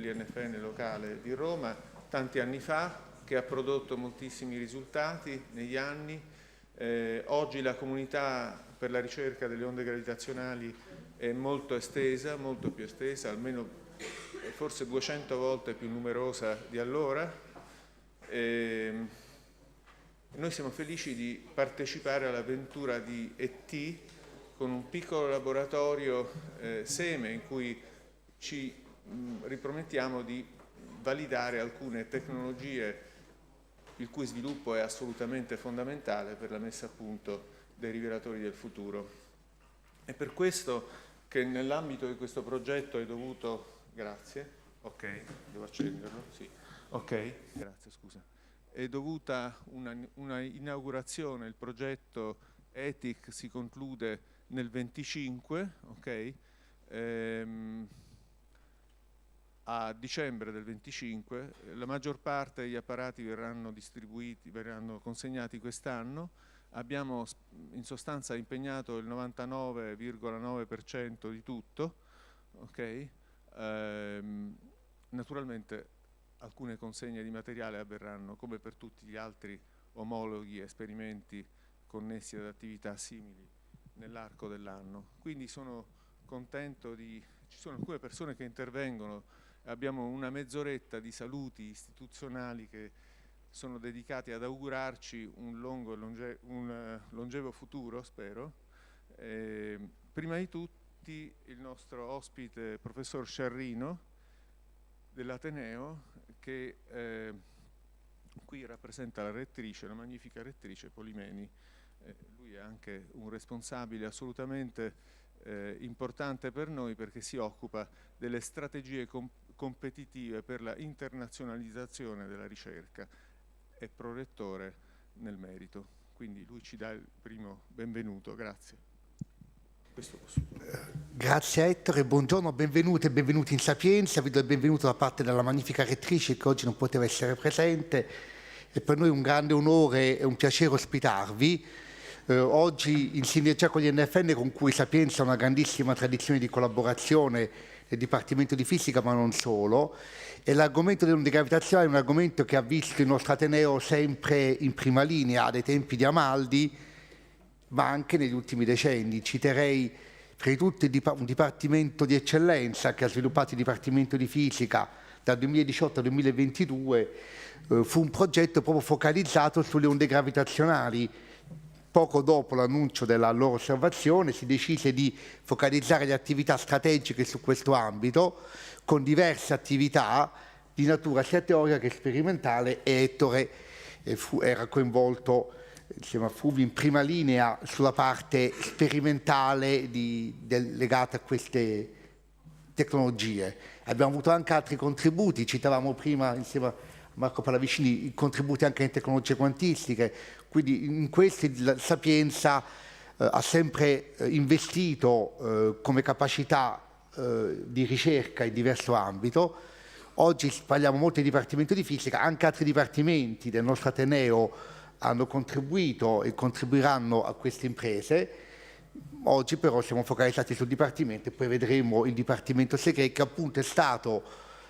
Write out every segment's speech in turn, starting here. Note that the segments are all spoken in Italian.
dell'INFN locale di Roma tanti anni fa, che ha prodotto moltissimi risultati negli anni. Oggi la comunità per la ricerca delle onde gravitazionali è molto estesa, molto più estesa, almeno forse 200 volte più numerosa di allora. Noi siamo felici di partecipare all'avventura di ET con un piccolo laboratorio seme in cui ci ripromettiamo di validare alcune tecnologie il cui sviluppo è assolutamente fondamentale per la messa a punto dei rivelatori del futuro. È per questo che nell'ambito di questo progetto è dovuto... Grazie. Ok, devo accenderlo? Sì. Ok, grazie, scusa. È dovuta una inaugurazione, il progetto ETIC si conclude nel 25, ok? A dicembre del 25, la maggior parte degli apparati verranno distribuiti, verranno consegnati quest'anno. Abbiamo in sostanza impegnato il 99,9% di tutto, ok? Naturalmente alcune consegne di materiale avverranno, come per tutti gli altri omologhi e esperimenti connessi ad attività simili, nell'arco dell'anno. Quindi sono contento ci sono alcune persone che intervengono, abbiamo una mezz'oretta di saluti istituzionali che sono dedicati ad augurarci un longevo futuro, spero. Prima di tutti il nostro ospite, professor Sciarrino, dell'Ateneo, che qui rappresenta la rettrice, la magnifica rettrice Polimeni. Lui è anche un responsabile assolutamente importante per noi, perché si occupa delle strategie competitive per la internazionalizzazione della ricerca. È prorettore nel merito, quindi lui ci dà il primo benvenuto. Grazie. Questo posso dire. Grazie Ettore, buongiorno, benvenuti e benvenuti in Sapienza. Vi do il benvenuto da parte della magnifica rettrice che oggi non poteva essere presente. È per noi un grande onore e un piacere ospitarvi. Oggi in sinergia con gli NFN, con cui Sapienza ha una grandissima tradizione di collaborazione nel Dipartimento di Fisica, ma non solo. E l'argomento delle onde gravitazionali è un argomento che ha visto il nostro Ateneo sempre in prima linea dai tempi di Amaldi, ma anche negli ultimi decenni. Citerei prima di tutto un dipartimento di eccellenza che ha sviluppato il Dipartimento di Fisica dal 2018 al 2022. Fu un progetto proprio focalizzato sulle onde gravitazionali. Poco dopo l'annuncio della loro osservazione si decise di focalizzare le attività strategiche su questo ambito, con diverse attività di natura sia teorica che sperimentale, e Ettore era coinvolto insieme a Fulvio in prima linea sulla parte sperimentale legata a queste tecnologie. Abbiamo avuto anche altri contributi, citavamo prima insieme a Marco Pallavicini i contributi anche in tecnologie quantistiche, quindi in questi la Sapienza ha sempre investito come capacità di ricerca in diverso ambito. Oggi parliamo molto di Dipartimento di Fisica, anche altri dipartimenti del nostro Ateneo hanno contribuito e contribuiranno a queste imprese. Oggi però siamo focalizzati sul Dipartimento e poi vedremo il Dipartimento Segreto, che appunto è stato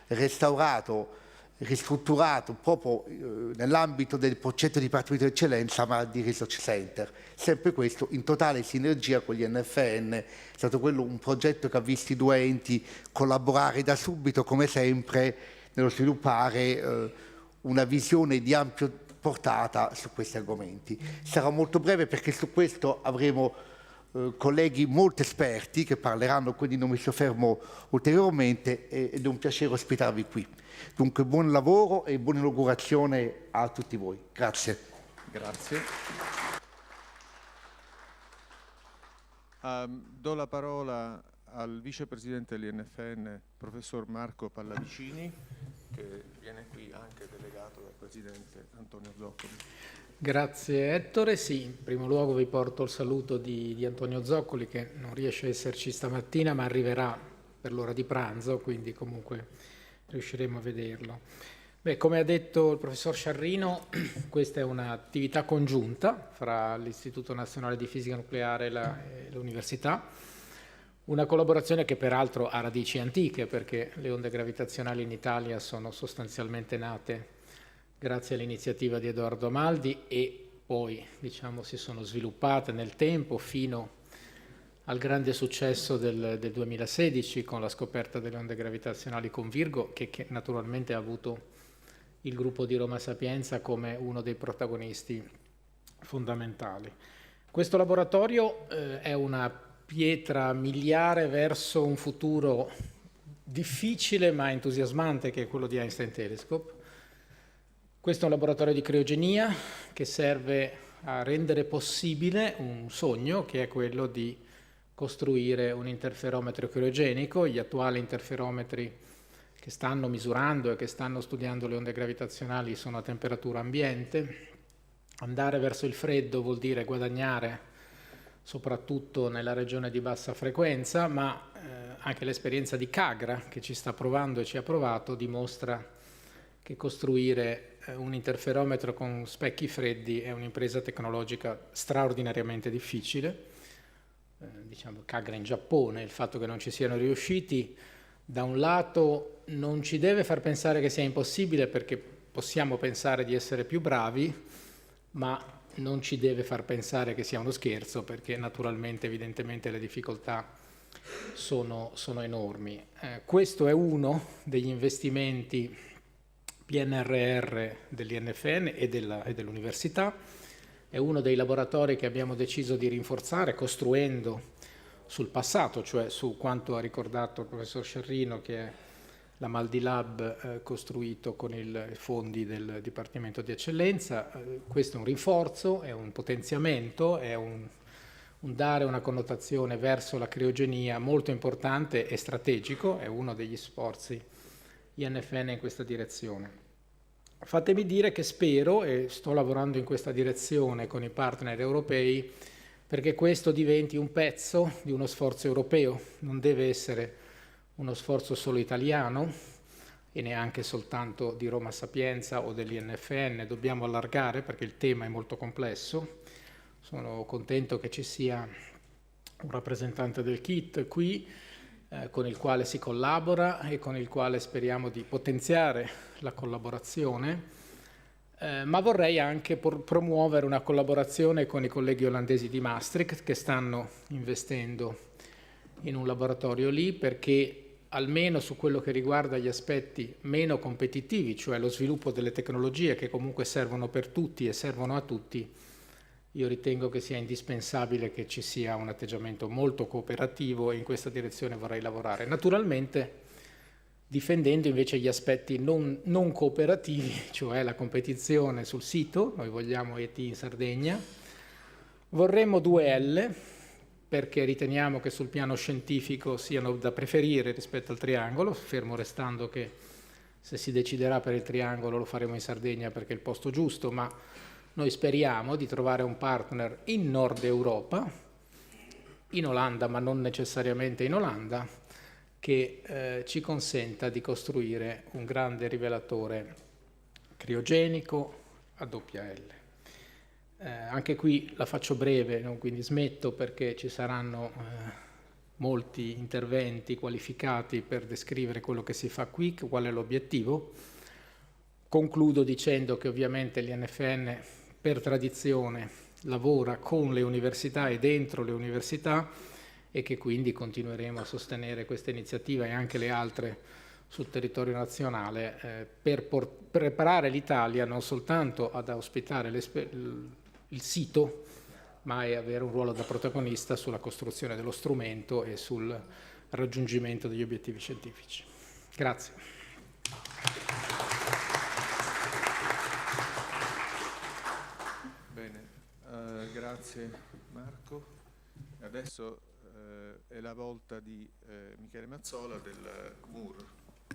restaurato, ristrutturato proprio nell'ambito del progetto di Dipartimento di Eccellenza, ma di Research Center. Sempre questo in totale sinergia con gli NFN. È stato quello un progetto che ha visto i due enti collaborare da subito, come sempre, nello sviluppare una visione di ampia portata su questi argomenti. Sarà molto breve perché su questo avremo colleghi molto esperti che parleranno, quindi non mi soffermo ulteriormente ed è un piacere ospitarvi qui. Dunque buon lavoro e buona inaugurazione a tutti voi. Grazie. Grazie. Do la parola al vicepresidente dell'INFN, professor Marco Pallavicini, che viene qui anche delegato dal presidente Antonio Zoccoli. Grazie Ettore, sì, in primo luogo vi porto il saluto di Antonio Zoccoli, che non riesce a esserci stamattina ma arriverà per l'ora di pranzo, quindi comunque riusciremo a vederlo. Beh, come ha detto il professor Sciarrino, questa è un'attività congiunta fra l'Istituto Nazionale di Fisica Nucleare e l'Università, Una collaborazione che peraltro ha radici antiche, perché le onde gravitazionali in Italia sono sostanzialmente nate grazie all'iniziativa di Edoardo Amaldi e poi, diciamo, si sono sviluppate nel tempo fino al grande successo del 2016 con la scoperta delle onde gravitazionali con Virgo, che naturalmente ha avuto il gruppo di Roma Sapienza come uno dei protagonisti fondamentali. Questo laboratorio è una pietra miliare verso un futuro difficile ma entusiasmante, che è quello di Einstein Telescope. Questo è un laboratorio di criogenia che serve a rendere possibile un sogno, che è quello di costruire un interferometro criogenico. Gli attuali interferometri che stanno misurando e che stanno studiando le onde gravitazionali sono a temperatura ambiente. Andare verso il freddo vuol dire guadagnare soprattutto nella regione di bassa frequenza, ma anche l'esperienza di Cagra, che ci sta provando e ci ha provato, dimostra che costruire un interferometro con specchi freddi è un'impresa tecnologica straordinariamente difficile. Diciamo Cagra in Giappone, il fatto che non ci siano riusciti da un lato non ci deve far pensare che sia impossibile, perché possiamo pensare di essere più bravi, ma non ci deve far pensare che sia uno scherzo, perché naturalmente, evidentemente, le difficoltà sono enormi. Questo è uno degli investimenti PNRR dell'INFN e dell'università, è uno dei laboratori che abbiamo deciso di rinforzare costruendo sul passato, cioè su quanto ha ricordato il professor Scerrino, che è la Maldi Lab costruito con i fondi del Dipartimento di Eccellenza. Questo è un rinforzo, è un potenziamento, è un dare una connotazione verso la criogenia molto importante e strategico, è uno degli sforzi INFN in questa direzione. Fatemi dire che spero, e sto lavorando in questa direzione con i partner europei, perché questo diventi un pezzo di uno sforzo europeo. Non deve essere uno sforzo solo italiano e neanche soltanto di Roma Sapienza o dell'INFN, dobbiamo allargare perché il tema è molto complesso. Sono contento che ci sia un rappresentante del KIT qui, con il quale si collabora e con il quale speriamo di potenziare la collaborazione, ma vorrei anche promuovere una collaborazione con i colleghi olandesi di Maastricht, che stanno investendo in un laboratorio lì, perché almeno su quello che riguarda gli aspetti meno competitivi, cioè lo sviluppo delle tecnologie che comunque servono per tutti e servono a tutti, io ritengo che sia indispensabile che ci sia un atteggiamento molto cooperativo e in questa direzione vorrei lavorare. Naturalmente difendendo invece gli aspetti non cooperativi, cioè la competizione sul sito. Noi vogliamo ET in Sardegna, vorremmo 2L, perché riteniamo che sul piano scientifico siano da preferire rispetto al triangolo, fermo restando che se si deciderà per il triangolo lo faremo in Sardegna perché è il posto giusto, ma noi speriamo di trovare un partner in Nord Europa, in Olanda, ma non necessariamente in Olanda, che ci consenta di costruire un grande rivelatore criogenico a doppia L. Anche qui la faccio breve, no? Quindi smetto perché ci saranno molti interventi qualificati per descrivere quello che si fa qui, qual è l'obiettivo. Concludo dicendo che ovviamente l'INFN per tradizione lavora con le università e dentro le università e che quindi continueremo a sostenere questa iniziativa e anche le altre sul territorio nazionale per preparare l'Italia non soltanto ad ospitare il sito, ma è avere un ruolo da protagonista sulla costruzione dello strumento e sul raggiungimento degli obiettivi scientifici. Grazie. Grazie Marco. Adesso è la volta di Michele Mazzola del MUR,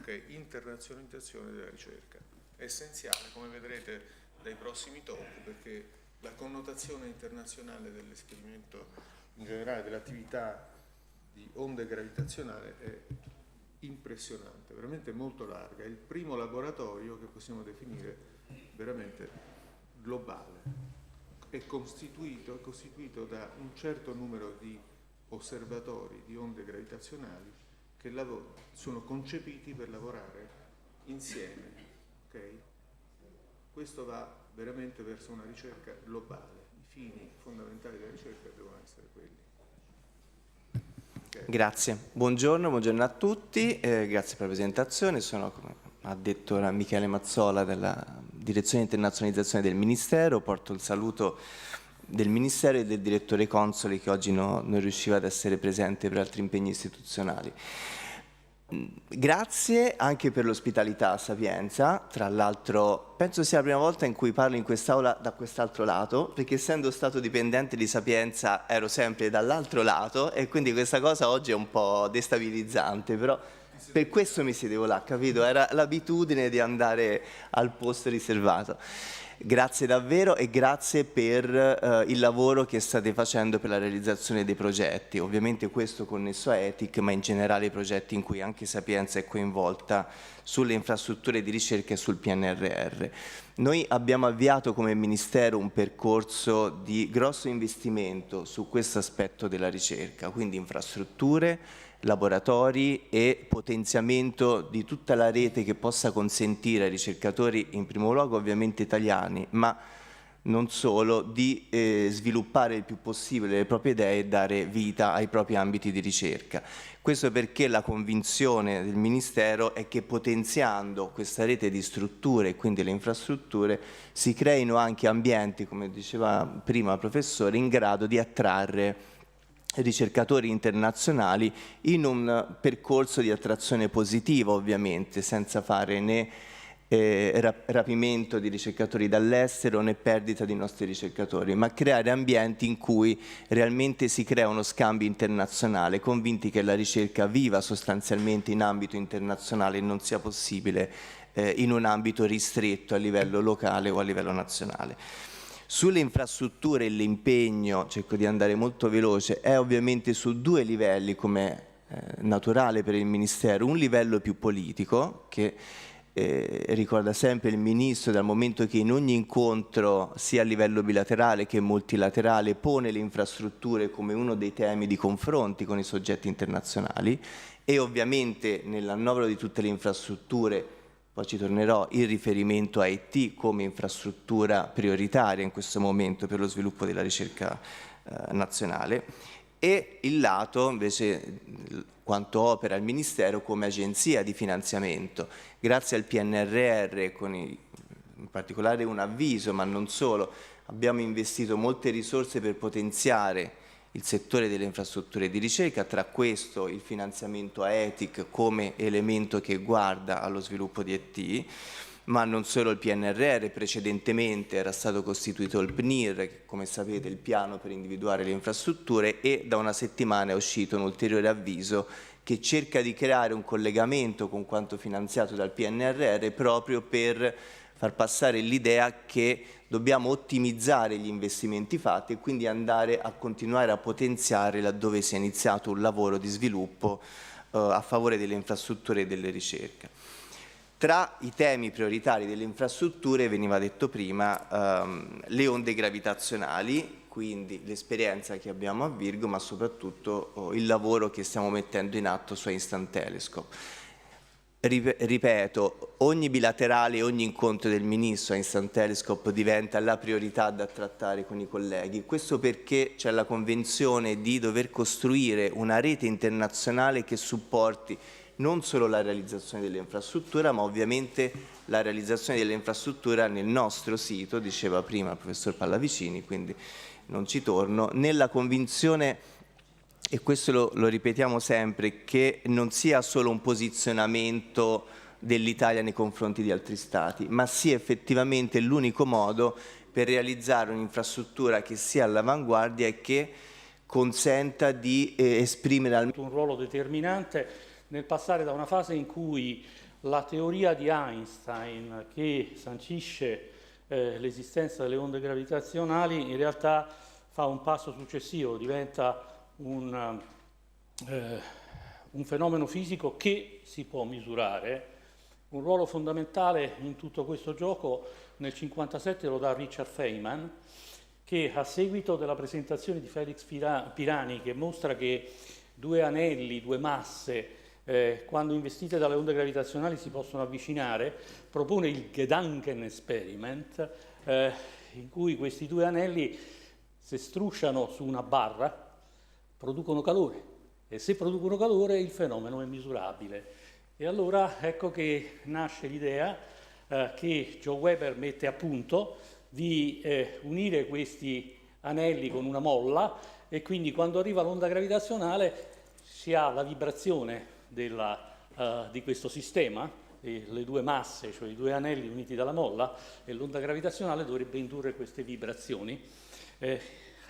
che è Internazionalizzazione della ricerca. È essenziale, come vedrete dai prossimi talk, perché la connotazione internazionale dell'esperimento in generale, dell'attività di onde gravitazionali è impressionante, veramente molto larga. È il primo laboratorio che possiamo definire veramente globale. È costituito da un certo numero di osservatori di onde gravitazionali che sono concepiti per lavorare insieme. Okay? Questo va veramente verso una ricerca globale. I fini fondamentali della ricerca devono essere quelli. Okay. Grazie. Buongiorno a tutti, grazie per la presentazione. Sono, come ha detto Michele Mazzola, della Direzione Internazionalizzazione del Ministero. Porto il saluto del Ministero e del Direttore Consoli, che oggi non riusciva ad essere presente per altri impegni istituzionali. Grazie anche per l'ospitalità a Sapienza. Tra l'altro penso sia la prima volta in cui parlo in quest'aula da quest'altro lato, perché essendo stato dipendente di Sapienza ero sempre dall'altro lato e quindi questa cosa oggi è un po' destabilizzante, però per questo mi siedevo là, capito? Era l'abitudine di andare al posto riservato. Grazie davvero e grazie per il lavoro che state facendo per la realizzazione dei progetti. Ovviamente questo connesso a ETIC, ma in generale i progetti in cui anche Sapienza è coinvolta sulle infrastrutture di ricerca e sul PNRR. Noi abbiamo avviato come Ministero un percorso di grosso investimento su questo aspetto della ricerca, quindi infrastrutture, laboratori e potenziamento di tutta la rete che possa consentire ai ricercatori, in primo luogo ovviamente italiani, ma non solo, di sviluppare il più possibile le proprie idee e dare vita ai propri ambiti di ricerca. Questo perché la convinzione del Ministero è che potenziando questa rete di strutture e quindi le infrastrutture si creino anche ambienti, come diceva prima il professore, in grado di attrarre ricercatori internazionali in un percorso di attrazione positiva, ovviamente, senza fare né rapimento di ricercatori dall'estero né perdita di nostri ricercatori, ma creare ambienti in cui realmente si crea uno scambio internazionale, convinti che la ricerca viva sostanzialmente in ambito internazionale e non sia possibile in un ambito ristretto a livello locale o a livello nazionale. Sulle infrastrutture l'impegno, cerco di andare molto veloce, è ovviamente su due livelli, come naturale per il Ministero. Un livello più politico, che ricorda sempre il Ministro, dal momento che in ogni incontro, sia a livello bilaterale che multilaterale, pone le infrastrutture come uno dei temi di confronti con i soggetti internazionali e ovviamente nell'annovero di tutte le infrastrutture, poi ci tornerò, il riferimento a IT come infrastruttura prioritaria in questo momento per lo sviluppo della ricerca nazionale, e il lato invece quanto opera il Ministero come agenzia di finanziamento. Grazie al PNRR, con in particolare un avviso, ma non solo, abbiamo investito molte risorse per potenziare il settore delle infrastrutture di ricerca, tra questo il finanziamento a ETIC come elemento che guarda allo sviluppo di ET, ma non solo il PNRR. Precedentemente era stato costituito il PNIR, che come sapete è il piano per individuare le infrastrutture, e da una settimana è uscito un ulteriore avviso che cerca di creare un collegamento con quanto finanziato dal PNRR proprio per far passare l'idea che dobbiamo ottimizzare gli investimenti fatti e quindi andare a continuare a potenziare laddove si è iniziato un lavoro di sviluppo a favore delle infrastrutture e delle ricerche. Tra i temi prioritari delle infrastrutture veniva detto prima le onde gravitazionali, quindi l'esperienza che abbiamo a Virgo, ma soprattutto il lavoro che stiamo mettendo in atto su Instant Telescope. Ripeto, ogni bilaterale, ogni incontro del Ministro a Instant Telescope diventa la priorità da trattare con i colleghi. Questo perché c'è la convinzione di dover costruire una rete internazionale che supporti non solo la realizzazione dell'infrastruttura, ma ovviamente la realizzazione dell'infrastruttura nel nostro sito, diceva prima il professor Pallavicini, quindi non ci torno, nella convinzione, e questo lo ripetiamo sempre, che non sia solo un posizionamento dell'Italia nei confronti di altri Stati, ma sia effettivamente l'unico modo per realizzare un'infrastruttura che sia all'avanguardia e che consenta di esprimere un ruolo determinante nel passare da una fase in cui la teoria di Einstein, che sancisce l'esistenza delle onde gravitazionali, in realtà fa un passo successivo, diventa un fenomeno fisico che si può misurare. Un ruolo fondamentale in tutto questo gioco nel 1957 lo dà Richard Feynman, che a seguito della presentazione di Felix Pirani, che mostra che due anelli, due masse, quando investite dalle onde gravitazionali si possono avvicinare, propone il Gedanken Experiment, in cui questi due anelli, se strusciano su una barra, producono calore, e se producono calore il fenomeno è misurabile. E allora ecco che nasce l'idea che Joe Weber mette a punto di unire questi anelli con una molla, e quindi quando arriva l'onda gravitazionale si ha la vibrazione di questo sistema, le due masse, cioè i due anelli uniti dalla molla, e l'onda gravitazionale dovrebbe indurre queste vibrazioni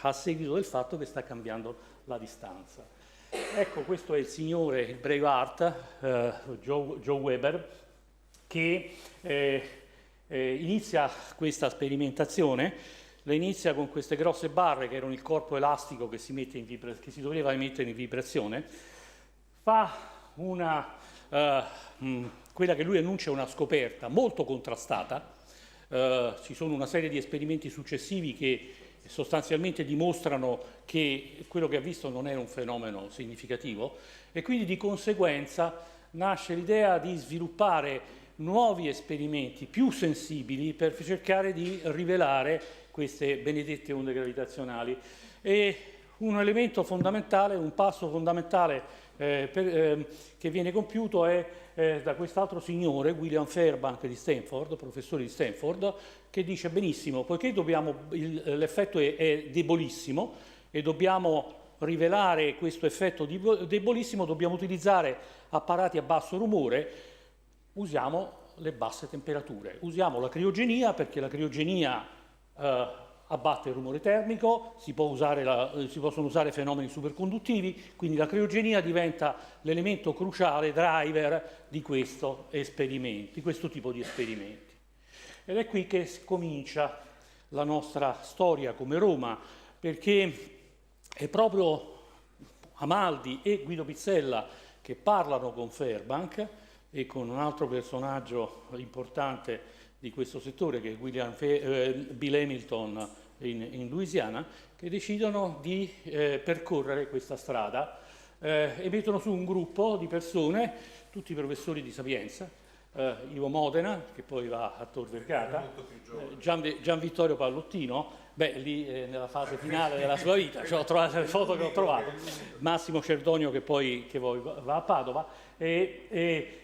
a seguito del fatto che sta cambiando la distanza. Ecco, questo è il signore, il Braveheart, Joe Weber, che inizia questa sperimentazione. La inizia con queste grosse barre che erano il corpo elastico che si doveva mettere in vibrazione. Fa quella che lui annuncia una scoperta molto contrastata. Ci sono una serie di esperimenti successivi che sostanzialmente dimostrano che quello che ha visto non era un fenomeno significativo, e quindi di conseguenza nasce l'idea di sviluppare nuovi esperimenti più sensibili per cercare di rivelare queste benedette onde gravitazionali. E un elemento fondamentale, un passo fondamentale che viene compiuto è da quest'altro signore, William Fairbank di Stanford, professore di Stanford, che dice: benissimo, poiché l'effetto è debolissimo e dobbiamo rivelare questo effetto debolissimo, dobbiamo utilizzare apparati a basso rumore, usiamo le basse temperature, usiamo la criogenia, perché la criogenia abbatte il rumore termico, si possono usare fenomeni superconduttivi, quindi la criogenia diventa l'elemento cruciale, driver di questo tipo di esperimenti. Ed è qui che comincia la nostra storia come Roma, perché è proprio Amaldi e Guido Pizzella che parlano con Fairbank e con un altro personaggio importante di questo settore, che è Bill Hamilton in Louisiana, che decidono di percorrere questa strada e mettono su un gruppo di persone, tutti professori di Sapienza, Ivo Modena, che poi va a Tor Vergata, Gian Vittorio Pallottino, lì nella fase finale della sua vita, cioè ho trovato le foto che ho trovato, Massimo Cerdonio che poi va a Padova, e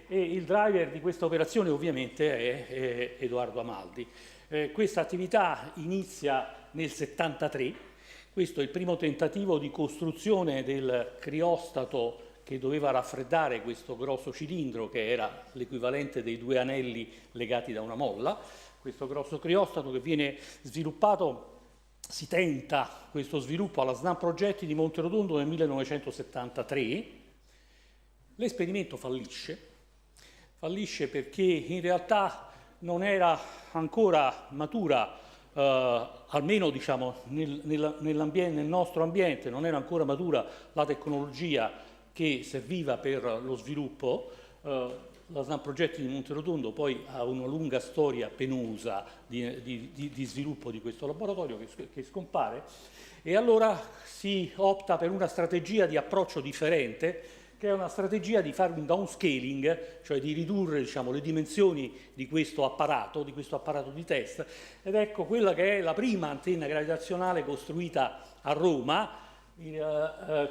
il driver di questa operazione ovviamente è Edoardo Amaldi. Questa attività inizia nel 73, questo è il primo tentativo di costruzione del criostato che doveva raffreddare questo grosso cilindro che era l'equivalente dei due anelli legati da una molla. Questo grosso criostato che viene sviluppato, si tenta questo sviluppo alla SNAM Progetti di Monterotondo nel 1973. L'esperimento fallisce perché in realtà non era ancora matura, almeno diciamo nel nostro ambiente, non era ancora matura la tecnologia che serviva per lo sviluppo. La SNAM Progetti di Monterotondo poi ha una lunga storia penosa di sviluppo di questo laboratorio che scompare, e allora si opta per una strategia di approccio differente, che è una strategia di fare un downscaling, cioè di ridurre, diciamo, le dimensioni di questo apparato di test. Ed ecco quella che è la prima antenna gravitazionale costruita a Roma.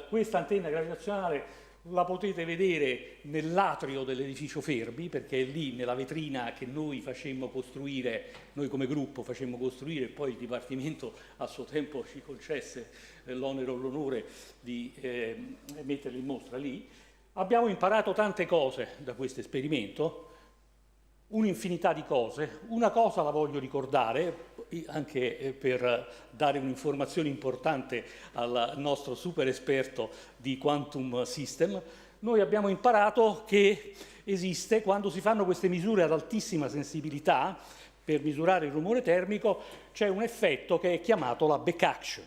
Questa antenna gravitazionale la potete vedere nell'atrio dell'edificio Fermi, perché è lì nella vetrina che noi facemmo costruire, noi come gruppo facemmo costruire, e poi il Dipartimento a suo tempo ci concesse l'onere o l'onore di metterla in mostra lì. Abbiamo imparato tante cose da questo esperimento, un'infinità di cose. Una cosa la voglio ricordare, anche per dare un'informazione importante al nostro super esperto di Quantum System. Noi abbiamo imparato che esiste, quando si fanno queste misure ad altissima sensibilità per misurare il rumore termico, c'è un effetto che è chiamato la back action.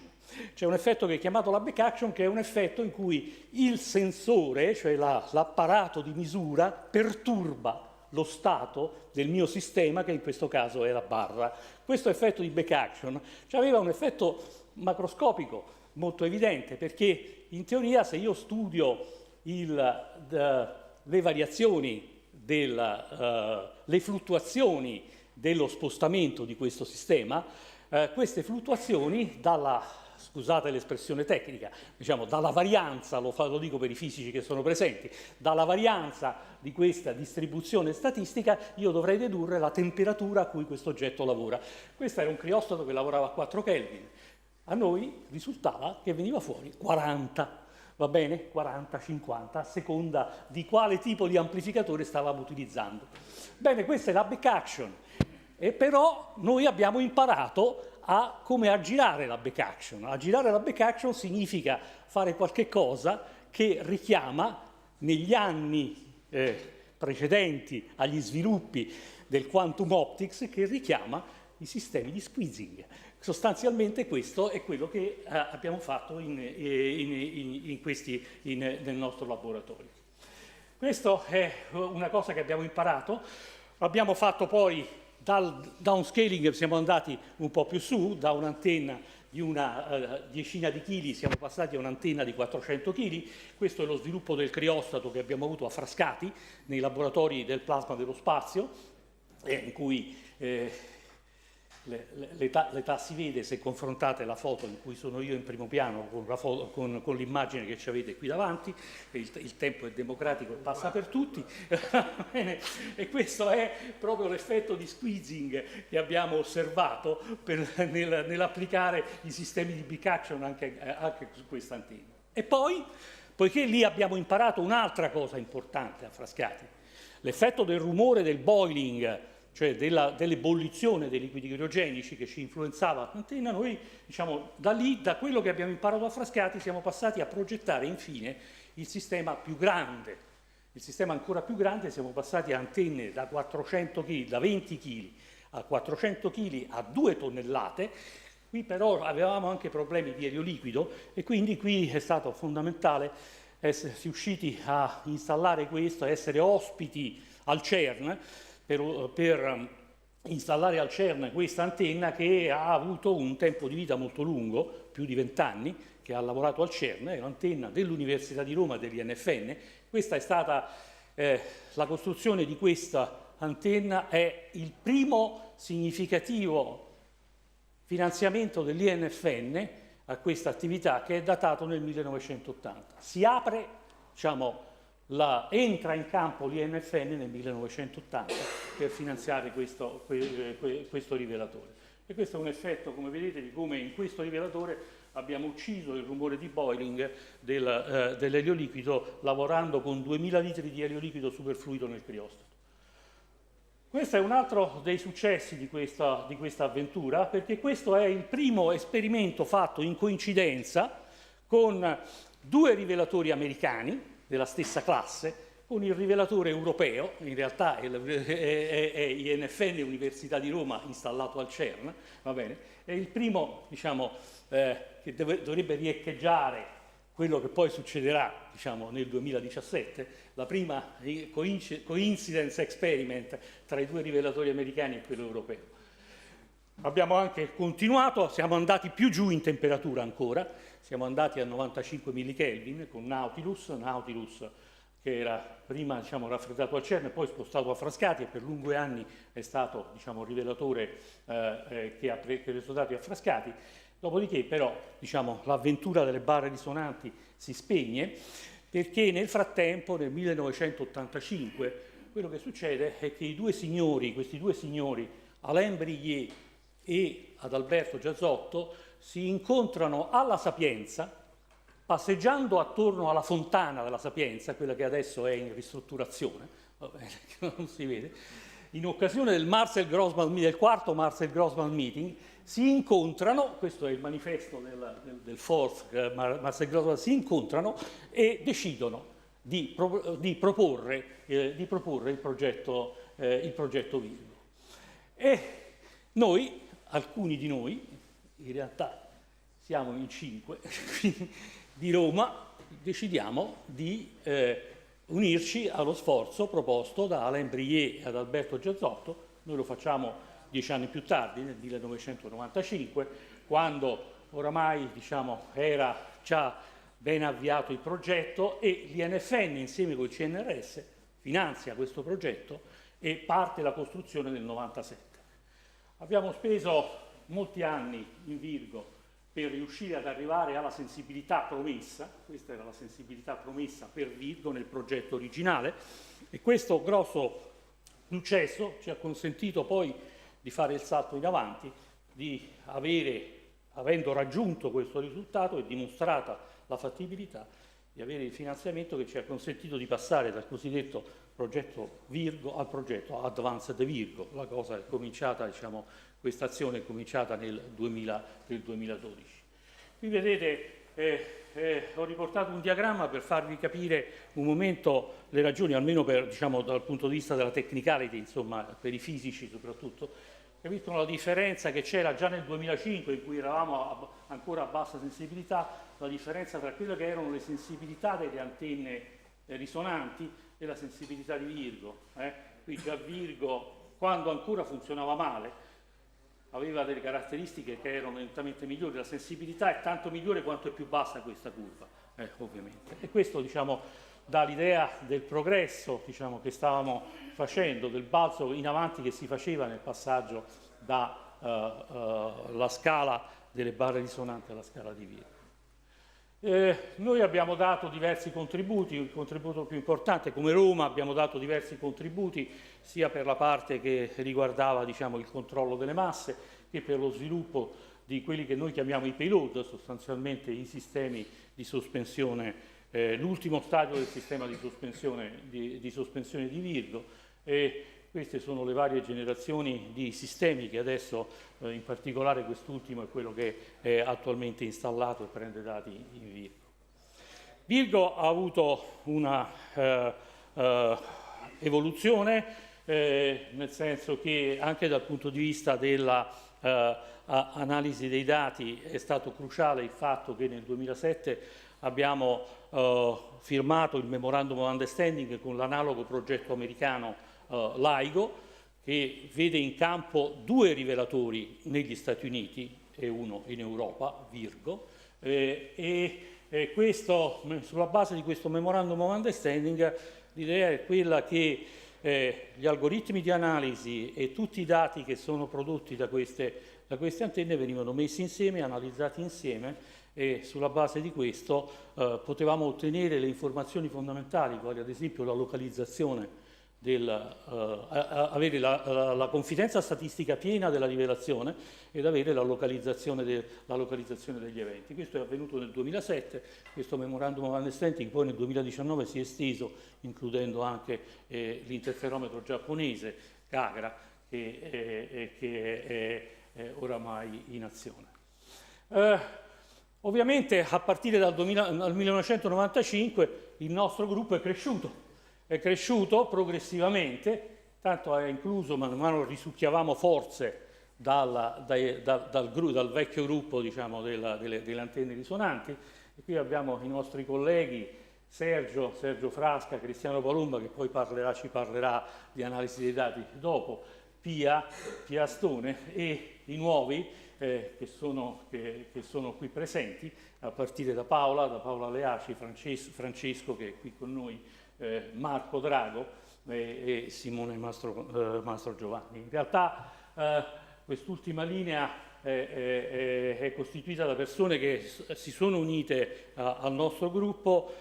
C'è un effetto che è chiamato la back action, che è un effetto in cui il sensore, cioè l'apparato di misura, perturba lo stato del mio sistema, che in questo caso è la barra. Questo effetto di back action aveva un effetto macroscopico molto evidente, perché in teoria se io studio le variazioni, le fluttuazioni dello spostamento di questo sistema, queste fluttuazioni scusate l'espressione tecnica, diciamo dalla varianza, lo dico per i fisici che sono presenti, dalla varianza di questa distribuzione statistica io dovrei dedurre la temperatura a cui questo oggetto lavora. Questo era un criostato che lavorava a 4 Kelvin. A noi risultava che veniva fuori 40, va bene? 40, 50, a seconda di quale tipo di amplificatore stavamo utilizzando. Bene, questa è la back action. E però noi abbiamo imparato a come aggirare la back action. Aggirare la back action significa fare qualche cosa che richiama negli anni precedenti agli sviluppi del quantum optics, che richiama i sistemi di squeezing. Sostanzialmente questo è quello che abbiamo fatto nel nostro laboratorio. Questa è una cosa che abbiamo imparato. Abbiamo fatto poi dal downscaling, siamo andati un po' più su, da un'antenna di una decina di chili siamo passati a un'antenna di 400 kg. Questo è lo sviluppo del criostato che abbiamo avuto a Frascati nei laboratori del plasma dello spazio, in cui l'età si vede se confrontate la foto in cui sono io in primo piano con l'immagine che ci avete qui davanti. Il tempo è democratico e passa per tutti. E questo è proprio l'effetto di squeezing che abbiamo osservato nell'applicare i sistemi di back action anche su questa antenna. E poi, poiché lì abbiamo imparato un'altra cosa importante a Frascati, l'effetto del rumore del boiling, cioè dell'ebollizione dei liquidi criogenici che ci influenzava l'antenna, noi diciamo da quello che abbiamo imparato a Frascati siamo passati a progettare infine il sistema più grande. Il sistema ancora più grande, siamo passati a antenne da 400 kg, da 20 kg a 400 kg a 2 tonnellate. Qui però avevamo anche problemi di elioliquido e quindi qui è stato fondamentale essere riusciti a installare questo, a essere ospiti al CERN, per installare al CERN questa antenna che ha avuto un tempo di vita molto lungo, più di 20 anni, che ha lavorato al CERN, è un'antenna dell'Università di Roma, dell'INFN. Questa è stata, la costruzione di questa antenna è il primo significativo finanziamento dell'INFN a questa attività, che è datato nel 1980. Si apre, diciamo, entra in campo l'INFN nel 1980 per finanziare questo rivelatore. E questo è un effetto, come vedete, di come in questo rivelatore abbiamo ucciso il rumore di boiling dell'elioliquido lavorando con 2000 litri di elioliquido superfluido nel criostato. Questo è un altro dei successi di questa avventura, perché questo è il primo esperimento fatto in coincidenza con 2 rivelatori americani della stessa classe, con il rivelatore europeo, in realtà è INFN, Università di Roma, installato al CERN, va bene? È il primo, diciamo, che dovrebbe riecheggiare quello che poi succederà, diciamo, nel 2017, la prima coincidence experiment tra i 2 rivelatori americani e quello europeo. Abbiamo anche continuato, siamo andati più giù in temperatura ancora, siamo andati a 95 millikelvin con Nautilus che era prima, diciamo, raffreddato al CERN e poi spostato a Frascati, e per lunghi anni è stato, diciamo, il rivelatore che ha preso dati a Frascati. Dopodiché però, diciamo, l'avventura delle barre risonanti si spegne, perché nel frattempo, nel 1985, quello che succede è che questi due signori, Alain Brillié e Adalberto Giazzotto, si incontrano alla Sapienza, passeggiando attorno alla fontana della Sapienza, quella che adesso è in ristrutturazione, va bene, che non si vede, in occasione del quarto Marcel Grossman Meeting, si incontrano, questo è il manifesto del fourth Marcel Grossman, si incontrano e decidono di proporre il progetto Virgo. E noi, alcuni di noi, in realtà siamo in 5, di Roma, decidiamo di unirci allo sforzo proposto da Alain Brillet e ad Alberto Giazzotto. Noi lo facciamo 10 anni più tardi, nel 1995, quando oramai era già ben avviato il progetto e l'INFN insieme col CNRS finanzia questo progetto e parte la costruzione nel 97. Abbiamo speso molti anni in Virgo per riuscire ad arrivare alla sensibilità promessa. Questa era la sensibilità promessa per Virgo nel progetto originale, e questo grosso successo ci ha consentito poi di fare il salto in avanti, di avendo raggiunto questo risultato e dimostrata la fattibilità, di avere il finanziamento che ci ha consentito di passare dal cosiddetto progetto Virgo al progetto Advanced Virgo. La cosa è cominciata, questa azione è cominciata nel 2012. Qui vedete, ho riportato un diagramma per farvi capire un momento le ragioni, almeno dal punto di vista della technicality, per i fisici soprattutto. Capiscono la differenza che c'era già nel 2005, in cui eravamo ancora a bassa sensibilità, la differenza tra quelle che erano le sensibilità delle antenne risonanti e la sensibilità di Virgo. Qui già Virgo, quando ancora funzionava male, aveva delle caratteristiche che erano nettamente migliori. La sensibilità è tanto migliore quanto è più bassa questa curva, ovviamente. E questo dà l'idea del progresso che stavamo facendo, del balzo in avanti che si faceva nel passaggio dalla scala delle barre risonanti alla scala di Virgo. Noi abbiamo dato diversi contributi. Il contributo più importante, come Roma, abbiamo dato diversi contributi sia per la parte che riguardava il controllo delle masse, che per lo sviluppo di quelli che noi chiamiamo i payload, sostanzialmente i sistemi di sospensione, l'ultimo stadio del sistema di sospensione di Virgo. E queste sono le varie generazioni di sistemi che adesso, in particolare quest'ultimo, è quello che è attualmente installato e prende dati in Virgo. Virgo ha avuto una evoluzione, nel senso che anche dal punto di vista della analisi dei dati è stato cruciale il fatto che nel 2007 abbiamo firmato il Memorandum of Understanding con l'analogo progetto americano LIGO, che vede in campo 2 rivelatori negli Stati Uniti e uno in Europa, Virgo, questo, sulla base di questo Memorandum of Understanding, l'idea è quella che gli algoritmi di analisi e tutti i dati che sono prodotti da queste antenne venivano messi insieme, analizzati insieme, e sulla base di questo potevamo ottenere le informazioni fondamentali, quali ad esempio la localizzazione avere la confidenza statistica piena della rivelazione ed avere la localizzazione degli eventi. Questo è avvenuto nel 2007, questo Memorandum of Understanding poi nel 2019 si è esteso, includendo anche l'interferometro giapponese, Kagra, che è oramai in azione. Ovviamente a partire dal 1995 il nostro gruppo è cresciuto progressivamente, tanto è incluso, man mano risucchiavamo forze dal vecchio gruppo delle antenne risonanti, e qui abbiamo i nostri colleghi Sergio Frasca, Cristiano Palumba, che poi ci parlerà di analisi dei dati dopo, Pia Stone, e i nuovi che sono qui presenti, a partire da Paola Leaci, Francesco che è qui con noi, Marco Drago e Simone Mastro Giovanni. In realtà quest'ultima linea è costituita da persone che si sono unite al nostro gruppo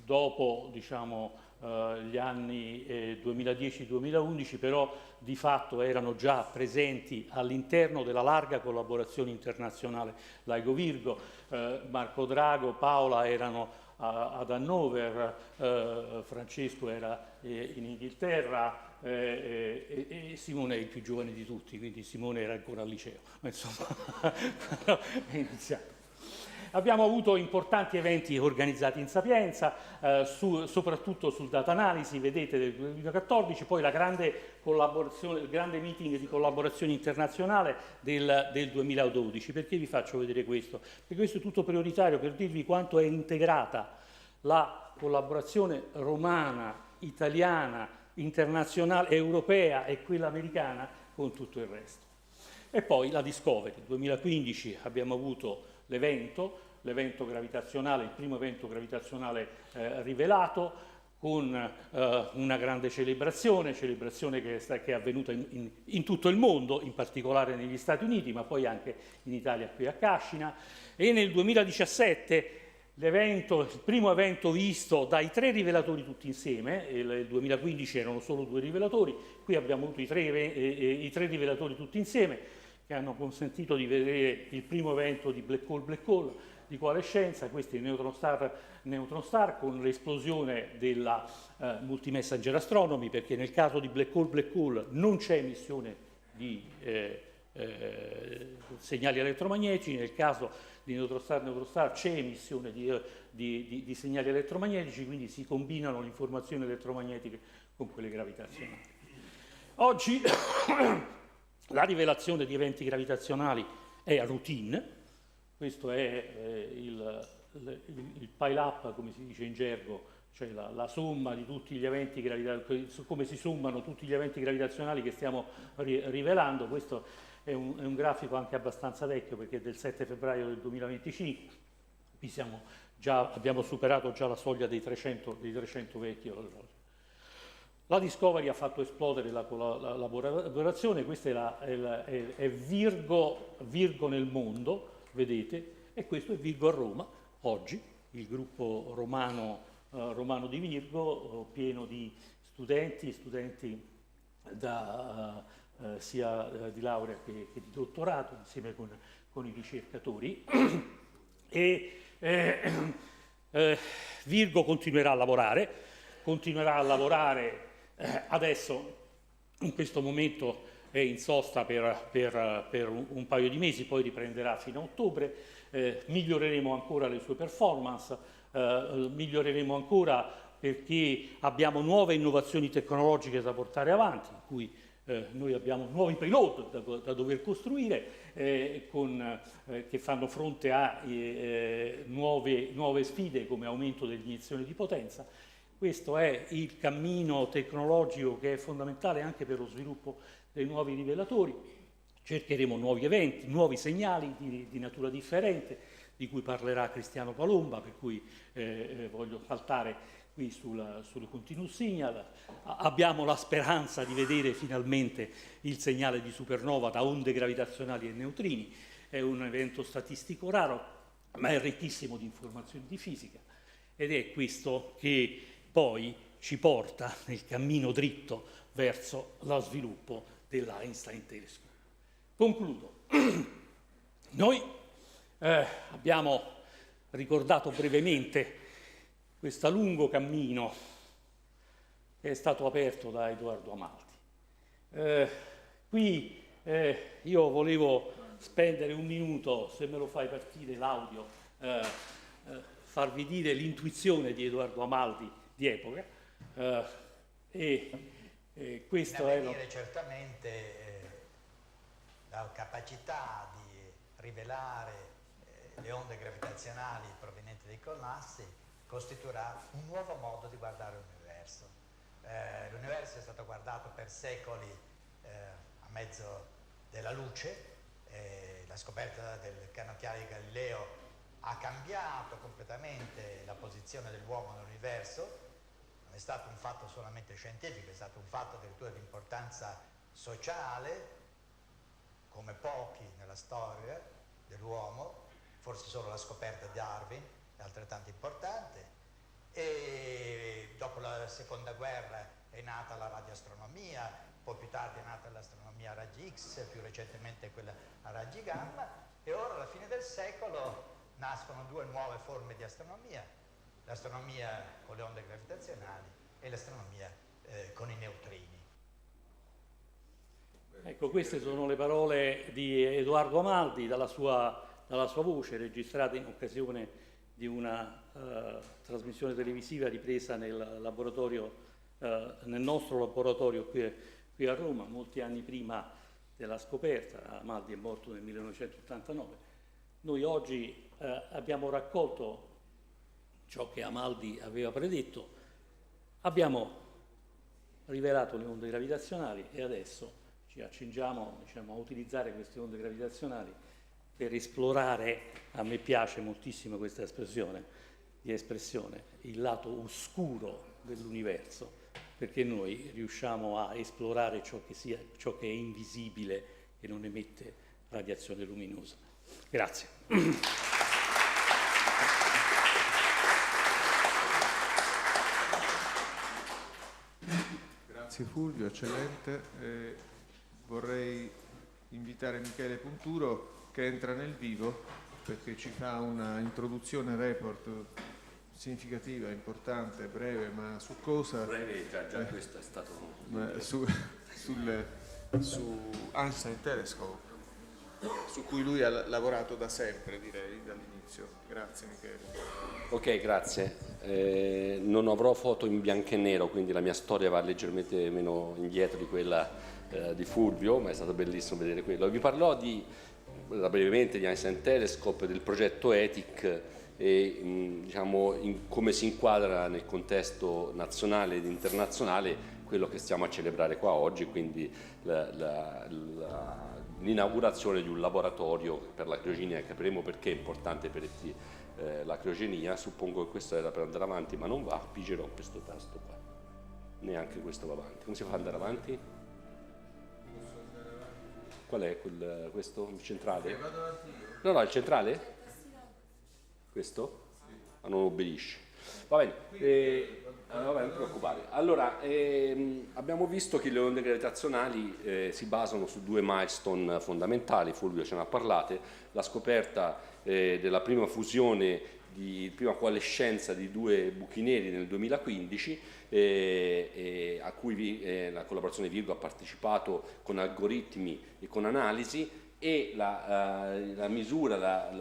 dopo gli anni 2010-2011, però di fatto erano già presenti all'interno della larga collaborazione internazionale LIGO Virgo. Marco Drago, Paola erano ad Hannover, Francesco era in Inghilterra e Simone è il più giovane di tutti, quindi Simone era ancora al liceo, ma insomma è iniziato. Abbiamo avuto importanti eventi organizzati in Sapienza, soprattutto sul data analisi, vedete, del 2014, poi la grande collaborazione, il grande meeting di collaborazione internazionale del 2012. Perché vi faccio vedere questo? Perché questo è tutto prioritario per dirvi quanto è integrata la collaborazione romana, italiana, internazionale, europea e quella americana con tutto il resto. E poi la Discovery. Nel 2015 abbiamo avuto l'evento gravitazionale, il primo evento gravitazionale rivelato, con una grande celebrazione che è avvenuta in tutto il mondo, in particolare negli Stati Uniti, ma poi anche in Italia qui a Cascina. E nel 2017 il primo evento visto dai 3 rivelatori tutti insieme, nel 2015 erano solo 2 rivelatori, qui abbiamo avuto i tre rivelatori tutti insieme, che hanno consentito di vedere il primo evento di Black Hole, di coalescenza. Questo è il Neutron Star con l'esplosione della Multi-Messenger Astronomy, perché nel caso di Black Hole non c'è emissione di segnali elettromagnetici, nel caso di Neutron Star c'è emissione di segnali elettromagnetici, quindi si combinano le informazioni elettromagnetiche con quelle gravitazionali. Oggi la rivelazione di eventi gravitazionali è routine. Questo è il pile-up, come si dice in gergo, cioè la somma di tutti gli eventi come si sommano tutti gli eventi gravitazionali che stiamo rivelando. Questo è un grafico anche abbastanza vecchio, perché è del 7 febbraio del 2025. Qui abbiamo superato già la soglia dei 300 vecchi orologi. La Discovery ha fatto esplodere la collaborazione. Questa è Virgo nel mondo, vedete, e questo è Virgo a Roma, oggi, il gruppo romano di Virgo, pieno di studenti sia di laurea che di dottorato, insieme con i ricercatori. E Virgo continuerà a lavorare, adesso in questo momento è in sosta per un paio di mesi, poi riprenderà fino a ottobre. Miglioreremo ancora le sue performance, miglioreremo ancora perché abbiamo nuove innovazioni tecnologiche da portare avanti, in cui noi abbiamo nuovi payload da dover costruire che fanno fronte a nuove sfide come aumento dell'iniezione di potenza. Questo è il cammino tecnologico che è fondamentale anche per lo sviluppo dei nuovi rivelatori. Cercheremo nuovi eventi, nuovi segnali di natura differente, di cui parlerà Cristiano Palomba, per cui voglio saltare qui sul continuous signal. Abbiamo la speranza di vedere finalmente il segnale di supernova da onde gravitazionali e neutrini. È un evento statistico raro, ma è ricchissimo di informazioni di fisica, ed è questo che poi ci porta nel cammino dritto verso lo sviluppo dell'Einstein Telescope. Concludo. Noi abbiamo ricordato brevemente questo lungo cammino che è stato aperto da Edoardo Amaldi. Qui io volevo spendere un minuto, se me lo fai partire l'audio, farvi dire l'intuizione di Edoardo Amaldi di epoca. Questo è certamente la capacità di rivelare le onde gravitazionali provenienti dai collassi costituirà un nuovo modo di guardare l'universo. L'universo è stato guardato per secoli a mezzo della luce. La scoperta del cannocchiale di Galileo ha cambiato completamente la posizione dell'uomo nell'universo. Non è stato un fatto solamente scientifico, è stato un fatto addirittura di importanza sociale, come pochi nella storia dell'uomo. Forse solo la scoperta di Darwin è altrettanto importante. E dopo la seconda guerra è nata la radioastronomia, poi più tardi è nata l'astronomia a raggi X, più recentemente quella a raggi gamma, e ora alla fine del secolo nascono 2 nuove forme di astronomia: l'astronomia con le onde gravitazionali e l'astronomia con i neutrini. Ecco, queste sono le parole di Edoardo Amaldi dalla sua voce, registrate in occasione di una trasmissione televisiva ripresa nel nostro laboratorio qui a Roma, molti anni prima della scoperta. Amaldi è morto nel 1989. Noi oggi abbiamo raccolto ciò che Amaldi aveva predetto. Abbiamo rivelato le onde gravitazionali e adesso ci accingiamo, diciamo, a utilizzare queste onde gravitazionali per esplorare, a me piace moltissimo questa espressione, il lato oscuro dell'universo, perché noi riusciamo a esplorare ciò che è invisibile e non emette radiazione luminosa. Grazie. Grazie Fulvio, eccellente. Vorrei invitare Michele Punturo che entra nel vivo perché ci fa una introduzione report significativa, importante, breve, ma su cosa? Breve, già questo è stato... Su Einstein Telescope, su cui lui ha lavorato da sempre, direi, dall'inizio. Grazie Michele. Ok, grazie. Non avrò foto in bianco e nero, quindi la mia storia va leggermente meno indietro di quella di Fulvio, ma è stato bellissimo vedere quello. Vi parlò brevemente di Einstein Telescope, del progetto ETIC e diciamo come si inquadra nel contesto nazionale ed internazionale quello che stiamo a celebrare qua oggi, quindi l'inaugurazione di un laboratorio per la criogenia. Capiremo perché è importante per la criogenia. Suppongo che questo era per andare avanti, ma non va, pigerò questo tasto qua, neanche questo va avanti. Come si fa ad andare avanti? Qual è questo? Il centrale? No, il centrale? Questo? Ah, non obbedisce. Va bene. Vabbè, non ti preoccupare. Allora, abbiamo visto che le onde gravitazionali si basano su due milestone fondamentali, Fulvio ce ne ha parlato, la scoperta della prima fusione, prima coalescenza di due buchi neri nel 2015, a cui la collaborazione Virgo ha partecipato con algoritmi e con analisi, e la misura,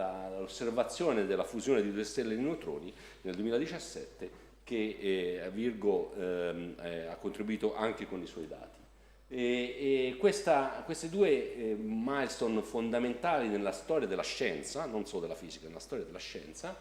l'osservazione della fusione di due stelle di neutroni nel 2017, che Virgo ha contribuito anche con i suoi dati. Queste due milestone fondamentali nella storia della scienza, non solo della fisica, nella storia della scienza,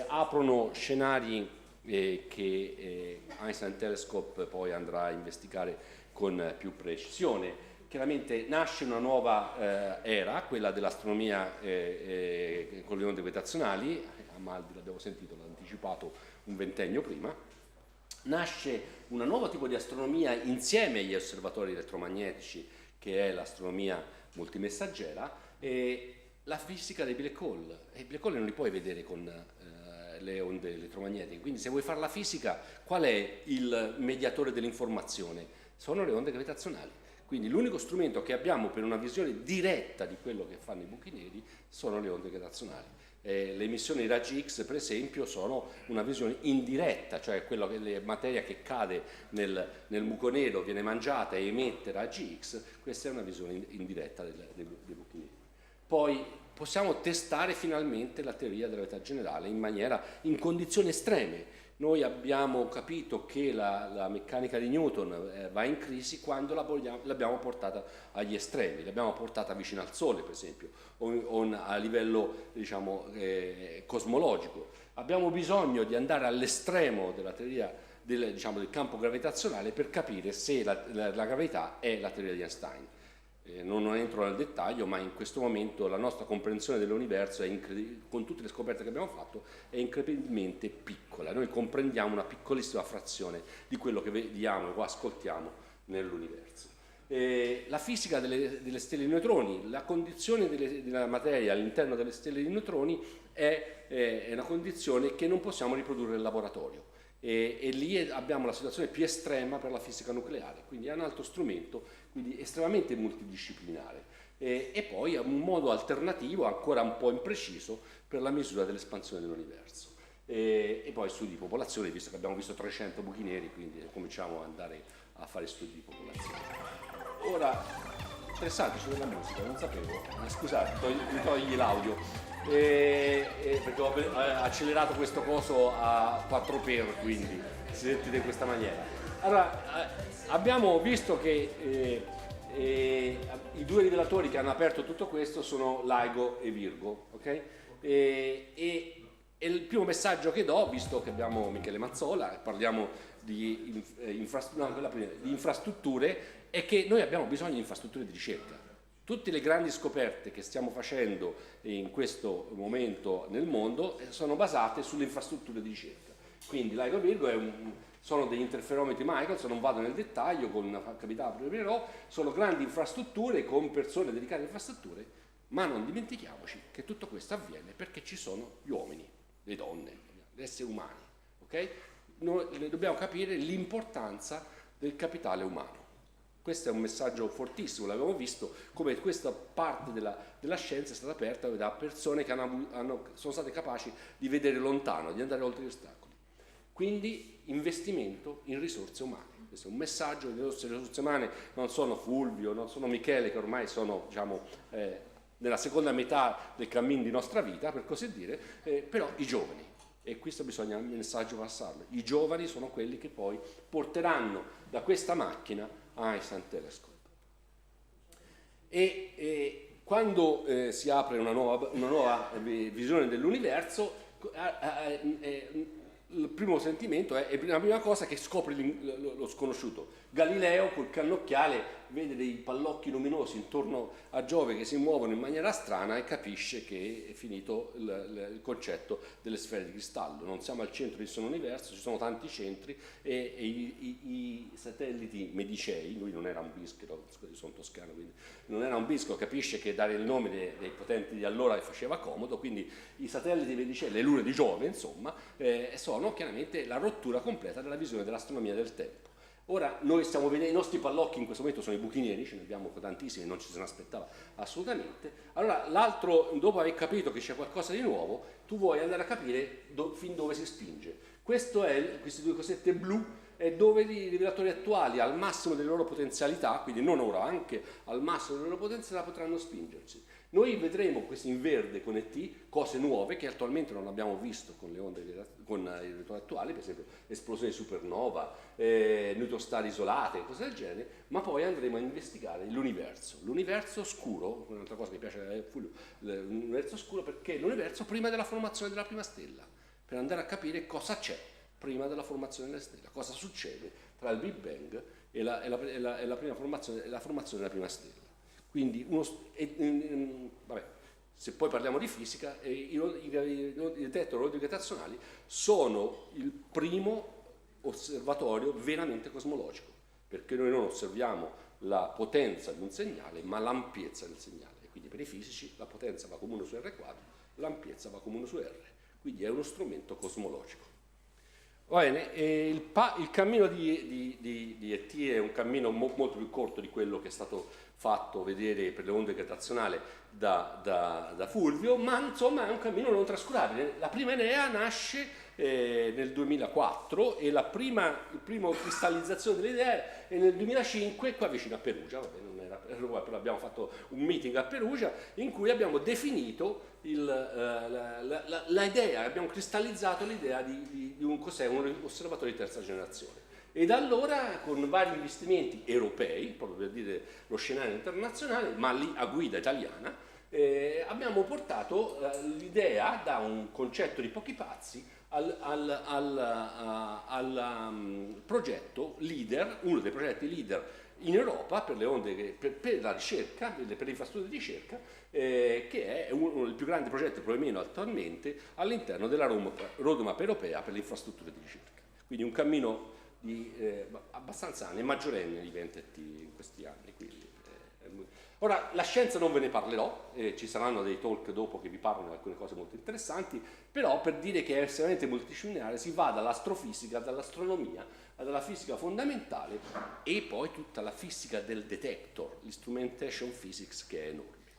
aprono scenari che Einstein Telescope poi andrà a investigare con più precisione. Chiaramente nasce una nuova era, quella dell'astronomia con le onde gravitazionali. Amaldi, l'abbiamo sentito, l'ha anticipato un ventennio prima. Nasce un nuovo tipo di astronomia insieme agli osservatori elettromagnetici, che è l'astronomia multimessaggera, e la fisica dei black hole. I black hole non li puoi vedere con le onde elettromagnetiche, quindi se vuoi fare la fisica, qual è il mediatore dell'informazione? Sono le onde gravitazionali. Quindi l'unico strumento che abbiamo per una visione diretta di quello che fanno i buchi neri sono le onde gravitazionali. Le emissioni di raggi X, per esempio, sono una visione indiretta, cioè la materia che cade nel buco nero viene mangiata e emette raggi X. Questa è una visione indiretta dei buchi neri. Poi possiamo testare finalmente la teoria della relatività generale in condizioni estreme. Noi abbiamo capito che la meccanica di Newton va in crisi quando l'abbiamo portata agli estremi, l'abbiamo portata vicino al Sole, per esempio, o a livello, diciamo, cosmologico. Abbiamo bisogno di andare all'estremo della teoria del campo gravitazionale per capire se la gravità è la teoria di Einstein. Non entro nel dettaglio, ma in questo momento la nostra comprensione dell'universo, con tutte le scoperte che abbiamo fatto, è incredibilmente piccola. Noi comprendiamo una piccolissima frazione di quello che vediamo o ascoltiamo nell'universo. La fisica delle stelle di neutroni, la condizione della materia all'interno delle stelle di neutroni è una condizione che non possiamo riprodurre nel laboratorio. E lì abbiamo la situazione più estrema per la fisica nucleare, quindi è un altro strumento, quindi estremamente multidisciplinare. E poi un modo alternativo, ancora un po' impreciso, per la misura dell'espansione dell'universo. E poi studi di popolazione, visto che abbiamo visto 300 buchi neri, quindi cominciamo ad andare a fare studi di popolazione. Ora, interessante, c'è della musica, non sapevo, scusate, mi togli l'audio. Perché ho accelerato questo coso a 4x, quindi si sente in questa maniera. Allora, abbiamo visto che i due rivelatori che hanno aperto tutto questo sono LIGO e Virgo, ok? E E il primo messaggio che do, visto che abbiamo Michele Mazzola e parliamo di infrastrutture, è che noi abbiamo bisogno di infrastrutture di ricerca. Tutte le grandi scoperte che stiamo facendo in questo momento nel mondo sono basate sulle infrastrutture di ricerca. Quindi l'Aigo Virgo sono degli interferometri Michelson, non vado nel dettaglio, con una capitale aprirò, sono grandi infrastrutture con persone dedicate a infrastrutture, ma non dimentichiamoci che tutto questo avviene perché ci sono gli uomini, le donne, gli esseri umani. Okay? Noi dobbiamo capire l'importanza del capitale umano. Questo è un messaggio fortissimo, l'abbiamo visto come questa parte della scienza è stata aperta da persone che sono state capaci di vedere lontano, di andare oltre gli ostacoli. Quindi investimento in risorse umane. Questo è un messaggio: le risorse umane non sono Fulvio, non sono Michele, che ormai sono, diciamo, nella seconda metà del cammino di nostra vita, per così dire, però i giovani. E questo bisogna il messaggio passarlo. I giovani sono quelli che poi porteranno da questa macchina Einstein Telescope. E quando si apre una nuova visione dell'universo, il primo sentimento è la prima cosa che scopre lo sconosciuto. Galileo col cannocchiale vede dei pallocchi luminosi intorno a Giove che si muovono in maniera strana e capisce che è finito il concetto delle sfere di cristallo. Non siamo al centro di nessun universo, ci sono tanti centri e i satelliti medicei, lui non era un bischero, sono toscano, quindi non era un bischero, capisce che dare il nome dei potenti di allora faceva comodo, quindi i satelliti medicei, le lune di Giove, insomma, sono chiaramente la rottura completa della visione dell'astronomia del tempo. Ora noi stiamo vedendo, i nostri pallocchi in questo momento sono i buchi neri, ce ne abbiamo tantissimi, non ci se ne aspettava assolutamente. Allora l'altro, dopo aver capito che c'è qualcosa di nuovo, tu vuoi andare a capire fin dove si spinge. Queste due cosette blu è dove i rivelatori attuali al massimo delle loro potenzialità, quindi non ora, anche al massimo delle loro potenzialità, potranno spingersi. Noi vedremo questi in verde con ET cose nuove che attualmente non abbiamo visto con le onde, con i rivelatori attuali, per esempio esplosioni di supernova, neutron-star isolate, cose del genere, ma poi andremo a investigare l'universo. L'universo oscuro, un'altra cosa che piace a Fulvio, l'universo oscuro, perché l'universo prima della formazione della prima stella, per andare a capire cosa c'è prima della formazione della stella, cosa succede tra il Big Bang e la prima formazione, la formazione della prima stella. Quindi, vabbè, se poi parliamo di fisica, i detector radiogravitazionali sono il primo osservatorio veramente cosmologico, perché noi non osserviamo la potenza di un segnale, ma l'ampiezza del segnale. E quindi per i fisici la potenza va come 1 su R quadro, l'ampiezza va come 1 su R. Quindi è uno strumento cosmologico. Va bene, il cammino di ET è un cammino molto più corto di quello che è stato fatto vedere per le onde gravitazionali da Fulvio, ma insomma è un cammino non trascurabile. La prima Enea nasce nel 2004 e la prima cristallizzazione dell'idea è nel 2005 qua vicino a Perugia. Vabbè, non era Roma, però abbiamo fatto un meeting a Perugia in cui abbiamo definito l'idea, abbiamo cristallizzato l'idea di un osservatorio di terza generazione. E da allora, con vari investimenti europei, proprio per dire lo scenario internazionale, ma lì a guida italiana, abbiamo portato l'idea da un concetto di pochi pazzi al progetto leader, uno dei progetti leader in Europa per le onde, per la ricerca, per le infrastrutture di ricerca, che è uno dei più grandi progetti, probabilmente attualmente, all'interno della roadmap europea per le infrastrutture di ricerca. Quindi un cammino abbastanza anni, maggiorenne diventa in questi anni. Quindi, ora, la scienza non ve ne parlerò, ci saranno dei talk dopo che vi parlano di alcune cose molto interessanti, però per dire che è estremamente multidisciplinare si va dall'astrofisica, dall'astronomia, dalla fisica fondamentale e poi tutta la fisica del detector, l'instrumentation physics, che è enorme.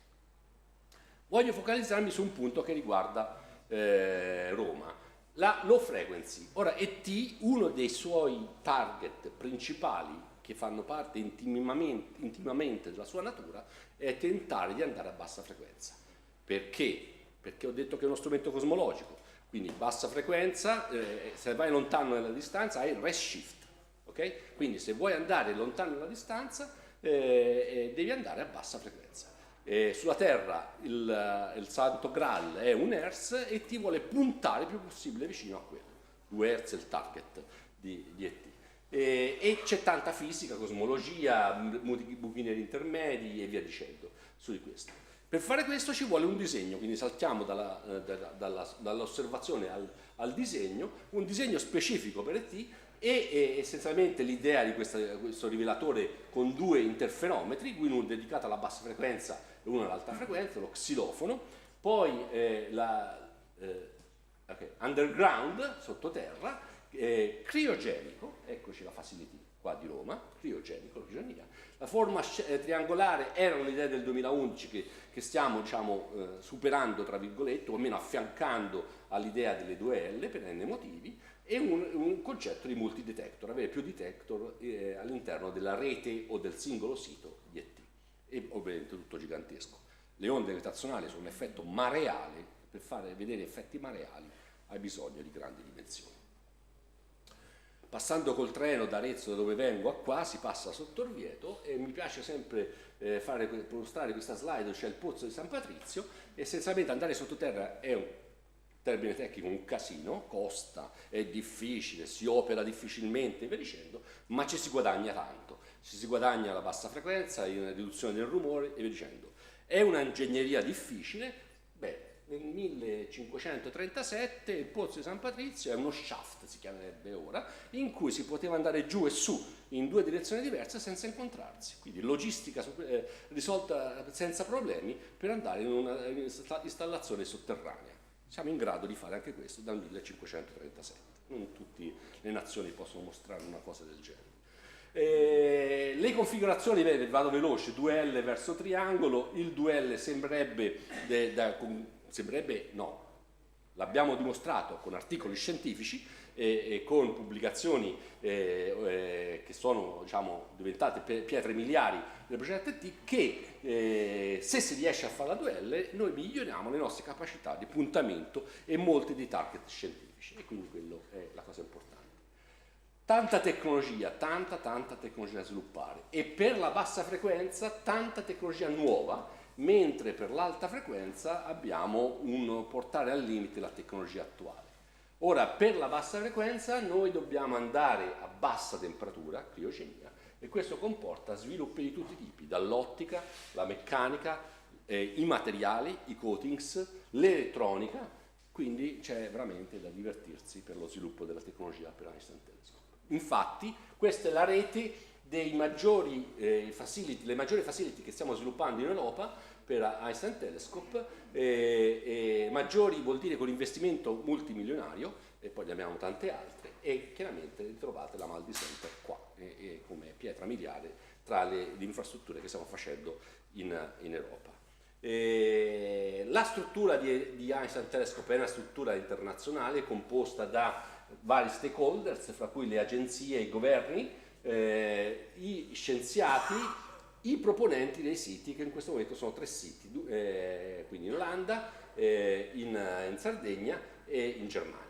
Voglio focalizzarmi su un punto che riguarda Roma. La low frequency. Ora ET, uno dei suoi target principali che fanno parte intimamente della sua natura è tentare di andare a bassa frequenza. Perché? Perché ho detto che è uno strumento cosmologico, quindi bassa frequenza, se vai lontano nella distanza hai il redshift, ok? Quindi se vuoi andare lontano nella distanza devi andare a bassa frequenza. Sulla Terra il santo Graal è un Hertz e T vuole puntare il più possibile vicino a quello. 2 Hertz è il target di ET. E c'è tanta fisica, cosmologia, buchi neri intermedi e via dicendo su di questo. Per fare questo ci vuole un disegno, quindi saltiamo dall'osservazione al disegno, un disegno specifico per ET e essenzialmente l'idea di questo rivelatore con 2 interferometri, uno dedicato alla bassa frequenza e uno all'alta frequenza, lo xilofono, poi underground, sottoterra, criogenico, eccoci la facility qua di Roma, criogenico, prigionia. La forma triangolare era un'idea del 2011 che stiamo superando, tra virgolette, o almeno affiancando all'idea delle 2L per n motivi, e un concetto di multidetector, avere più detector all'interno della rete o del singolo sito di ET. E ovviamente tutto gigantesco. Le onde gravitazionali sono un effetto mareale, per fare vedere effetti mareali hai bisogno di grandi dimensioni. Passando col treno da Arezzo, da dove vengo, a qua, si passa sotto Orvieto e mi piace sempre mostrare questa slide, c'è il pozzo di San Patrizio, e essenzialmente andare sottoterra è un termine tecnico, un casino, costa, è difficile, si opera difficilmente e via dicendo, ma ci si guadagna tanto, ci si guadagna la bassa frequenza, la riduzione del rumore e via dicendo. È una ingegneria difficile. Nel 1537 il pozzo di San Patrizio è uno shaft, si chiamerebbe ora, in cui si poteva andare giù e su in 2 direzioni diverse senza incontrarsi, quindi logistica risolta senza problemi per andare in una installazione sotterranea. Siamo in grado di fare anche questo dal 1537, non tutte le nazioni possono mostrare una cosa del genere. Le configurazioni, vado veloce, 2L verso triangolo, il 2L sembrerebbe no, l'abbiamo dimostrato con articoli scientifici e con pubblicazioni che sono diventate pietre miliari del progetto ET, che se si riesce a fare la 2L noi miglioriamo le nostre capacità di puntamento e molti dei target scientifici, e quindi quello è la cosa importante. Tanta tecnologia da sviluppare, e per la bassa frequenza tanta tecnologia nuova, mentre per l'alta frequenza abbiamo un portare al limite la tecnologia attuale. Ora, per la bassa frequenza noi dobbiamo andare a bassa temperatura, criogenia, e questo comporta sviluppi di tutti i tipi, dall'ottica, la meccanica, i materiali, i coatings, l'elettronica, quindi c'è veramente da divertirsi per lo sviluppo della tecnologia per Einstein Telescope. Infatti, questa è la rete dei maggiori facility, le maggiori facility che stiamo sviluppando in Europa per Einstein Telescope, maggiori vuol dire con investimento multimilionario, e poi ne abbiamo tante altre, e chiaramente ritrovate la Maldi Center qua, come pietra miliare tra le infrastrutture che stiamo facendo in Europa. La struttura di Einstein Telescope è una struttura internazionale composta da vari stakeholders, fra cui le agenzie e i governi, i scienziati, i proponenti dei siti, che in questo momento sono 3 siti, quindi in Olanda, in Sardegna e in Germania.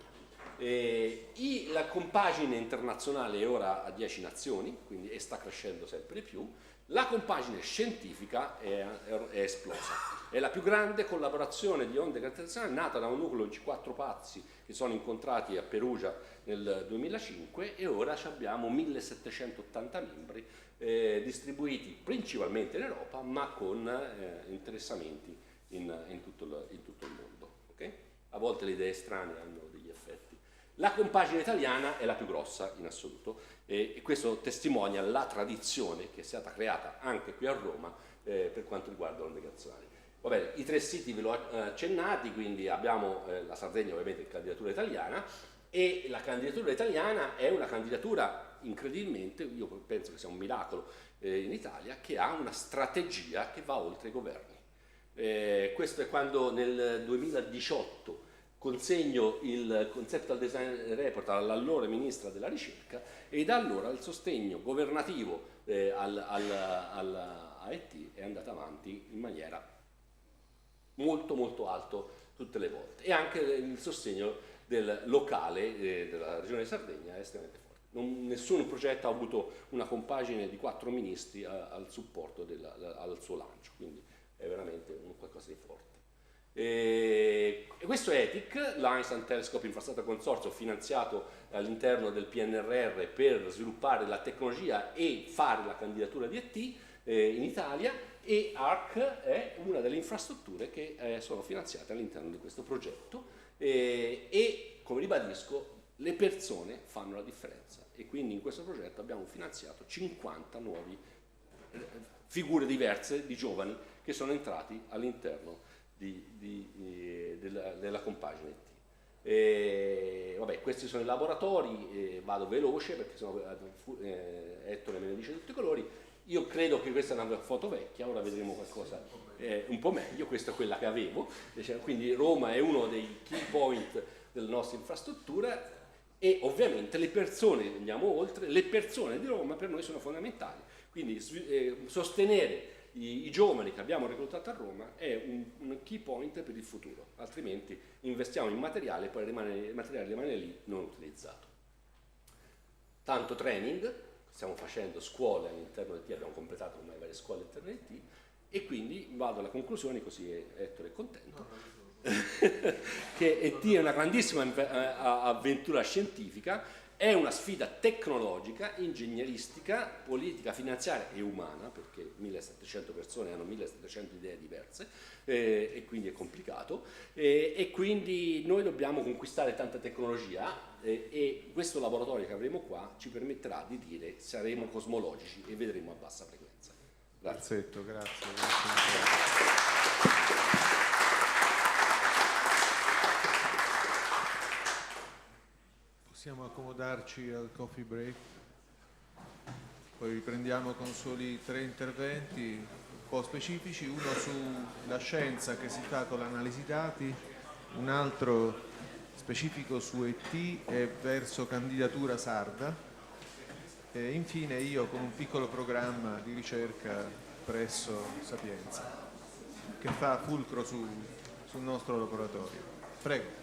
La compagine internazionale è ora a 10 nazioni, quindi, e sta crescendo sempre di più. La compagine scientifica è esplosa. È la più grande collaborazione di onde gravitazionali, nata da un nucleo di 4 pazzi che sono incontrati a Perugia nel 2005, e ora abbiamo 1780 membri distribuiti principalmente in Europa, ma con interessamenti in tutto il mondo. Okay? A volte le idee strane hanno degli effetti. La compagine italiana è la più grossa in assoluto, e questo testimonia la tradizione che è stata creata anche qui a Roma per quanto riguarda le onde gravitazionali. Va bene, i 3 siti ve l'ho accennati, quindi abbiamo la Sardegna, ovviamente candidatura italiana, e la candidatura italiana è una candidatura incredibilmente, io penso che sia un miracolo in Italia, che ha una strategia che va oltre i governi. Questo è quando nel 2018 consegno il Conceptual Design Report all'allora ministra della ricerca, e da allora il sostegno governativo all'AET è andato avanti in maniera molto alto tutte le volte, e anche il sostegno del locale della regione di Sardegna è estremamente forte. Nessun progetto ha avuto una compagine di 4 ministri al supporto al suo lancio, quindi è veramente un qualcosa di forte. E questo è ETIC, l'Einstein Telescope Infrastructure Consortium, finanziato all'interno del PNRR per sviluppare la tecnologia e fare la candidatura di ET in Italia, e ARC è una delle infrastrutture che sono finanziate all'interno di questo progetto, e come ribadisco, le persone fanno la differenza, e quindi in questo progetto abbiamo finanziato 50 nuove figure diverse di giovani che sono entrati all'interno della compagine IT. Vabbè, questi sono i laboratori, vado veloce perché sennò Ettore me ne dice tutti i colori. Io credo che questa è una foto vecchia, ora vedremo qualcosa un po' meglio. Questa è quella che avevo, quindi Roma è uno dei key point della nostra infrastruttura, e ovviamente le persone, andiamo oltre, le persone di Roma per noi sono fondamentali, quindi sostenere i giovani che abbiamo reclutato a Roma è un key point per il futuro, altrimenti investiamo in materiale e poi il materiale rimane lì non utilizzato. Tanto training, stiamo facendo scuole all'interno del T, abbiamo completato ormai varie scuole all'interno del T, e quindi vado alla conclusione, così Ettore è contento, che ET è una grandissima avventura scientifica, è una sfida tecnologica, ingegneristica, politica, finanziaria e umana, perché 1700 persone hanno 1700 idee diverse, e quindi è complicato, e quindi noi dobbiamo conquistare tanta tecnologia, e questo laboratorio che avremo qua ci permetterà di dire saremo cosmologici e vedremo a bassa frequenza. Grazie. Perfetto, grazie. Possiamo accomodarci al coffee break, poi riprendiamo con soli 3 interventi un po' specifici, uno sulla scienza che si fa con l'analisi dati, un altro specifico su ET e verso candidatura sarda, e infine io con un piccolo programma di ricerca presso Sapienza che fa fulcro sul nostro laboratorio. Prego.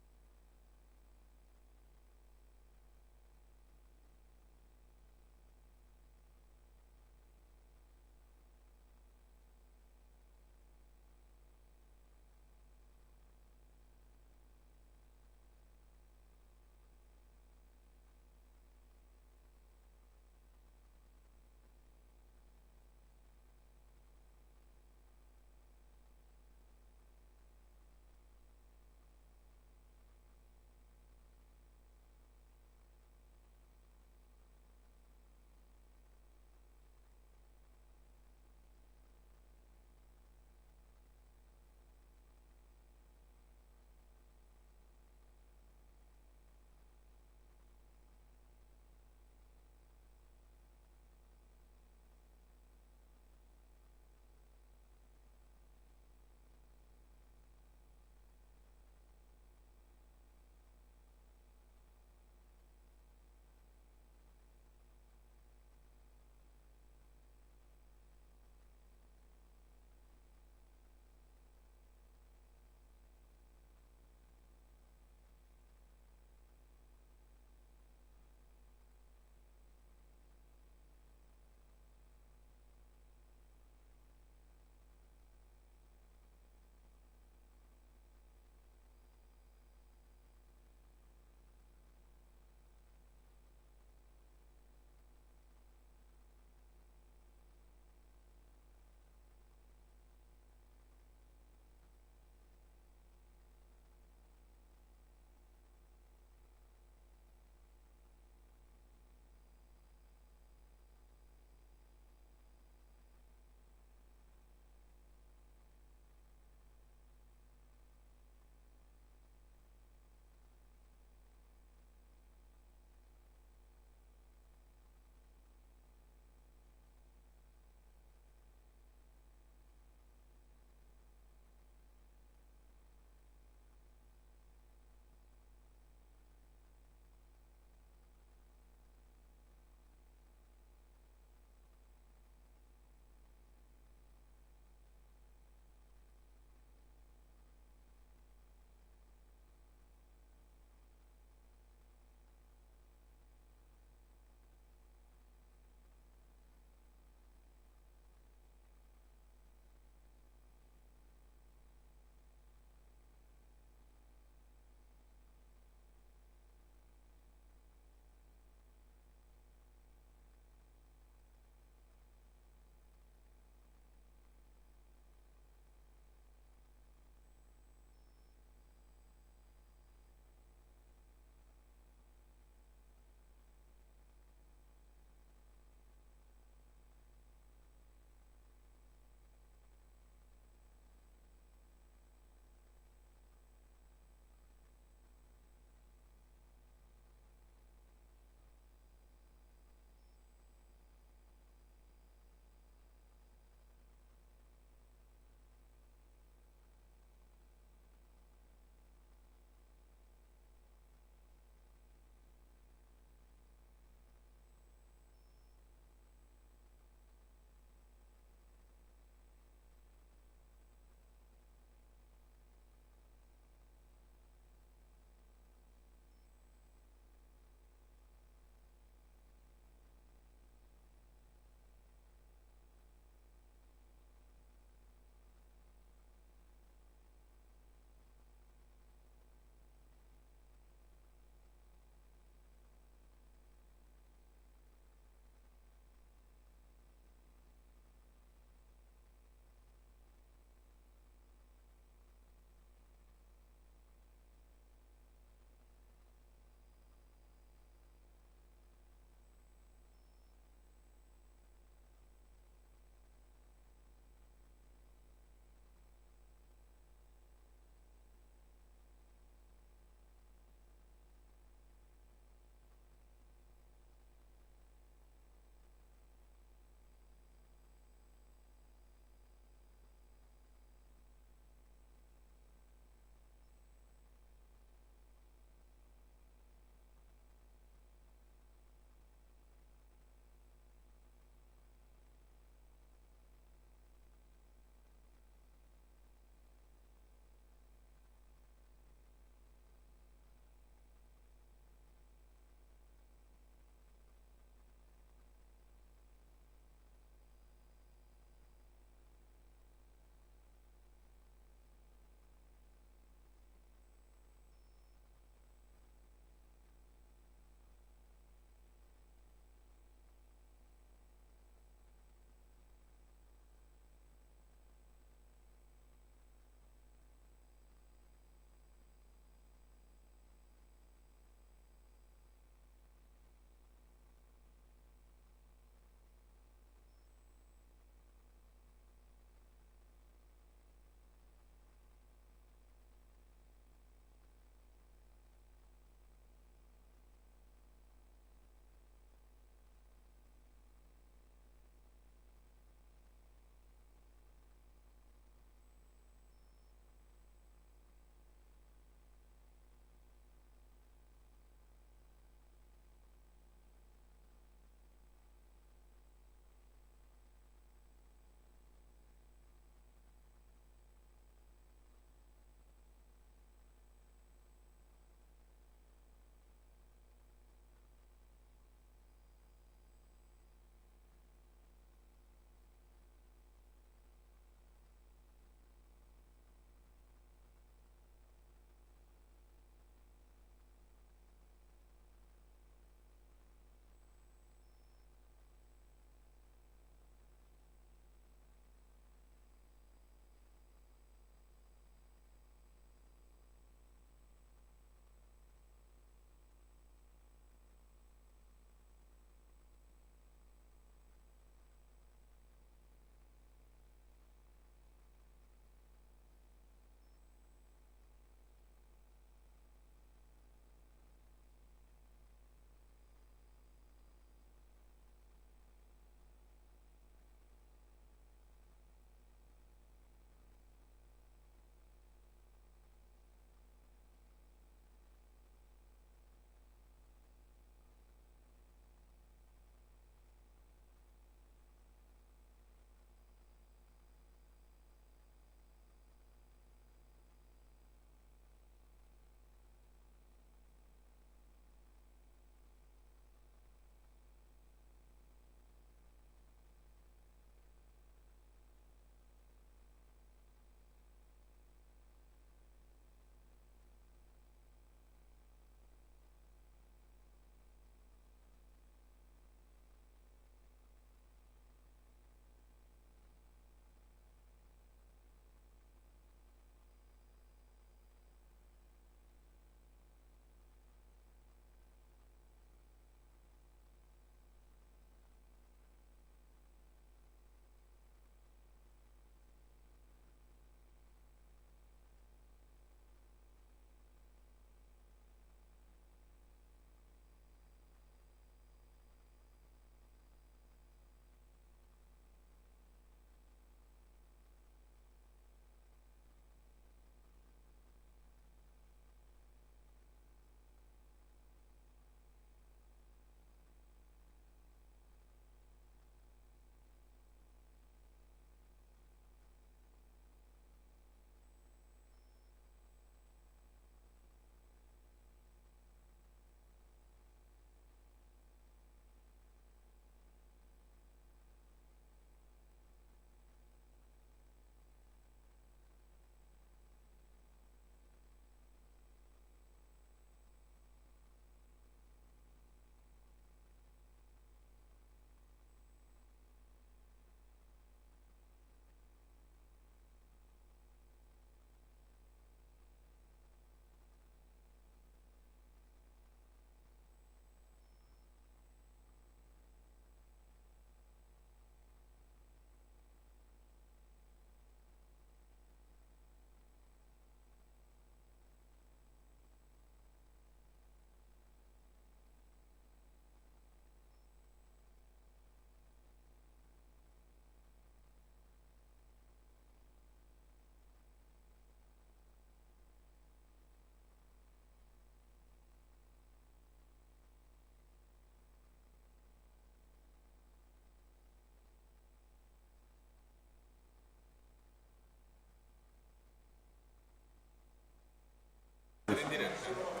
in diretta.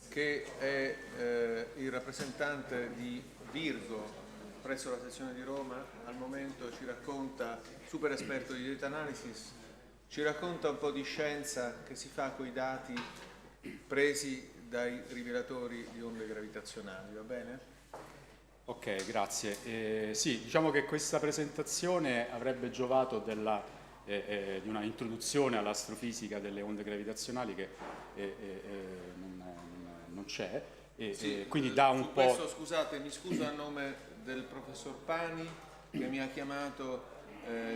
Che è il rappresentante di Virgo presso la sezione di Roma, al momento ci racconta, super esperto di data analysis, ci racconta un po' di scienza che si fa con i dati presi dai rivelatori di onde gravitazionali, va bene? Ok, grazie. Sì, diciamo che questa presentazione avrebbe giovato di una introduzione all'astrofisica delle onde gravitazionali che non c'è, Sì, quindi dà un po'... Questo, scusate, mi scuso a nome del professor Pani che mi ha chiamato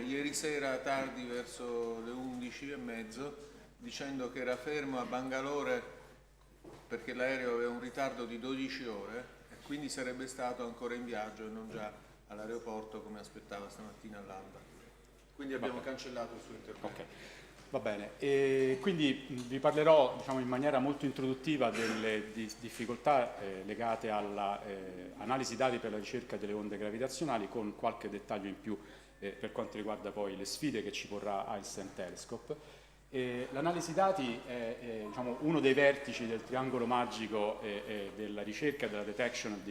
ieri sera tardi verso le 11:30 dicendo che era fermo a Bangalore perché l'aereo aveva un ritardo di 12 ore e quindi sarebbe stato ancora in viaggio e non già all'aeroporto come aspettava stamattina all'alba. Quindi abbiamo cancellato il suo intervento. Okay. Va bene, e quindi vi parlerò, diciamo, in maniera molto introduttiva delle difficoltà legate all'analisi dati per la ricerca delle onde gravitazionali, con qualche dettaglio in più per quanto riguarda poi le sfide che ci porrà Einstein Telescope. L'analisi dati è diciamo, uno dei vertici del triangolo magico della ricerca e della detection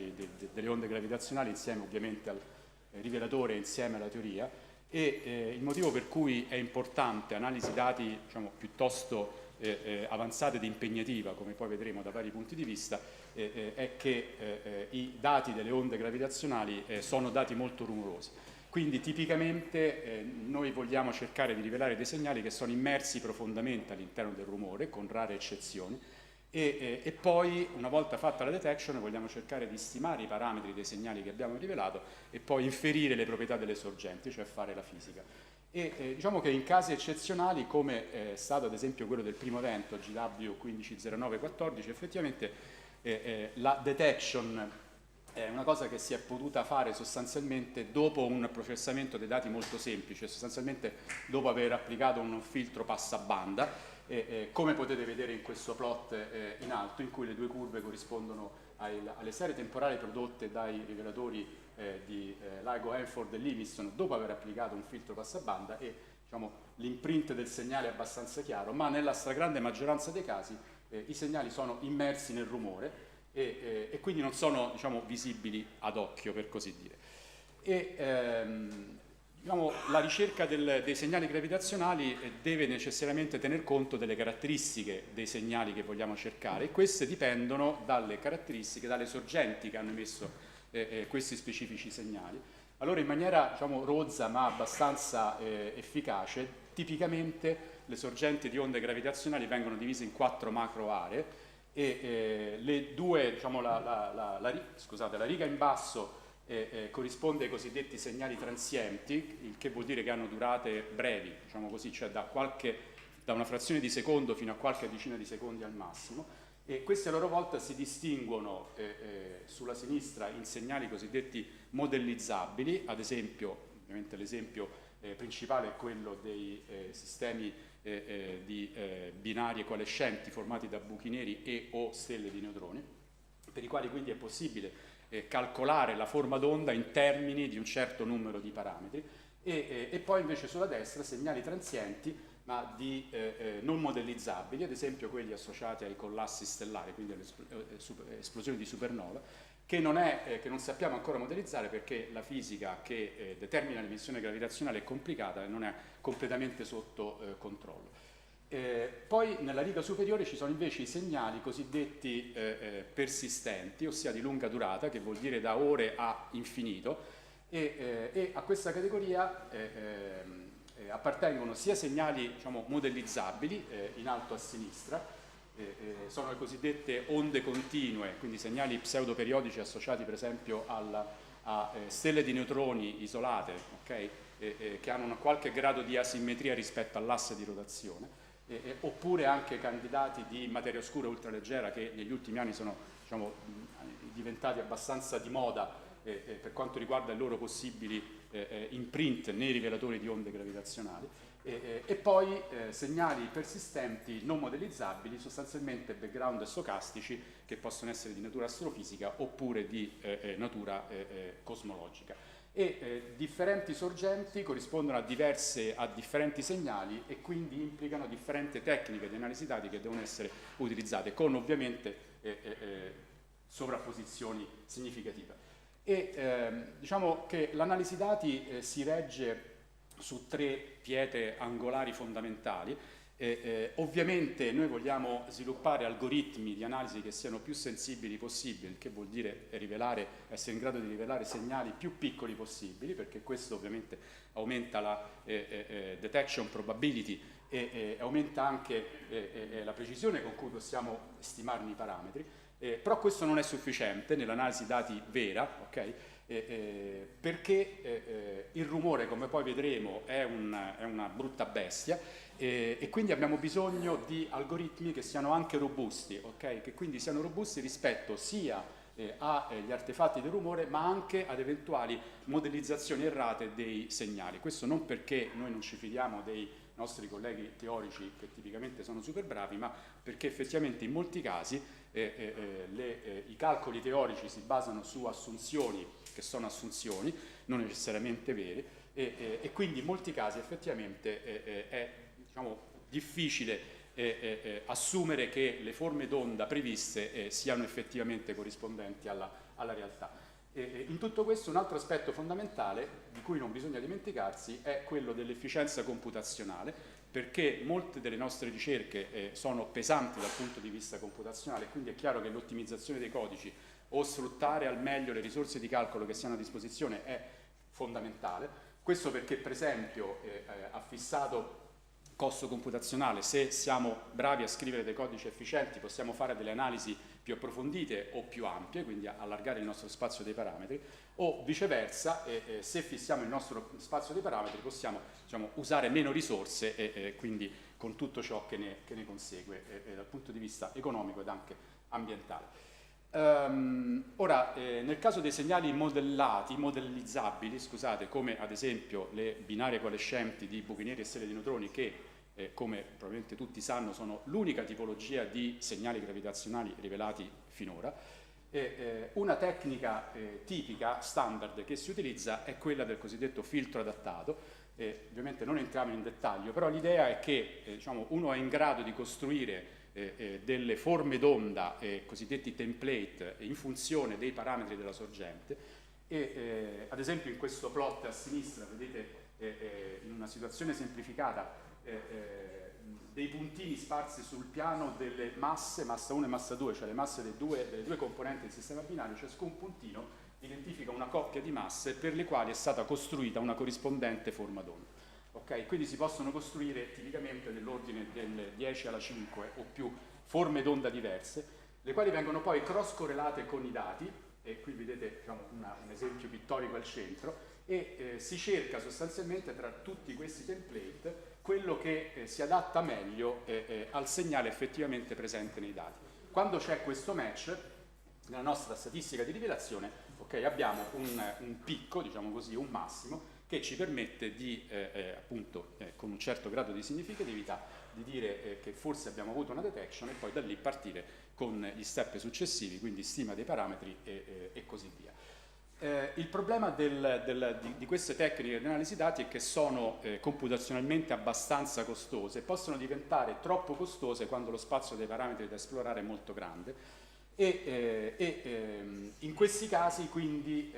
delle onde gravitazionali, insieme ovviamente al rivelatore e insieme alla teoria. Il motivo per cui è importante analisi dati diciamo, piuttosto avanzata ed impegnativa, come poi vedremo da vari punti di vista, è che i dati delle onde gravitazionali sono dati molto rumorosi. Quindi tipicamente noi vogliamo cercare di rivelare dei segnali che sono immersi profondamente all'interno del rumore, con rare eccezioni, e poi, una volta fatta la detection, vogliamo cercare di stimare i parametri dei segnali che abbiamo rivelato e poi inferire le proprietà delle sorgenti, cioè fare la fisica. Diciamo che in casi eccezionali, come è stato ad esempio quello del primo evento, GW 150914, effettivamente la detection è una cosa che si è potuta fare sostanzialmente dopo un processamento dei dati molto semplice, sostanzialmente dopo aver applicato un filtro passabanda, come potete vedere in questo plot in alto, in cui le due curve corrispondono alle serie temporali prodotte dai rivelatori di LIGO, Hanford e Livingston dopo aver applicato un filtro passabanda, e diciamo, l'imprint del segnale è abbastanza chiaro, ma nella stragrande maggioranza dei casi i segnali sono immersi nel rumore e quindi non sono diciamo, visibili ad occhio, per così dire. Diciamo, la ricerca dei segnali gravitazionali deve necessariamente tener conto delle caratteristiche dei segnali che vogliamo cercare, e queste dipendono dalle caratteristiche, dalle sorgenti che hanno emesso questi specifici segnali. Allora, in maniera diciamo, rozza ma abbastanza efficace, tipicamente le sorgenti di onde gravitazionali vengono divise in 4 macro aree, e le due, diciamo, la riga in basso corrisponde ai cosiddetti segnali transienti, il che vuol dire che hanno durate brevi, diciamo così, cioè da una frazione di secondo fino a qualche decina di secondi al massimo, e questi a loro volta si distinguono sulla sinistra in segnali cosiddetti modellizzabili, ad esempio, ovviamente l'esempio principale è quello dei sistemi di binari ecoalescenti formati da buchi neri e o stelle di neutroni, per i quali quindi è possibile calcolare la forma d'onda in termini di un certo numero di parametri, e poi invece sulla destra segnali transienti ma non modellizzabili, ad esempio quelli associati ai collassi stellari, quindi alle esplosioni di supernova, che non sappiamo ancora modellizzare perché la fisica che determina l'emissione gravitazionale è complicata e non è completamente sotto controllo. Poi nella riga superiore ci sono invece i segnali cosiddetti persistenti, ossia di lunga durata, che vuol dire da ore a infinito, e a questa categoria appartengono sia segnali diciamo, modellizzabili in alto a sinistra, sono le cosiddette onde continue, quindi segnali pseudoperiodici associati per esempio a stelle di neutroni isolate, okay? Che hanno un qualche grado di asimmetria rispetto all'asse di rotazione. Oppure anche candidati di materia oscura ultraleggera che negli ultimi anni sono diciamo, diventati abbastanza di moda per quanto riguarda i loro possibili imprint nei rivelatori di onde gravitazionali, e poi segnali persistenti non modellizzabili, sostanzialmente background stocastici, che possono essere di natura astrofisica oppure di natura cosmologica. Differenti sorgenti corrispondono a differenti segnali e quindi implicano differenti tecniche di analisi dati che devono essere utilizzate, con ovviamente sovrapposizioni significative. Diciamo che l'analisi dati si regge su 3 pietre angolari fondamentali. Ovviamente noi vogliamo sviluppare algoritmi di analisi che siano più sensibili possibili, che vuol dire essere in grado di rivelare segnali più piccoli possibili, perché questo ovviamente aumenta la detection probability e aumenta anche la precisione con cui possiamo stimarne i parametri. Però questo non è sufficiente nell'analisi dati vera, ok? Perché il rumore, come poi vedremo, è una brutta bestia, e quindi abbiamo bisogno di algoritmi che siano anche robusti, okay? Che quindi siano robusti rispetto sia agli artefatti del rumore, ma anche ad eventuali modellizzazioni errate dei segnali. Questo non perché noi non ci fidiamo dei nostri colleghi teorici, che tipicamente sono super bravi, ma perché effettivamente in molti casi i calcoli teorici si basano su assunzioni che sono assunzioni, non necessariamente vere, e quindi in molti casi effettivamente è difficile assumere che le forme d'onda previste siano effettivamente corrispondenti alla realtà. In tutto questo un altro aspetto fondamentale di cui non bisogna dimenticarsi è quello dell'efficienza computazionale, perché molte delle nostre ricerche sono pesanti dal punto di vista computazionale, quindi è chiaro che l'ottimizzazione dei codici o sfruttare al meglio le risorse di calcolo che si hanno a disposizione è fondamentale. Questo perché, per esempio, ha fissato costo computazionale. Se siamo bravi a scrivere dei codici efficienti, possiamo fare delle analisi più approfondite o più ampie, quindi allargare il nostro spazio dei parametri, o viceversa, se fissiamo il nostro spazio dei parametri possiamo usare meno risorse e quindi con tutto ciò che ne consegue dal punto di vista economico ed anche ambientale. Ora, nel caso dei segnali modellizzabili, come ad esempio le binarie coalescenti di buchi neri e stelle di neutroni, che come probabilmente tutti sanno sono l'unica tipologia di segnali gravitazionali rivelati finora, una tecnica tipica, standard, che si utilizza è quella del cosiddetto filtro adattato. Ovviamente non entriamo in dettaglio, però l'idea è che uno è in grado di costruire delle forme d'onda, cosiddetti template, in funzione dei parametri della sorgente, ad esempio in questo plot a sinistra vedete in una situazione semplificata dei puntini sparsi sul piano delle masse, massa 1 e massa 2, cioè le masse delle due componenti del sistema binario. Ciascun puntino identifica una coppia di masse per le quali è stata costruita una corrispondente forma d'onda. Okay? Quindi si possono costruire tipicamente dell'ordine del 10 alla 5 o più forme d'onda diverse, le quali vengono poi cross correlate con i dati, e qui vedete un esempio pittorico al centro, e si cerca sostanzialmente tra tutti questi template quello che si adatta meglio al segnale effettivamente presente nei dati. Quando c'è questo match, nella nostra statistica di rivelazione, okay, abbiamo un picco, diciamo così, un massimo, che ci permette di, con un certo grado di significatività, di dire che forse abbiamo avuto una detection, e poi da lì partire con gli step successivi, quindi stima dei parametri e così via. Il problema di queste tecniche di analisi dati è che sono computazionalmente abbastanza costose e possono diventare troppo costose quando lo spazio dei parametri da esplorare è molto grande, in questi casi quindi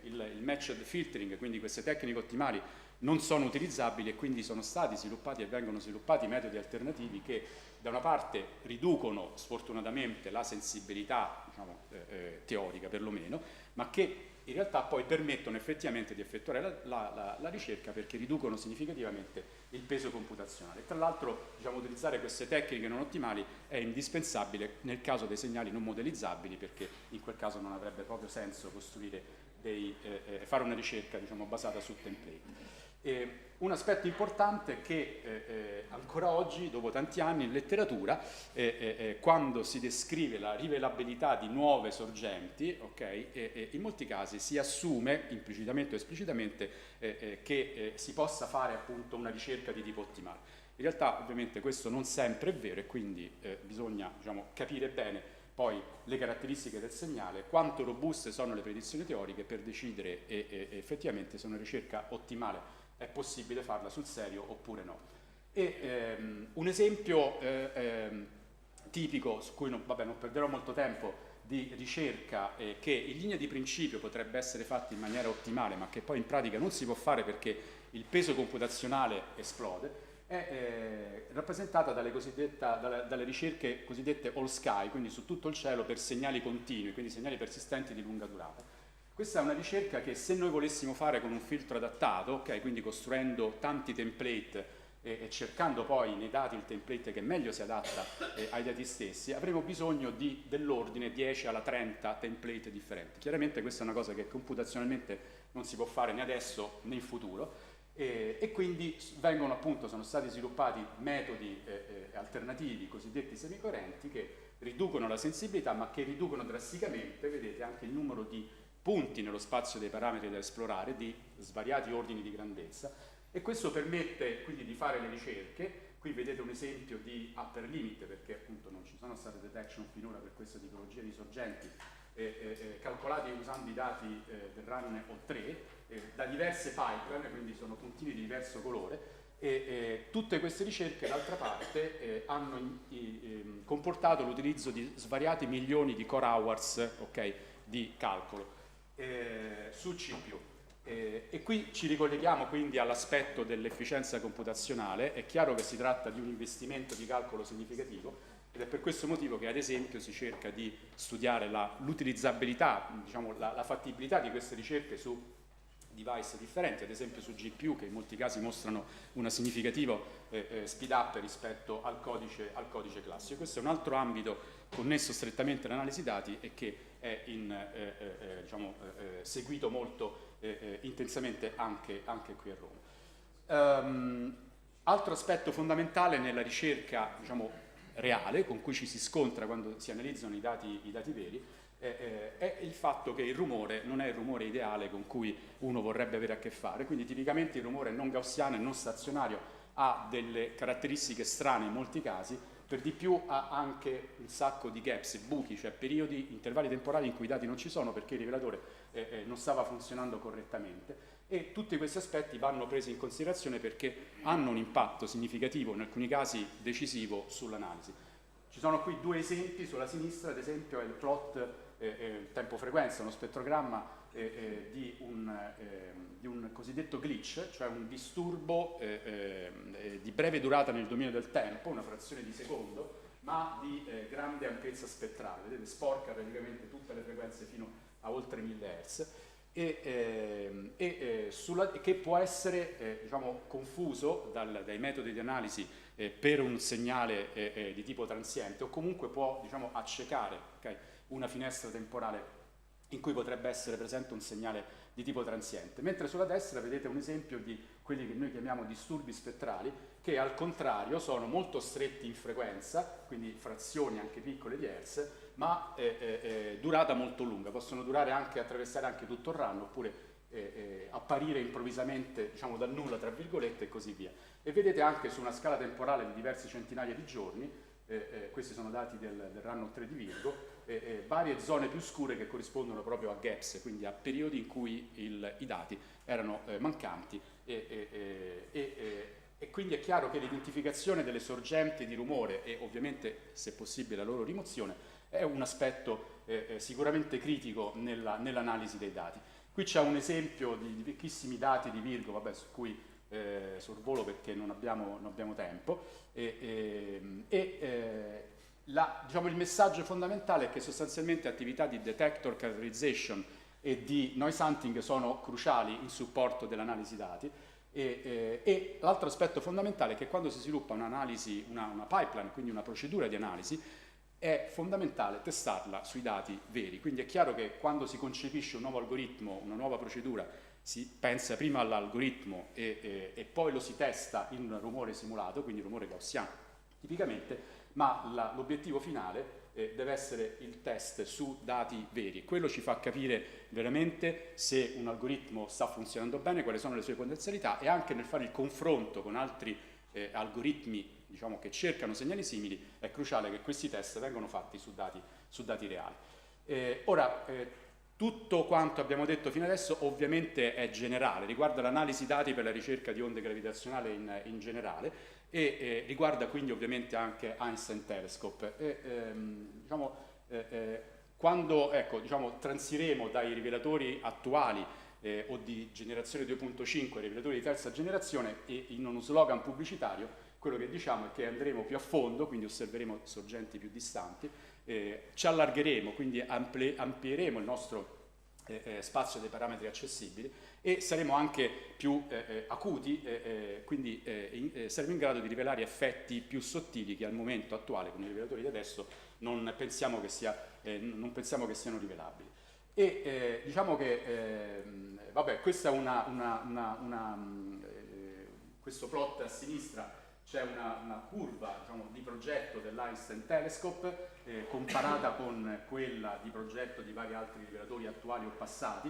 il matched filtering, quindi queste tecniche ottimali, non sono utilizzabili, e quindi sono stati sviluppati e vengono sviluppati metodi alternativi che da una parte riducono sfortunatamente la sensibilità teorica perlomeno, ma che in realtà poi permettono effettivamente di effettuare la ricerca, perché riducono significativamente il peso computazionale. Tra l'altro utilizzare queste tecniche non ottimali è indispensabile nel caso dei segnali non modellizzabili, perché in quel caso non avrebbe proprio senso costruire fare una ricerca basata su template. Un aspetto importante che ancora oggi, dopo tanti anni, in letteratura, quando si descrive la rivelabilità di nuove sorgenti, okay, in molti casi si assume, implicitamente o esplicitamente, che si possa fare appunto una ricerca di tipo ottimale. In realtà ovviamente questo non sempre è vero e quindi bisogna, diciamo, capire bene poi le caratteristiche del segnale, quanto robuste sono le predizioni teoriche per decidere effettivamente se una ricerca ottimale è possibile farla sul serio oppure no. E un esempio tipico, su cui non perderò molto tempo, di ricerca che in linea di principio potrebbe essere fatta in maniera ottimale, ma che poi in pratica non si può fare perché il peso computazionale esplode, è rappresentata dalle ricerche cosiddette all sky, quindi su tutto il cielo per segnali continui, quindi segnali persistenti di lunga durata. Questa è una ricerca che se noi volessimo fare con un filtro adattato, okay, quindi costruendo tanti template e cercando poi nei dati il template che meglio si adatta ai dati stessi, avremo bisogno dell'ordine 10 alla 30 template differenti. Chiaramente questa è una cosa che computazionalmente non si può fare né adesso né in futuro, e quindi sono stati sviluppati metodi alternativi, cosiddetti semicoerenti, che riducono la sensibilità ma che riducono drasticamente, vedete, anche il numero di punti nello spazio dei parametri da esplorare di svariati ordini di grandezza, e questo permette quindi di fare le ricerche. Qui vedete un esempio di upper limit, perché appunto non ci sono state detection finora per questa tipologia di sorgenti, calcolati usando i dati del RAN O3 da diverse pipeline, quindi sono puntini di diverso colore, e tutte queste ricerche d'altra parte hanno comportato l'utilizzo di svariati milioni di core hours, okay, di calcolo su CPU. E qui ci ricolleghiamo quindi all'aspetto dell'efficienza computazionale. È chiaro che si tratta di un investimento di calcolo significativo, ed è per questo motivo che ad esempio si cerca di studiare l'utilizzabilità, diciamo la fattibilità di queste ricerche su device differenti, ad esempio su GPU, che in molti casi mostrano un significativo speed up rispetto al codice classico. Questo è un altro ambito connesso strettamente all'analisi dati e che è seguito molto intensamente anche qui a Roma. Altro aspetto fondamentale nella ricerca, diciamo, reale, con cui ci si scontra quando si analizzano i dati veri, è il fatto che il rumore non è il rumore ideale con cui uno vorrebbe avere a che fare. Quindi tipicamente il rumore non gaussiano e non stazionario ha delle caratteristiche strane in molti casi, per di più ha anche un sacco di gaps, buchi, cioè periodi, intervalli temporali in cui i dati non ci sono perché il rivelatore non stava funzionando correttamente, e tutti questi aspetti vanno presi in considerazione perché hanno un impatto significativo, in alcuni casi decisivo, sull'analisi. Ci sono qui due esempi. Sulla sinistra, ad esempio, è il plot tempo-frequenza, uno spettrogramma di un cosiddetto glitch, cioè un disturbo di breve durata nel dominio del tempo, una frazione di secondo, ma di grande ampiezza spettrale. Vedete, sporca praticamente tutte le frequenze fino a oltre 1000 Hz, che può essere diciamo, confuso dai metodi di analisi per un segnale di tipo transiente, o comunque può, diciamo, accecare, okay, una finestra temporale in cui potrebbe essere presente un segnale di tipo transiente. Mentre sulla destra vedete un esempio di quelli che noi chiamiamo disturbi spettrali, che al contrario sono molto stretti in frequenza, quindi frazioni anche piccole di Hertz, ma durata molto lunga, possono durare anche, attraversare anche tutto il RAN, oppure apparire improvvisamente, diciamo, dal nulla, tra virgolette, e così via. E vedete anche su una scala temporale di diverse centinaia di giorni, questi sono dati del RAN O3 di Virgo, varie zone più scure che corrispondono proprio a gaps, quindi a periodi in cui i dati erano mancanti, e quindi è chiaro che l'identificazione delle sorgenti di rumore e ovviamente, se possibile, la loro rimozione è un aspetto sicuramente critico nell'analisi dei dati. Qui c'è un esempio di vecchissimi dati di Virgo, vabbè, su cui sorvolo perché non abbiamo tempo, diciamo, il messaggio fondamentale è che sostanzialmente attività di detector characterization e di noise hunting sono cruciali in supporto dell'analisi dati, e l'altro aspetto fondamentale è che quando si sviluppa un'analisi, una pipeline, quindi una procedura di analisi, è fondamentale testarla sui dati veri. Quindi è chiaro che quando si concepisce un nuovo algoritmo, una nuova procedura, si pensa prima all'algoritmo e poi lo si testa in rumore simulato, quindi rumore gaussiano tipicamente, ma l'obiettivo finale deve essere il test su dati veri. Quello ci fa capire veramente se un algoritmo sta funzionando bene, quali sono le sue potenzialità, e anche nel fare il confronto con altri algoritmi, diciamo, che cercano segnali simili, è cruciale che questi test vengano fatti su dati reali. Tutto quanto abbiamo detto fino adesso ovviamente è generale, riguarda l'analisi dati per la ricerca di onde gravitazionali in generale e riguarda quindi ovviamente anche Einstein Telescope. Quando transiremo dai rivelatori attuali o di generazione 2.5 ai rivelatori di terza generazione, e in uno slogan pubblicitario quello che diciamo è che andremo più a fondo, quindi osserveremo sorgenti più distanti, ci allargheremo, quindi amplieremo il nostro spazio dei parametri accessibili e saremo anche più acuti, quindi saremo in grado di rivelare effetti più sottili che al momento attuale con i rivelatori di adesso non pensiamo che siano rivelabili. Diciamo che questa è questo plot a sinistra. C'è una curva, diciamo, di progetto dell'Einstein Telescope comparata con quella di progetto di vari altri rivelatori attuali o passati.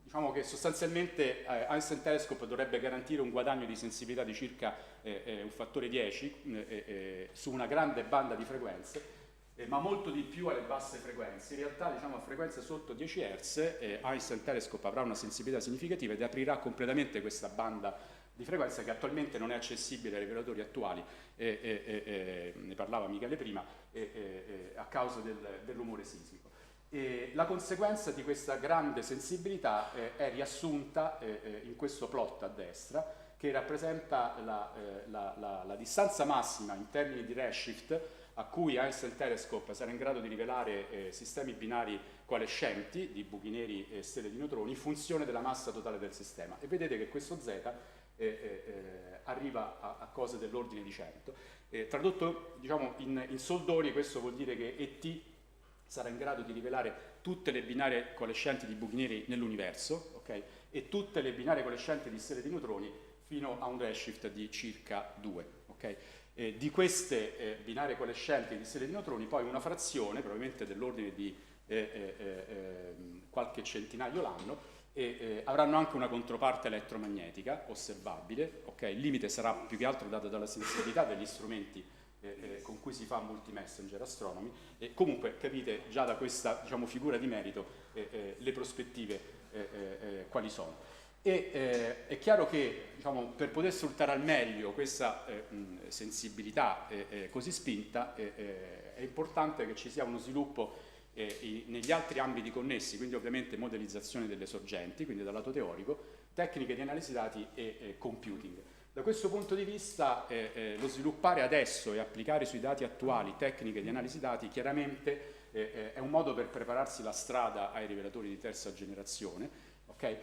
Diciamo che sostanzialmente Einstein Telescope dovrebbe garantire un guadagno di sensibilità di circa un fattore 10 su una grande banda di frequenze, ma molto di più alle basse frequenze. In realtà, diciamo, a frequenze sotto 10 Hz Einstein Telescope avrà una sensibilità significativa ed aprirà completamente questa banda di frequenza che attualmente non è accessibile ai rivelatori attuali, ne parlava Michele prima, a causa del rumore sismico. La conseguenza di questa grande sensibilità è riassunta in questo plot a destra, che rappresenta la distanza massima in termini di redshift a cui Einstein Telescope sarà in grado di rivelare sistemi binari coalescenti di buchi neri e stelle di neutroni in funzione della massa totale del sistema. E vedete che questo Z arriva a cose dell'ordine di 100. Tradotto, diciamo, in soldoni, questo vuol dire che ET sarà in grado di rivelare tutte le binarie coalescenti di buchi neri nell'universo, okay? E tutte le binarie coalescenti di stelle di neutroni fino a un redshift di circa 2. Okay? Di queste binarie coalescenti di stelle di neutroni, poi una frazione, probabilmente dell'ordine di qualche centinaio l'anno, avranno anche una controparte elettromagnetica osservabile. Okay? Il limite sarà più che altro dato dalla sensibilità degli strumenti con cui si fa multi-messenger astronomy, e comunque capite già da questa, diciamo, figura di merito le prospettive quali sono. È chiaro che, diciamo, per poter sfruttare al meglio questa sensibilità così spinta è importante che ci sia uno sviluppo negli altri ambiti connessi, quindi ovviamente modellizzazione delle sorgenti, quindi dal lato teorico, tecniche di analisi dati e computing. Da questo punto di vista lo sviluppare adesso e applicare sui dati attuali tecniche di analisi dati chiaramente è un modo per prepararsi la strada ai rivelatori di terza generazione, okay?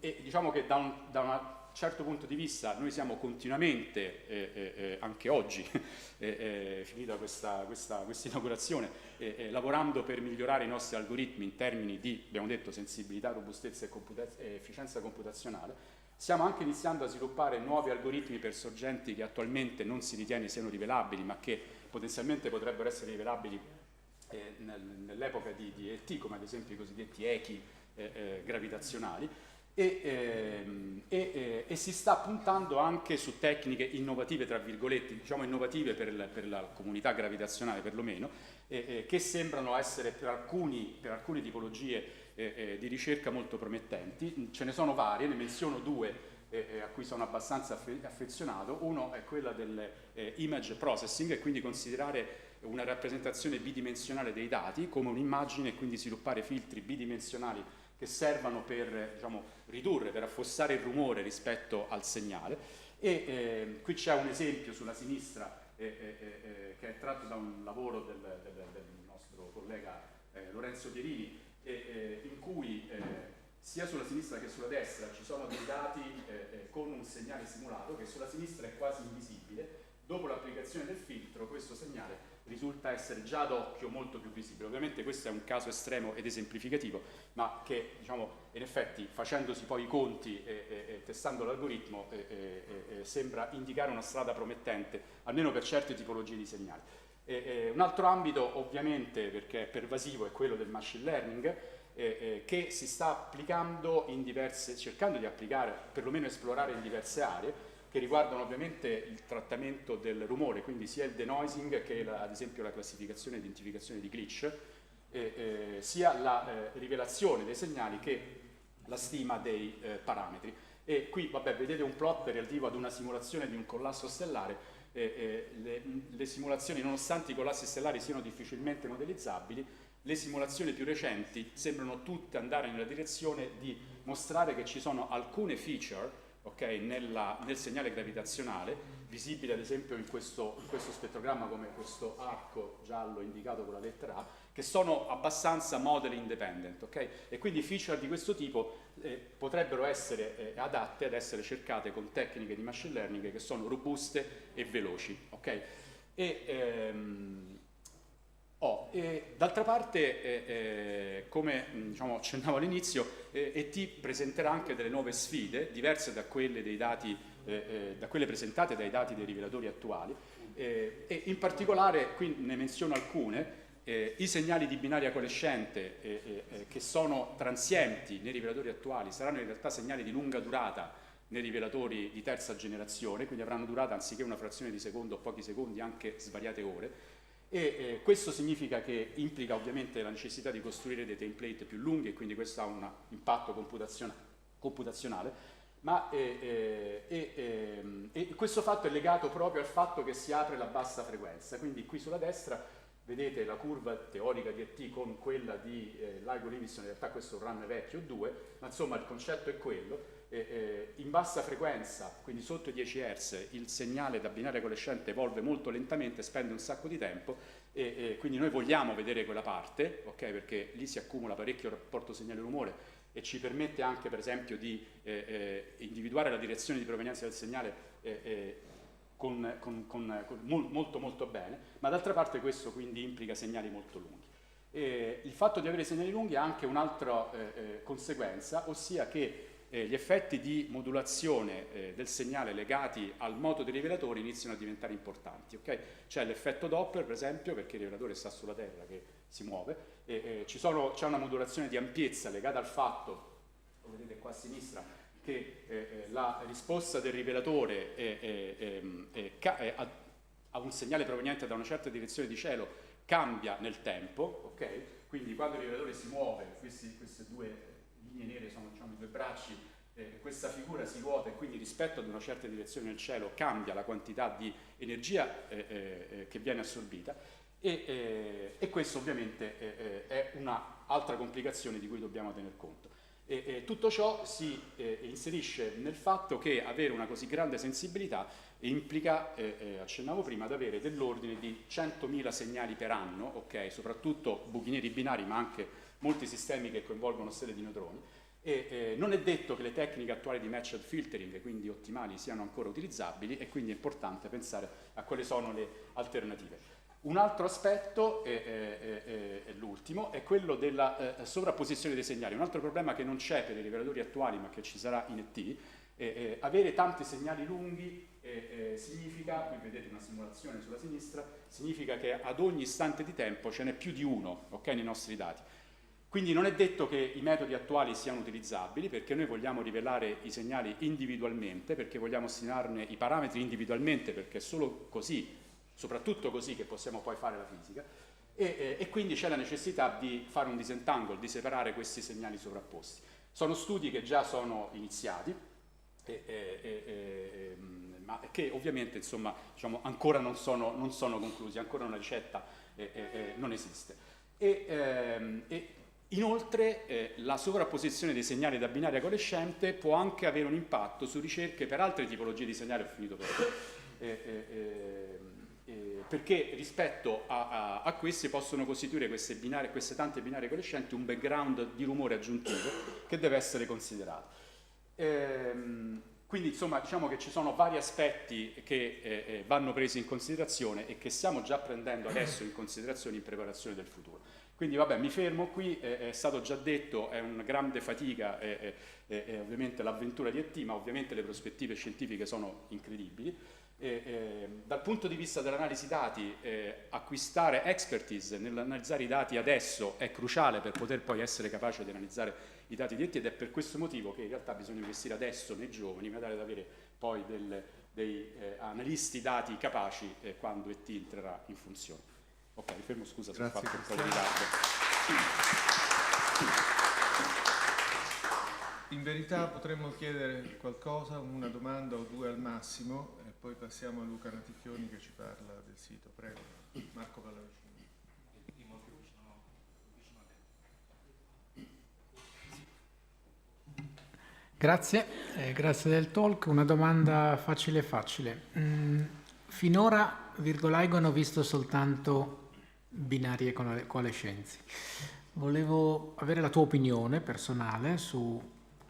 Diciamo che da un certo punto di vista noi siamo continuamente, anche oggi, finita questa inaugurazione, lavorando per migliorare i nostri algoritmi in termini di, abbiamo detto, sensibilità, robustezza e efficienza computazionale. Stiamo anche iniziando a sviluppare nuovi algoritmi per sorgenti che attualmente non si ritiene siano rivelabili, ma che potenzialmente potrebbero essere rivelabili nell'epoca di ET, come ad esempio i cosiddetti echi gravitazionali, e si sta puntando anche su tecniche innovative, tra virgolette, diciamo innovative per la comunità gravitazionale perlomeno, che sembrano essere per alcune tipologie di ricerca molto promettenti. Ce ne sono varie, ne menziono due a cui sono abbastanza affezionato. Uno è quella dell'image processing, e quindi considerare una rappresentazione bidimensionale dei dati come un'immagine e quindi sviluppare filtri bidimensionali che servano per, diciamo, ridurre, per affossare il rumore rispetto al segnale. Qui c'è un esempio sulla sinistra che è tratto da un lavoro del nostro collega Lorenzo Pierini, in cui sia sulla sinistra che sulla destra ci sono dei dati con un segnale simulato che sulla sinistra è quasi invisibile. Dopo l'applicazione del filtro questo segnale risulta essere già ad occhio molto più visibile. Ovviamente questo è un caso estremo ed esemplificativo, ma che diciamo, in effetti facendosi poi i conti e testando l'algoritmo sembra indicare una strada promettente, almeno per certe tipologie di segnali. Un altro ambito ovviamente, perché è pervasivo, è quello del machine learning, che si sta applicando in diverse, cercando di applicare, perlomeno esplorare in diverse aree, che riguardano ovviamente il trattamento del rumore, quindi sia il denoising che ad esempio la classificazione e identificazione di glitch, sia la rivelazione dei segnali che la stima dei parametri. E qui vabbè, vedete un plot relativo ad una simulazione di un collasso stellare. Le simulazioni, nonostante i collassi stellari siano difficilmente modellizzabili, le simulazioni più recenti sembrano tutte andare nella direzione di mostrare che ci sono alcune feature, okay, nel segnale gravitazionale, visibile ad esempio in questo spettrogramma come questo arco giallo indicato con la lettera A, che sono abbastanza model independent, okay? E quindi feature di questo tipo potrebbero essere adatte ad essere cercate con tecniche di machine learning che sono robuste e veloci, okay? D'altra parte, come diciamo, accennavo all'inizio, ET presenterà anche delle nuove sfide, diverse da quelle dei dati, da quelle presentate dai dati dei rivelatori attuali, e in particolare, qui ne menziono alcune, i segnali di binaria coalescente che sono transienti nei rivelatori attuali saranno in realtà segnali di lunga durata nei rivelatori di terza generazione, quindi avranno durata anziché una frazione di secondo o pochi secondi anche svariate ore. Questo significa che implica ovviamente la necessità di costruire dei template più lunghi e quindi questo ha un impatto computazionale, ma questo fatto è legato proprio al fatto che si apre la bassa frequenza, quindi qui sulla destra vedete la curva teorica di ET con quella di LIGO Livingston, in realtà questo è un run vecchio 2, ma insomma il concetto è quello. In bassa frequenza, quindi sotto i 10 Hz, il segnale da binaria coalescente evolve molto lentamente, spende un sacco di tempo e quindi noi vogliamo vedere quella parte, okay, perché lì si accumula parecchio rapporto segnale-rumore e ci permette anche per esempio di individuare la direzione di provenienza del segnale molto bene, ma d'altra parte questo quindi implica segnali molto lunghi. Il fatto di avere segnali lunghi ha anche un'altra conseguenza, ossia che gli effetti di modulazione del segnale legati al moto dei rivelatori iniziano a diventare importanti. Okay? C'è l'effetto Doppler, per esempio, perché il rivelatore sta sulla Terra che si muove, c'è una modulazione di ampiezza legata al fatto, lo vedete qua a sinistra, che la risposta del rivelatore a un segnale proveniente da una certa direzione di cielo cambia nel tempo, okay? Quindi quando il rivelatore si muove, queste due linee nere sono diciamo, i due bracci, questa figura si ruota e quindi rispetto ad una certa direzione nel cielo cambia la quantità di energia che viene assorbita e questo ovviamente è un'altra complicazione di cui dobbiamo tener conto. Tutto ciò si inserisce nel fatto che avere una così grande sensibilità implica, accennavo prima, ad avere dell'ordine di 100.000 segnali per anno, okay? Soprattutto buchi neri binari ma anche molti sistemi che coinvolgono stelle di neutroni non è detto che le tecniche attuali di matched filtering, quindi ottimali, siano ancora utilizzabili e quindi è importante pensare a quali sono le alternative. Un altro aspetto, è l'ultimo, è quello della sovrapposizione dei segnali. Un altro problema che non c'è per i rivelatori attuali ma che ci sarà in ET, avere tanti segnali lunghi significa, qui vedete una simulazione sulla sinistra, significa che ad ogni istante di tempo ce n'è più di uno, okay, nei nostri dati. Quindi non è detto che i metodi attuali siano utilizzabili, perché noi vogliamo rivelare i segnali individualmente, perché vogliamo stimarne i parametri individualmente, perché è solo così, soprattutto così, che possiamo poi fare la fisica, e quindi c'è la necessità di fare un disentangle, di separare questi segnali sovrapposti. Sono studi che già sono iniziati, ma che ovviamente insomma, diciamo, ancora non sono conclusi, ancora una ricetta non esiste. Inoltre la sovrapposizione dei segnali da binaria coalescente può anche avere un impatto su ricerche per altre tipologie di segnali, perché rispetto a questi possono costituire queste tante binarie coalescenti un background di rumore aggiuntivo che deve essere considerato. Quindi insomma diciamo che ci sono vari aspetti che vanno presi in considerazione e che stiamo già prendendo adesso in considerazione in preparazione del futuro. Quindi vabbè, mi fermo qui, è stato già detto, è una grande fatica ovviamente l'avventura di ET, ma ovviamente le prospettive scientifiche sono incredibili. Dal punto di vista dell'analisi dati, acquistare expertise nell'analizzare i dati adesso è cruciale per poter poi essere capace di analizzare i dati di ET, ed è per questo motivo che in realtà bisogna investire adesso nei giovani, in modo tale da avere poi dei analisti dati capaci quando ET entrerà in funzione. Ok, mi fermo, scusa se ho fatto un po' di ritardo. In verità potremmo chiedere qualcosa, una domanda o due al massimo, e poi passiamo a Luca Naticchioni che ci parla del sito. Prego, Marco Pallavicino. Grazie, grazie del talk. Una domanda facile. Finora Virgo hanno visto soltanto binari e coalescenzi. Volevo avere la tua opinione personale su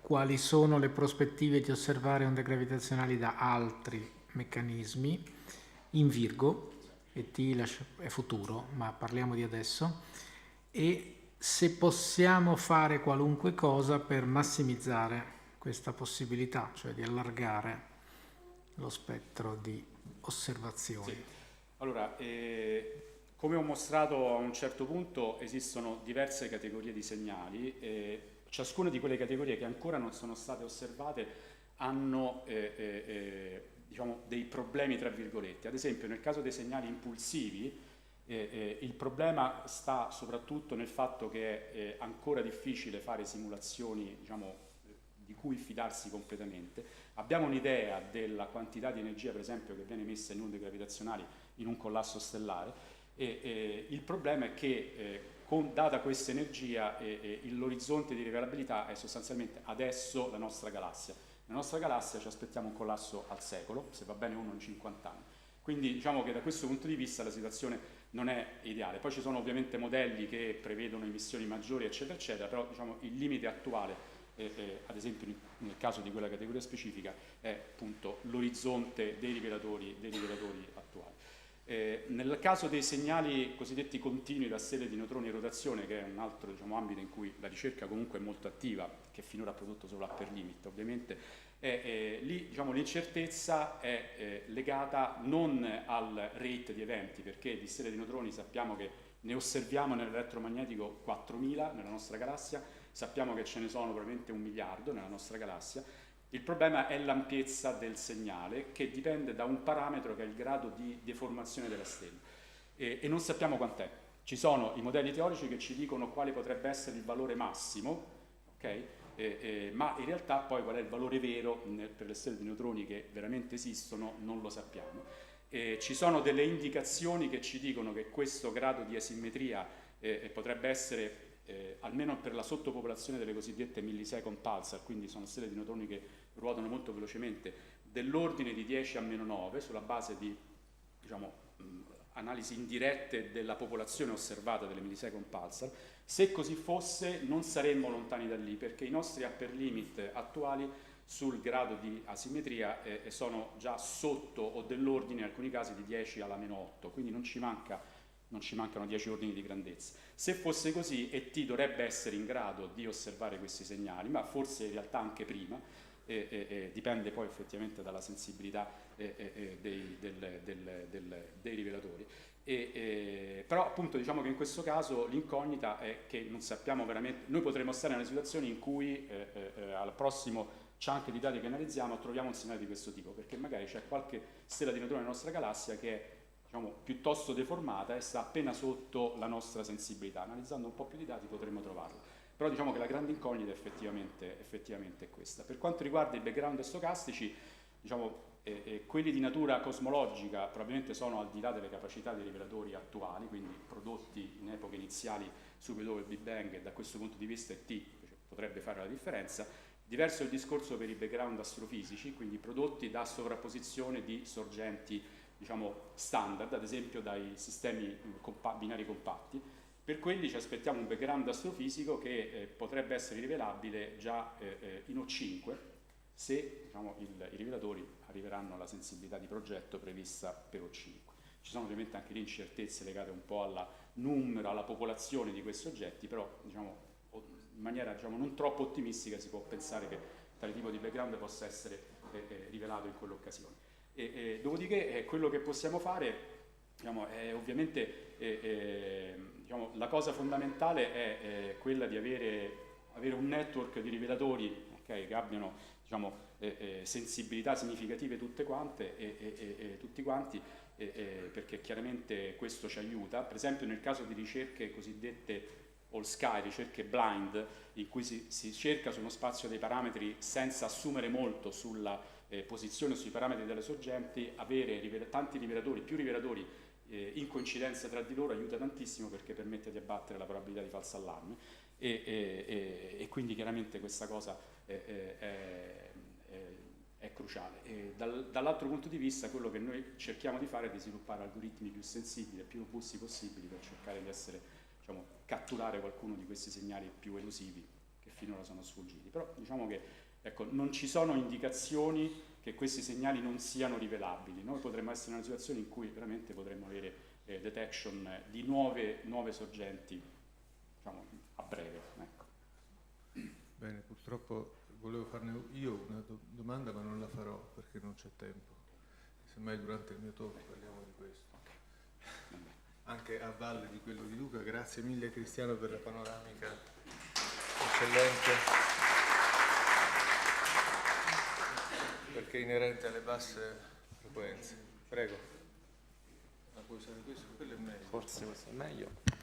quali sono le prospettive di osservare onde gravitazionali da altri meccanismi in Virgo, ET è futuro, ma parliamo di adesso, e se possiamo fare qualunque cosa per massimizzare questa possibilità, cioè di allargare lo spettro di osservazioni. Sì. Allora, come ho mostrato a un certo punto, esistono diverse categorie di segnali, ciascuna di quelle categorie che ancora non sono state osservate hanno diciamo, dei problemi tra virgolette. Ad esempio, nel caso dei segnali impulsivi, il problema sta soprattutto nel fatto che è ancora difficile fare simulazioni, diciamo, di cui fidarsi completamente. Abbiamo un'idea della quantità di energia, per esempio, che viene emessa in onde gravitazionali in un collasso stellare, e il problema è che data questa energia l'orizzonte di rivelabilità è sostanzialmente adesso la nostra galassia. Nella nostra galassia ci aspettiamo un collasso al secolo, se va bene uno in 50 anni. Quindi diciamo che da questo punto di vista la situazione non è ideale. Poi ci sono ovviamente modelli che prevedono emissioni maggiori, eccetera, eccetera, però diciamo, il limite attuale ad esempio nel caso di quella categoria specifica è appunto l'orizzonte dei rivelatori attuali. Nel caso dei segnali cosiddetti continui da stelle di neutroni in rotazione, che è un altro diciamo, ambito in cui la ricerca comunque è molto attiva, che finora ha prodotto solo upper limit ovviamente, lì diciamo, l'incertezza è legata non al rate di eventi, perché di stelle di neutroni sappiamo che ne osserviamo nell'elettromagnetico 4.000 nella nostra galassia, sappiamo che ce ne sono probabilmente 1 miliardo nella nostra galassia. Il problema è l'ampiezza del segnale, che dipende da un parametro che è il grado di deformazione della stella, e non sappiamo quant'è. Ci sono i modelli teorici che ci dicono quale potrebbe essere il valore massimo, okay? Ma in realtà poi qual è il valore vero per le stelle di neutroni che veramente esistono non lo sappiamo. Ci sono delle indicazioni che ci dicono che questo grado di asimmetria potrebbe essere almeno per la sottopopolazione delle cosiddette millisecond pulsar, quindi sono stelle di neutroni che ruotano molto velocemente, dell'ordine di 10 a meno 9 sulla base di diciamo, analisi indirette della popolazione osservata delle millisecond pulsar. Se così fosse non saremmo lontani da lì, perché i nostri upper limit attuali sul grado di asimmetria sono già sotto o dell'ordine in alcuni casi di 10 alla meno 8, quindi non ci mancano 10 ordini di grandezza. Se fosse così, ET dovrebbe essere in grado di osservare questi segnali, ma forse in realtà anche prima, dipende poi effettivamente dalla sensibilità dei rivelatori. Però appunto diciamo che in questo caso l'incognita è che non sappiamo veramente, noi potremmo stare nelle situazioni in cui al prossimo chunk di dati che analizziamo troviamo un segnale di questo tipo, perché magari c'è qualche stella di neutroni nella nostra galassia che è diciamo, piuttosto deformata e sta appena sotto la nostra sensibilità. Analizzando un po' più di dati potremmo trovarlo. Però diciamo che la grande incognita effettivamente è questa. Per quanto riguarda i background stocastici, diciamo, quelli di natura cosmologica probabilmente sono al di là delle capacità dei rivelatori attuali, quindi prodotti in epoche iniziali subito dopo il Big Bang, e da questo punto di vista ET potrebbe fare la differenza. Diverso è il discorso per i background astrofisici, quindi prodotti da sovrapposizione di sorgenti diciamo standard, ad esempio dai sistemi binari compatti. Per quelli ci aspettiamo un background astrofisico che potrebbe essere rivelabile già in O5, se diciamo, i rivelatori arriveranno alla sensibilità di progetto prevista per O5. Ci sono ovviamente anche lì incertezze legate un po' al numero, alla popolazione di questi oggetti, però diciamo, in maniera diciamo, non troppo ottimistica si può pensare che tale tipo di background possa essere rivelato in quell'occasione. Dopodiché quello che possiamo fare diciamo, è ovviamente diciamo, la cosa fondamentale è quella di avere un network di rivelatori, okay, che abbiano diciamo, sensibilità significative tutte quante e tutti quanti, perché chiaramente questo ci aiuta. Per esempio nel caso di ricerche cosiddette all sky, ricerche blind, in cui si cerca su uno spazio dei parametri senza assumere molto sulla posizione, sui parametri delle sorgenti, avere tanti rivelatori, più rivelatori in coincidenza tra di loro aiuta tantissimo, perché permette di abbattere la probabilità di falso allarme e quindi chiaramente questa cosa è cruciale. Dall'altro punto di vista quello che noi cerchiamo di fare è di sviluppare algoritmi più sensibili e più robusti possibili per cercare di diciamo, catturare qualcuno di questi segnali più elusivi che finora sono sfuggiti. Però diciamo che ecco, non ci sono indicazioni che questi segnali non siano rivelabili. Noi potremmo essere in una situazione in cui veramente potremmo avere detection di nuove sorgenti diciamo, a breve. Ecco. Bene, purtroppo volevo farne io una domanda, ma non la farò perché non c'è tempo. Semmai durante il mio talk parliamo di questo. Anche a valle di quello di Luca. Grazie mille Cristiano per la panoramica eccellente, perché è inerente alle basse frequenze. Prego. Ma puoi usare questo? Quello è meglio. Forse questo è meglio.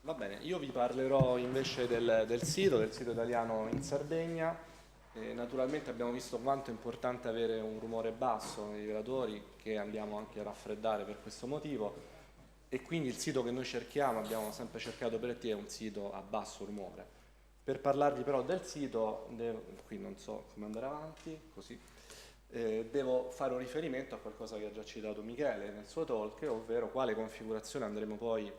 Va bene, io vi parlerò invece del sito italiano in Sardegna. Naturalmente abbiamo visto quanto è importante avere un rumore basso nei rivelatori, che andiamo anche a raffreddare per questo motivo, e quindi il sito che noi cerchiamo, abbiamo sempre cercato per te, è un sito a basso rumore. Per parlarvi però del sito, qui non so come andare avanti, così, devo fare un riferimento a qualcosa che ha già citato Michele nel suo talk, ovvero quale configurazione andremo poi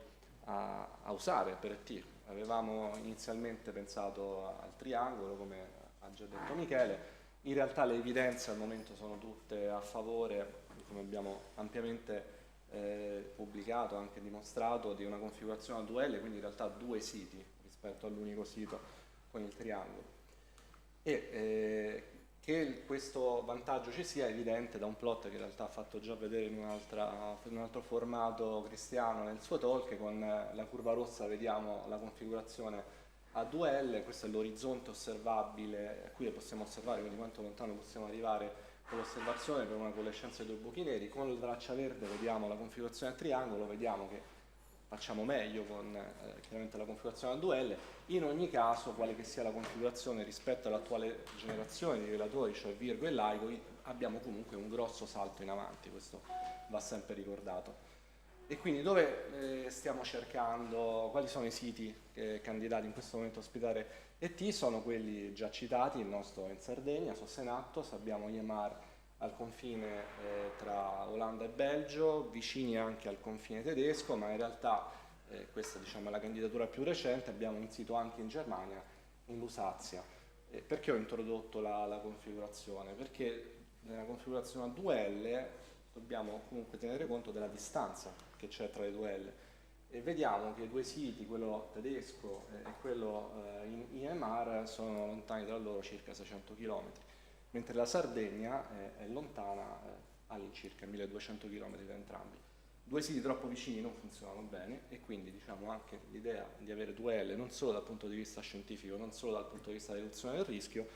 a usare per ET. Avevamo inizialmente pensato al triangolo, come ha già detto Michele. In realtà le evidenze al momento sono tutte a favore, come abbiamo ampiamente pubblicato, anche dimostrato, di una configurazione a 2L, quindi in realtà 2 siti rispetto all'unico sito con il triangolo. Che questo vantaggio ci sia è evidente da un plot che in realtà ha fatto già vedere in un altro formato Cristiano nel suo talk. Con la curva rossa vediamo la configurazione a 2L, questo è l'orizzonte osservabile, qui possiamo osservare quindi quanto lontano possiamo arrivare con l'osservazione per una coalescenza di 2 buchi neri. Con la traccia verde vediamo la configurazione a triangolo, vediamo che facciamo meglio con chiaramente la configurazione a 2L. In ogni caso, quale che sia la configurazione rispetto all'attuale generazione di rivelatori, cioè Virgo e LIGO, abbiamo comunque un grosso salto in avanti, questo va sempre ricordato. E quindi dove stiamo cercando, quali sono i siti candidati in questo momento a ospitare ET? Sono quelli già citati, il nostro è in Sardegna, Sossenattos, abbiamo IEMAR al confine tra Olanda e Belgio, vicini anche al confine tedesco, ma in realtà questa diciamo, è la candidatura più recente. Abbiamo un sito anche in Germania, in Lusazia. Perché ho introdotto la configurazione? Perché nella configurazione a 2L dobbiamo comunque tenere conto della distanza che c'è tra le 2L. E vediamo che i 2 siti, quello tedesco e quello in IEMAR, sono lontani tra loro circa 600 km. Mentre la Sardegna è lontana all'incirca 1200 km da entrambi. 2 siti troppo vicini non funzionano bene, e quindi diciamo anche l'idea di avere 2L non solo dal punto di vista scientifico, non solo dal punto di vista della riduzione del rischio,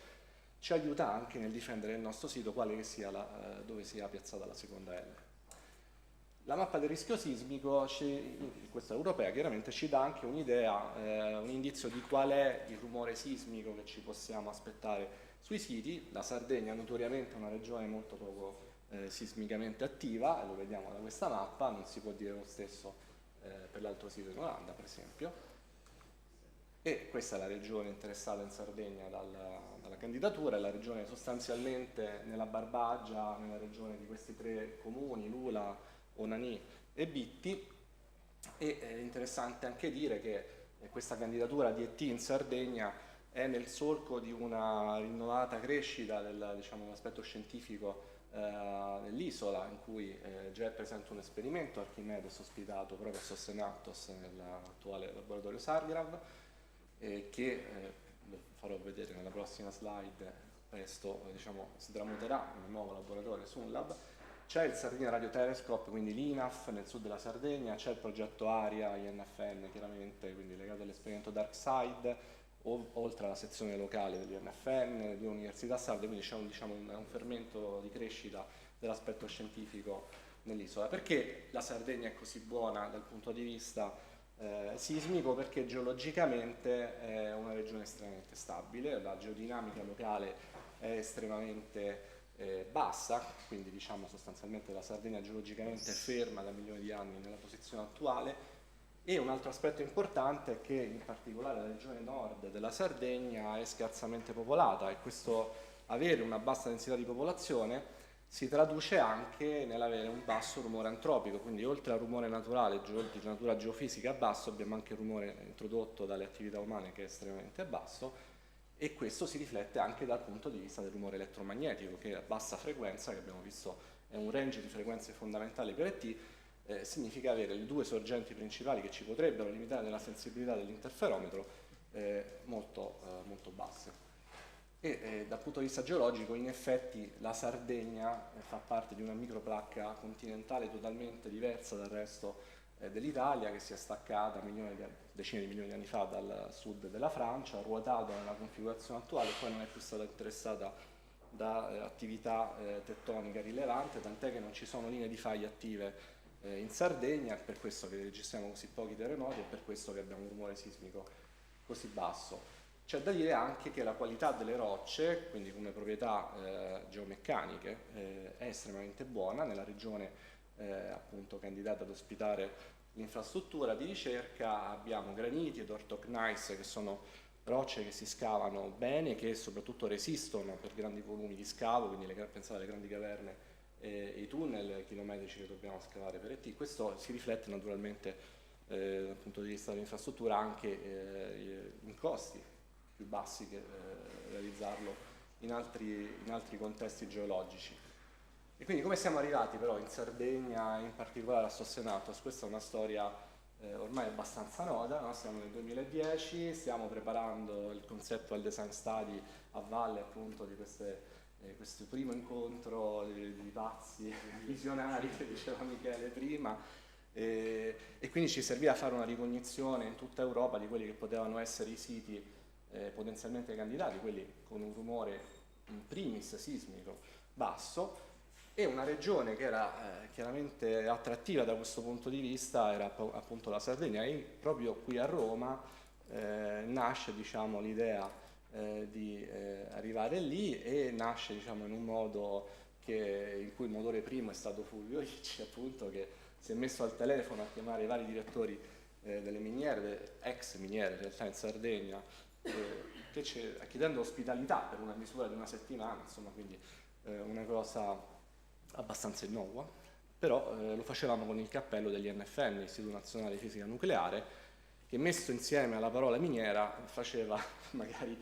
ci aiuta anche nel difendere il nostro sito, quale che sia dove sia piazzata la seconda L. La mappa del rischio sismico, questa europea, chiaramente ci dà anche un'idea, un indizio di qual è il rumore sismico che ci possiamo aspettare sui siti. La Sardegna notoriamente è una regione molto poco sismicamente attiva, lo vediamo da questa mappa, non si può dire lo stesso per l'altro sito in Olanda, per esempio. E questa è la regione interessata in Sardegna dalla candidatura, è la regione sostanzialmente nella Barbagia, nella regione di questi 3 comuni, Lula, Onanì e Bitti. E è interessante anche dire che questa candidatura di ET in Sardegna è nel solco di una rinnovata crescita dell'aspetto scientifico dell'isola, in cui già è presente un esperimento Archimedes ospitato proprio a Sossenattos nell'attuale laboratorio Sargrav, che lo farò vedere nella prossima slide, presto si tramuterà in un nuovo laboratorio Sunlab. C'è il Sardinia Radio Telescope, quindi l'INAF nel sud della Sardegna, c'è il progetto ARIA, INFN chiaramente, quindi legato all'esperimento DarkSide, oltre alla sezione locale dell'INFN, di università sarde, quindi c'è un fermento di crescita dell'aspetto scientifico nell'isola. Perché la Sardegna è così buona dal punto di vista sismico? Perché geologicamente è una regione estremamente stabile, la geodinamica locale è estremamente bassa, quindi sostanzialmente la Sardegna geologicamente è ferma da milioni di anni nella posizione attuale. E un altro aspetto importante è che in particolare la regione nord della Sardegna è scarsamente popolata, e questo avere una bassa densità di popolazione si traduce anche nell'avere un basso rumore antropico, quindi oltre al rumore naturale di natura geofisica basso, abbiamo anche il rumore introdotto dalle attività umane che è estremamente basso, e questo si riflette anche dal punto di vista del rumore elettromagnetico, che a bassa frequenza, che abbiamo visto è un range di frequenze fondamentali per ET, significa avere le 2 sorgenti principali che ci potrebbero limitare nella sensibilità dell'interferometro molto basse. E dal punto di vista geologico, in effetti, la Sardegna fa parte di una microplacca continentale totalmente diversa dal resto dell'Italia, che si è staccata decine di milioni di anni fa dal sud della Francia, ha ruotato nella configurazione attuale e poi non è più stata interessata da attività tettonica rilevante, tant'è che non ci sono linee di faglie attive in Sardegna, è per questo che registriamo così pochi terremoti, è per questo che abbiamo un rumore sismico così basso. C'è da dire anche che la qualità delle rocce, quindi come proprietà geomeccaniche, è estremamente buona. Nella regione appunto candidata ad ospitare l'infrastruttura di ricerca abbiamo graniti ed orthogneiss, che sono rocce che si scavano bene, che soprattutto resistono per grandi volumi di scavo, quindi pensate alle grandi caverne e i tunnel chilometrici che dobbiamo scavare per ET. Questo si riflette naturalmente dal punto di vista dell'infrastruttura anche in costi più bassi che realizzarlo in altri contesti geologici. E quindi come siamo arrivati però in Sardegna, in particolare a Sossenattos? Questa è una storia ormai abbastanza nota, no? Siamo nel 2010, stiamo preparando il conceptual design study a valle appunto di questo primo incontro di pazzi visionari che diceva Michele prima, e quindi ci serviva a fare una ricognizione in tutta Europa di quelli che potevano essere i siti potenzialmente candidati, quelli con un rumore in primis sismico basso, e una regione che era chiaramente attrattiva da questo punto di vista era appunto la Sardegna. E proprio qui a Roma nasce l'idea di arrivare lì, e nasce in un modo in cui il motore primo è stato Fulvio Ricci, appunto, che si è messo al telefono a chiamare i vari direttori delle miniere, ex miniere in realtà in Sardegna, chiedendo ospitalità per una misura di una settimana, insomma, quindi una cosa abbastanza innocua, però lo facevamo con il cappello degli NFN, Istituto Nazionale di Fisica Nucleare, che messo insieme alla parola miniera faceva magari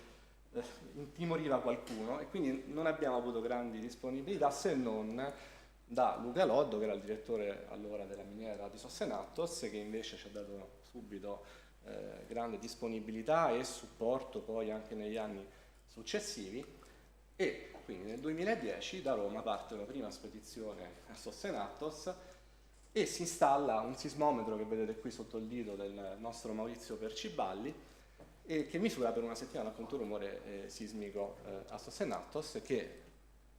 intimoriva qualcuno, e quindi non abbiamo avuto grandi disponibilità, se non da Luca Loddo, che era il direttore allora della miniera di Sossenattos, che invece ci ha dato subito grande disponibilità e supporto poi anche negli anni successivi. E quindi nel 2010 da Roma parte la prima spedizione a Sossenattos e si installa un sismometro che vedete qui sotto il dito del nostro Maurizio Perciballi, e che misura per una settimana appunto il rumore sismico a Sossenattos, che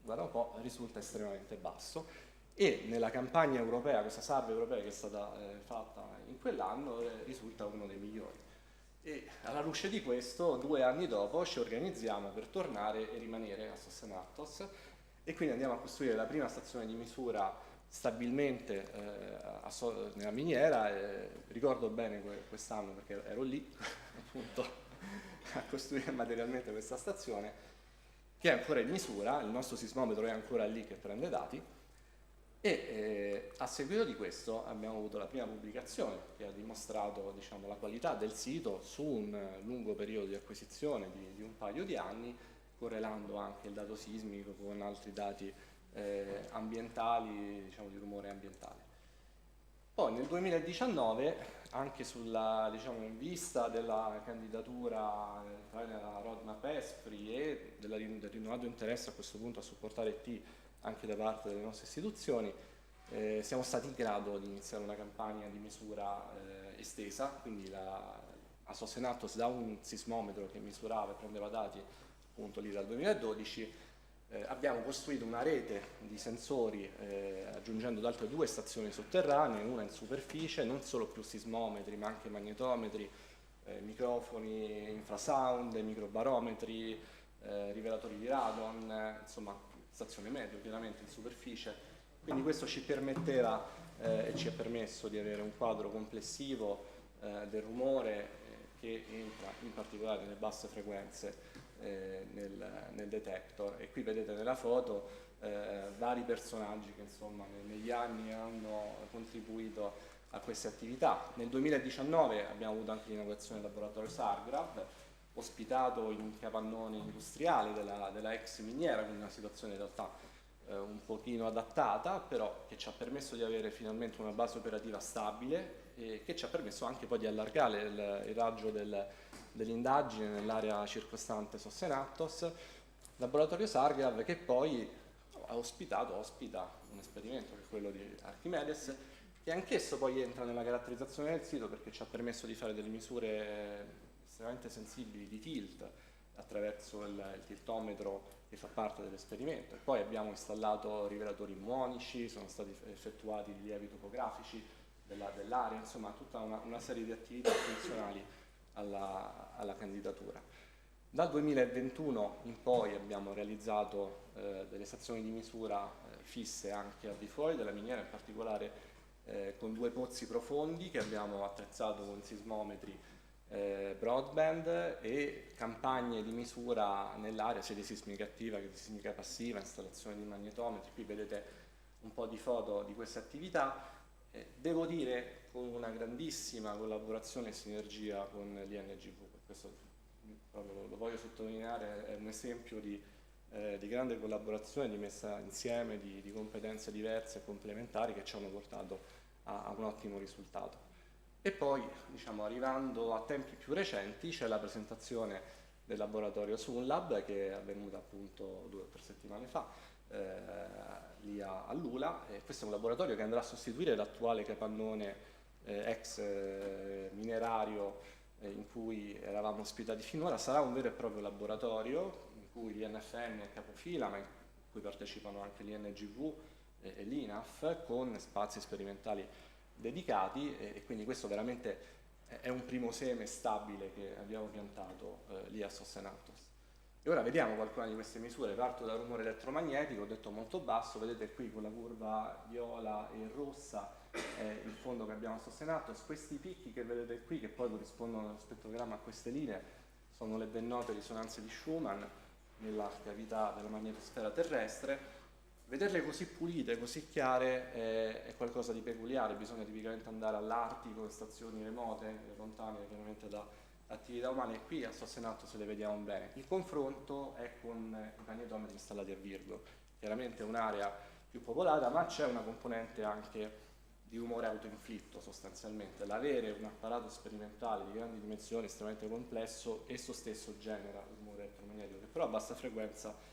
guarda un po' risulta estremamente basso. e nella campagna europea, questa survey europea che è stata fatta in quell'anno, risulta uno dei migliori. E alla luce di questo, 2 anni dopo, ci organizziamo per tornare e rimanere a Sossenattos, e quindi andiamo a costruire la prima stazione di misura stabilmente nella miniera. Ricordo bene quest'anno perché ero lì appunto a costruire materialmente questa stazione, che è ancora in misura, il nostro sismometro è ancora lì che prende dati, e a seguito di questo abbiamo avuto la prima pubblicazione che ha dimostrato, diciamo, la qualità del sito su un lungo periodo di acquisizione di un paio di anni, correlando anche il dato sismico con altri dati ambientali, diciamo, di rumore ambientale. Poi nel 2019, anche diciamo, in vista della candidatura nella roadmap ESPRI e del rinnovato interesse a questo punto a supportare IT anche da parte delle nostre istituzioni, siamo stati in grado di iniziare una campagna di misura estesa, quindi a Sossenattos, da un sismometro che misurava e prendeva dati appunto lì dal 2012, abbiamo costruito una rete di sensori aggiungendo altre 2 stazioni sotterranee, una in superficie, non solo più sismometri ma anche magnetometri, microfoni, infrasound, microbarometri, rivelatori di radon, insomma stazione medio chiaramente in superficie. Quindi questo ci permetteva e ci ha permesso di avere un quadro complessivo del rumore che entra in particolare nelle basse frequenze nel detector, e qui vedete nella foto vari personaggi che insomma negli anni hanno contribuito a queste attività. Nel 2019 abbiamo avuto anche l'inaugurazione del laboratorio Sargraf, ospitato in un capannone industriale della ex miniera, quindi una situazione in realtà un pochino adattata, però che ci ha permesso di avere finalmente una base operativa stabile e che ci ha permesso anche poi di allargare il raggio dell'indagine nell'area circostante Sossenattos. Laboratorio Sargraf che poi ospita un esperimento che è quello di Archimedes, che anch'esso poi entra nella caratterizzazione del sito perché ci ha permesso di fare delle misure estremamente sensibili di tilt attraverso il tiltometro che fa parte dell'esperimento, e poi abbiamo installato rivelatori muonici, sono stati effettuati rilievi topografici dell'area, insomma tutta una serie di attività funzionali alla candidatura. Dal 2021 in poi abbiamo realizzato delle stazioni di misura fisse anche al di fuori della miniera, in particolare con 2 pozzi profondi che abbiamo attrezzato con sismometri broadband e campagne di misura nell'area sia di sismica attiva che di sismica passiva, installazione di magnetometri. Qui vedete un po' di foto di queste attività, devo dire con una grandissima collaborazione e sinergia con l'INGV. Questo proprio lo voglio sottolineare, è un esempio di grande collaborazione, di messa insieme di competenze diverse e complementari che ci hanno portato a un ottimo risultato. E poi, diciamo, arrivando a tempi più recenti, c'è la presentazione del laboratorio Sunlab che è avvenuta appunto 2 o 3 settimane fa lì a Lula. Questo è un laboratorio che andrà a sostituire l'attuale capannone ex minerario in cui eravamo ospitati finora. Sarà un vero e proprio laboratorio in cui l'INFN è capofila, ma in cui partecipano anche l'INGV e l'INAF con spazi sperimentali dedicati, e quindi questo veramente è un primo seme stabile che abbiamo piantato lì a Sossenattos. E ora vediamo qualcuna di queste misure. Parto dal rumore elettromagnetico, ho detto molto basso, vedete qui con la curva viola e rossa il fondo che abbiamo a Sossenattos. Questi picchi che vedete qui, che poi corrispondono allo spettrogramma a queste linee, sono le ben note risonanze di Schumann nella cavità della magnetosfera terrestre. Vederle così pulite, così chiare è qualcosa di peculiare, bisogna tipicamente andare all'Artico, in stazioni remote, lontane chiaramente da attività umane, e qui a Sossenattos se le vediamo bene. Il confronto è con i magnetometri installati a Virgo, chiaramente è un'area più popolata, ma c'è una componente anche di rumore autoinflitto sostanzialmente. L'avere un apparato sperimentale di grandi dimensioni, estremamente complesso, esso stesso genera rumore elettromagnetico, che però a bassa frequenza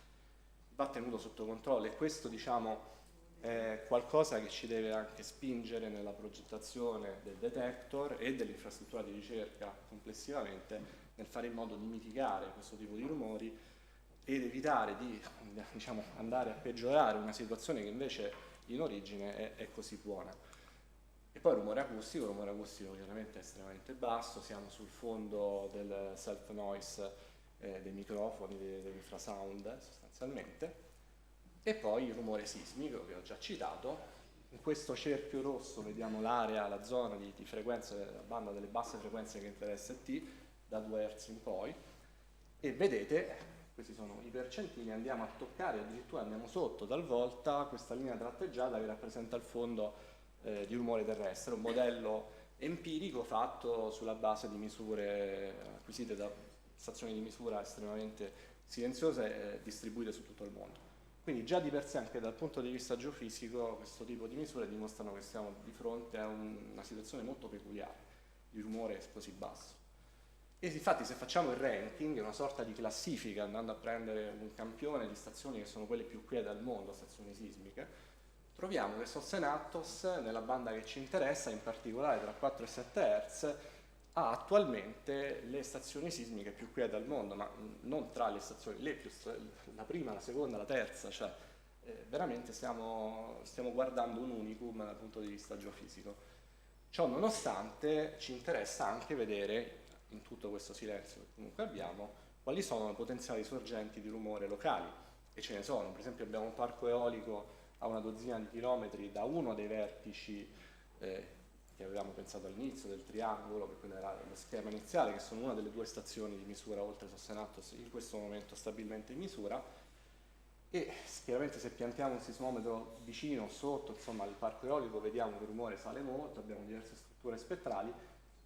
va tenuto sotto controllo, e questo, diciamo, è qualcosa che ci deve anche spingere nella progettazione del detector e dell'infrastruttura di ricerca complessivamente, nel fare in modo di mitigare questo tipo di rumori ed evitare di, diciamo, andare a peggiorare una situazione che invece in origine è così buona. E poi rumore acustico chiaramente è estremamente basso, siamo sul fondo del self noise dei microfoni, dell'infrasound sostanzialmente, e poi il rumore sismico che ho già citato. In questo cerchio rosso vediamo l'area, la zona di frequenza, la banda delle basse frequenze che interessa T, da 2 Hz in poi, e vedete, questi sono i percentili, andiamo a toccare, addirittura andiamo sotto talvolta questa linea tratteggiata che rappresenta il fondo di rumore terrestre, un modello empirico fatto sulla base di misure acquisite da stazioni di misura estremamente silenziose distribuite su tutto il mondo. Quindi già di per sé, anche dal punto di vista geofisico, questo tipo di misure dimostrano che siamo di fronte a una situazione molto peculiare di rumore così basso. E infatti se facciamo il ranking, una sorta di classifica andando a prendere un campione di stazioni che sono quelle più quiete al mondo, stazioni sismiche, troviamo che SOS nella banda che ci interessa, in particolare tra 4 e 7 Hz, ha attualmente le stazioni sismiche più quiete al mondo, ma non tra le stazioni, la prima, la seconda, la terza, cioè veramente stiamo guardando un unicum dal punto di vista geofisico. Ciò nonostante ci interessa anche vedere, in tutto questo silenzio che comunque abbiamo, quali sono le potenziali sorgenti di rumore locali, e ce ne sono. Per esempio abbiamo un parco eolico a una dozzina di chilometri da uno dei vertici che avevamo pensato all'inizio del triangolo, che quello era lo schema iniziale, che sono una delle 2 stazioni di misura oltre SOS in questo momento stabilmente in misura, e chiaramente se piantiamo un sismometro vicino o sotto, insomma, al parco eolico, vediamo che il rumore sale molto, abbiamo diverse strutture spettrali.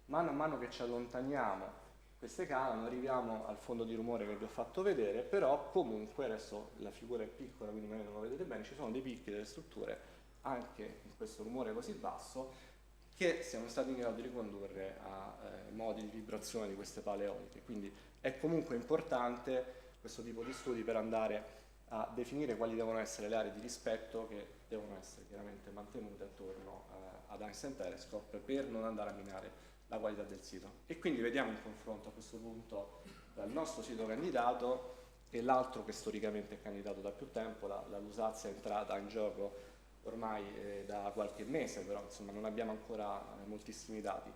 Mano a mano che ci allontaniamo queste calano, arriviamo al fondo di rumore che vi ho fatto vedere, però comunque, adesso la figura è piccola quindi magari non lo vedete bene, ci sono dei picchi delle strutture anche in questo rumore così basso che siamo stati in grado di ricondurre a modi di vibrazione di queste pale eoliche. Quindi è comunque importante questo tipo di studi per andare a definire quali devono essere le aree di rispetto che devono essere chiaramente mantenute attorno ad Einstein Telescope per non andare a minare la qualità del sito. E quindi vediamo in confronto a questo punto dal nostro sito candidato e l'altro che storicamente è candidato da più tempo, la Lusazia è entrata in gioco ormai da qualche mese, però insomma non abbiamo ancora moltissimi dati.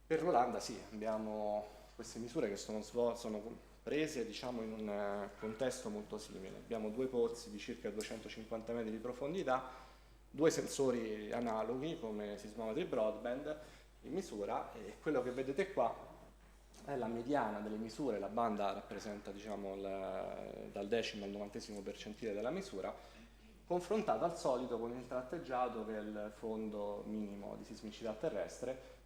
Per l'Olanda sì, abbiamo queste misure che sono prese diciamo in un contesto molto simile. Abbiamo 2 pozzi di circa 250 metri di profondità, 2 sensori analoghi come sismometri broadband in misura, e quello che vedete qua è la mediana delle misure, la banda rappresenta diciamo dal 10° al 90° percentile della misura, confrontata al solito con il tratteggiato che è il fondo minimo di sismicità terrestre.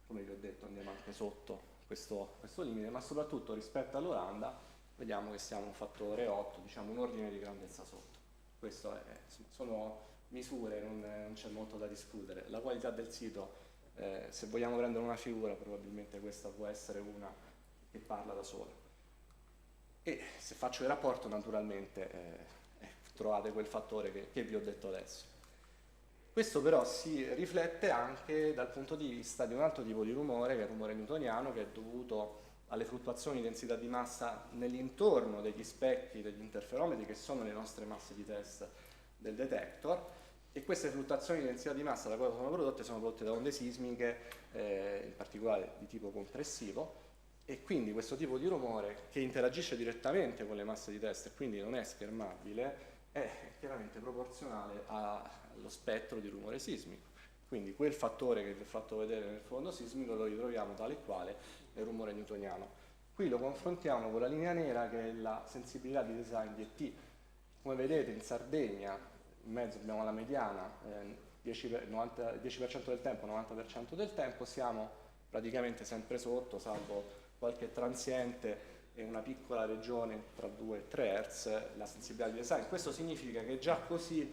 Come vi ho detto andiamo anche sotto questo limite, ma soprattutto rispetto all'Olanda vediamo che siamo un fattore 8, diciamo un ordine di grandezza sotto. Questo sono misure, non c'è molto da discutere. La qualità del sito, se vogliamo prendere una figura, probabilmente questa può essere una che parla da sola. E se faccio il rapporto, naturalmente trovate quel fattore che vi ho detto adesso. Questo però si riflette anche dal punto di vista di un altro tipo di rumore, che è il rumore newtoniano, che è dovuto alle fluttuazioni di densità di massa nell'intorno degli specchi, degli interferometri, che sono le nostre masse di test del detector, e queste fluttuazioni di densità di massa da cosa sono prodotte da onde sismiche, in particolare di tipo compressivo, e quindi questo tipo di rumore che interagisce direttamente con le masse di test e quindi non è schermabile, è chiaramente proporzionale allo spettro di rumore sismico. Quindi quel fattore che vi ho fatto vedere nel fondo sismico lo ritroviamo tale e quale nel rumore newtoniano. Qui lo confrontiamo con la linea nera che è la sensibilità di design di ET. Come vedete in Sardegna, in mezzo abbiamo la mediana, 10% del tempo, 90% del tempo, siamo praticamente sempre sotto, salvo qualche transiente e una piccola regione tra 2 e 3 Hz, la sensibilità di design. Questo significa che già così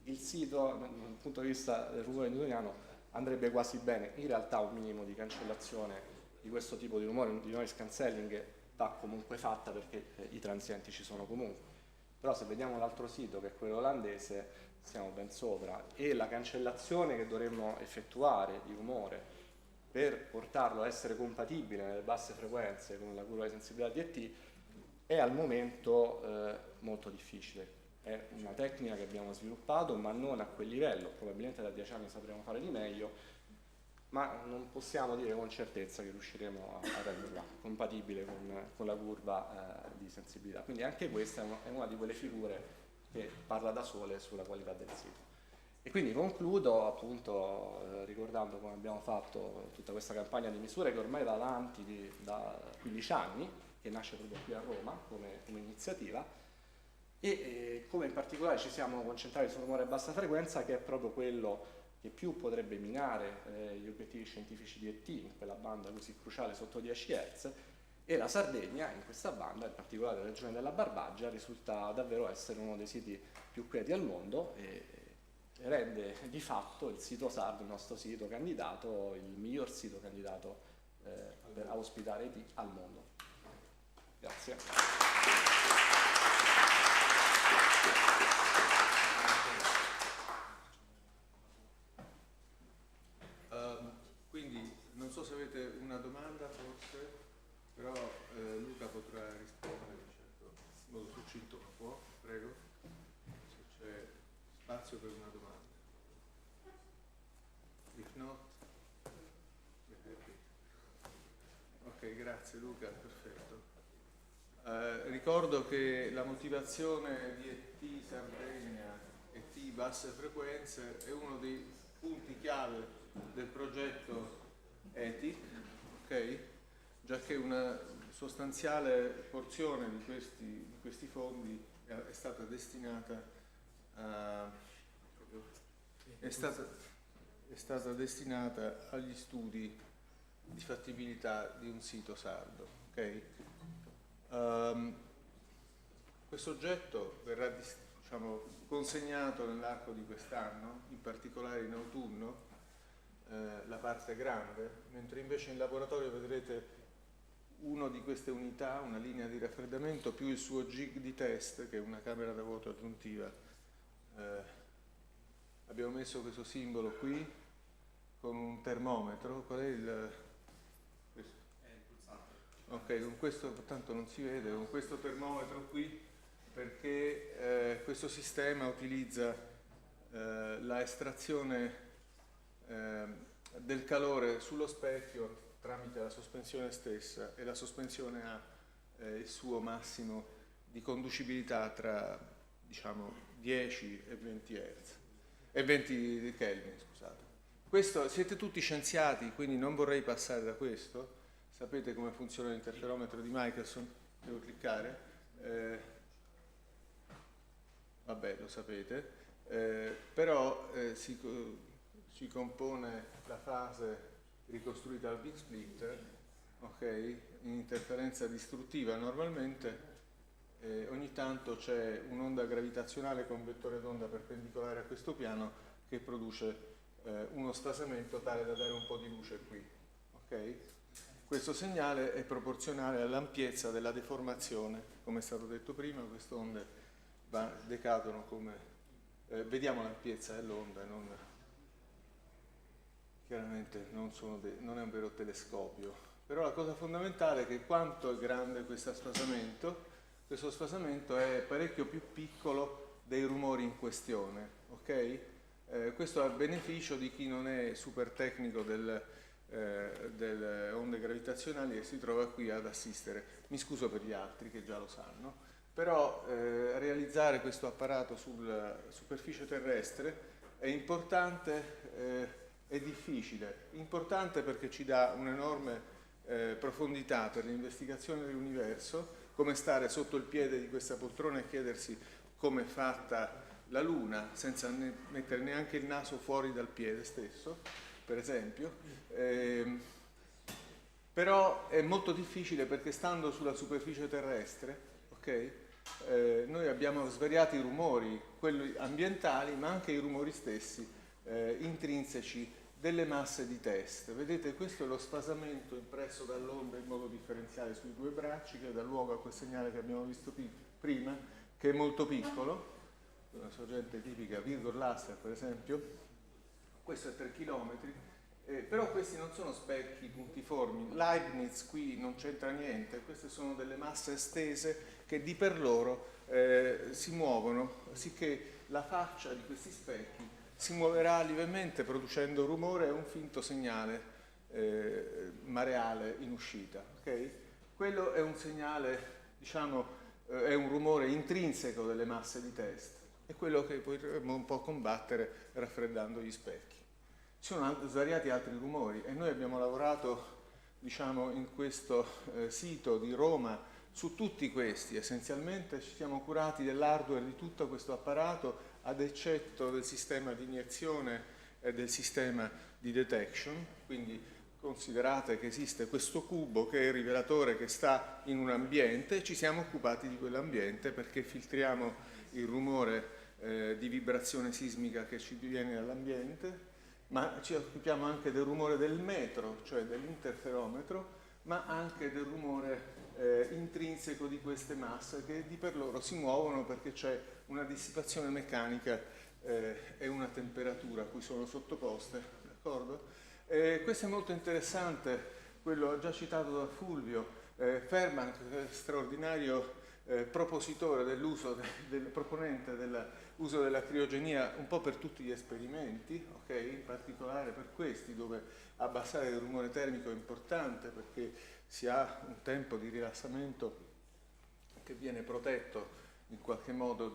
il sito, dal punto di vista del rumore newtoniano, andrebbe quasi bene. In realtà un minimo di cancellazione di questo tipo di rumore, di noise cancelling, va comunque fatta perché i transienti ci sono comunque. Però se vediamo l'altro sito, che è quello olandese, siamo ben sopra, e la cancellazione che dovremmo effettuare di rumore per portarlo a essere compatibile nelle basse frequenze con la curva di sensibilità di ET è al momento molto difficile. è una tecnica che abbiamo sviluppato, ma non a quel livello. Probabilmente da 10 anni sapremo fare di meglio, ma non possiamo dire con certezza che riusciremo a renderla compatibile con la curva di sensibilità. Quindi anche questa è una di quelle figure che parla da sole sulla qualità del sito. E quindi concludo appunto ricordando come abbiamo fatto tutta questa campagna di misure che ormai va avanti da 15 anni, che nasce proprio qui a Roma come iniziativa, e come in particolare ci siamo concentrati sul rumore a bassa frequenza, che è proprio quello che più potrebbe minare gli obiettivi scientifici di ET, in quella banda così cruciale sotto 10 Hz, e la Sardegna in questa banda, in particolare la regione della Barbagia, risulta davvero essere uno dei siti più quieti al mondo e rende di fatto il sito sardo, il nostro sito candidato, il miglior sito candidato per ospitare ET al mondo. Grazie. Quindi non so se avete una domanda forse, però Luca potrà rispondere certo, in modo succinto, può? Prego, se c'è spazio per una domanda. If not, ok, grazie Luca, perfetto. Ricordo che la motivazione di ET Sardegna, ET basse frequenze, è uno dei punti chiave del progetto ETIC, ok? Già che una sostanziale porzione di questi fondi è stata destinata agli studi di fattibilità di un sito sardo, ok? Questo oggetto verrà consegnato nell'arco di quest'anno, in particolare in autunno, la parte grande, mentre invece in laboratorio vedrete uno di queste unità, una linea di raffreddamento, più il suo jig di test, che è una camera da vuoto aggiuntiva. Abbiamo messo questo simbolo qui con un termometro. Qual è il... questo? È il pulsante. Ok, con questo tanto non si vede, con questo termometro qui, perché questo sistema utilizza la estrazione del calore sullo specchio tramite la sospensione stessa, e la sospensione ha il suo massimo di conducibilità tra, diciamo, 10 e 20 Hz e 20 Kelvin, scusate. Siete tutti scienziati, quindi non vorrei passare da questo. Sapete come funziona l'interferometro di Michelson? Devo cliccare? Vabbè, lo sapete. Però si compone la fase ricostruita al big splitter, okay, in interferenza distruttiva normalmente. Ogni tanto c'è un'onda gravitazionale con vettore d'onda perpendicolare a questo piano che produce uno sfasamento tale da dare un po' di luce qui. Okay? Questo segnale è proporzionale all'ampiezza della deformazione. Come è stato detto prima, queste onde decadono come... vediamo l'ampiezza dell'onda, chiaramente non è un vero telescopio. Però la cosa fondamentale è che quanto è grande questo sfasamento è parecchio più piccolo dei rumori in questione, ok? Questo a beneficio di chi non è super tecnico delle onde gravitazionali e si trova qui ad assistere. Mi scuso per gli altri che già lo sanno, però realizzare questo apparato sulla superficie terrestre è importante, è difficile. Importante perché ci dà un'enorme profondità per l'investigazione dell'universo, come stare sotto il piede di questa poltrona e chiedersi come è fatta la Luna senza mettere neanche il naso fuori dal piede stesso, per esempio. Però è molto difficile perché stando sulla superficie terrestre, ok, noi abbiamo svariati rumori, quelli ambientali, ma anche i rumori stessi intrinseci delle masse di test. Vedete, questo è lo sfasamento impresso dall'onda in modo differenziale sui due bracci, che dà luogo a quel segnale che abbiamo visto prima, che è molto piccolo, una sorgente tipica Virgo Laser per esempio. Questo è 3 km Però questi non sono specchi puntiformi, Leibniz qui non c'entra niente, queste sono delle masse estese che di per loro si muovono, sicché la faccia di questi specchi si muoverà lievemente producendo rumore e un finto segnale mareale in uscita. Okay? Quello è un segnale, diciamo, è un rumore intrinseco delle masse di test, è quello che potremmo un po' combattere raffreddando gli specchi. Ci sono svariati altri rumori e noi abbiamo lavorato, diciamo, in questo sito di Roma su tutti questi. Essenzialmente ci siamo curati dell'hardware di tutto questo apparato, ad eccetto del sistema di iniezione e del sistema di detection. Quindi considerate che esiste questo cubo che è il rivelatore che sta in un ambiente, e ci siamo occupati di quell'ambiente perché filtriamo il rumore di vibrazione sismica che ci viene dall'ambiente, ma ci occupiamo anche del rumore del metro, cioè dell'interferometro, ma anche del rumore intrinseco di queste masse che di per loro si muovono perché c'è una dissipazione meccanica e una temperatura a cui sono sottoposte, d'accordo? Questo è molto interessante, quello già citato da Fulvio, Fermat, straordinario propositore dell'uso, proponente dell'uso della criogenia un po' per tutti gli esperimenti, okay? In particolare per questi dove abbassare il rumore termico è importante perché si ha un tempo di rilassamento che viene protetto in qualche modo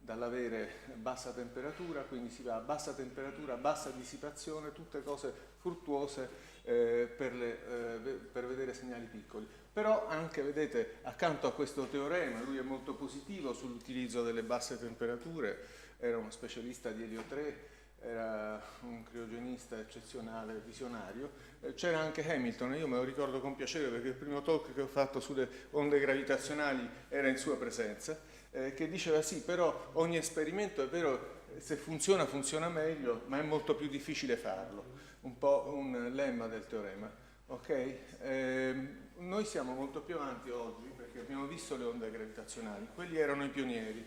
dall'avere bassa temperatura, quindi si va a bassa temperatura, bassa dissipazione, tutte cose fruttuose per vedere segnali piccoli. Però anche, vedete, accanto a questo teorema, lui è molto positivo sull'utilizzo delle basse temperature, era uno specialista di elio 3, era un criogenista eccezionale, visionario. C'era anche Hamilton, io me lo ricordo con piacere perché il primo talk che ho fatto sulle onde gravitazionali era in sua presenza, che diceva sì, però ogni esperimento è vero, se funziona funziona meglio, ma è molto più difficile farlo, un po' un lemma del teorema. Okay? Noi siamo molto più avanti oggi perché abbiamo visto le onde gravitazionali, quelli erano i pionieri.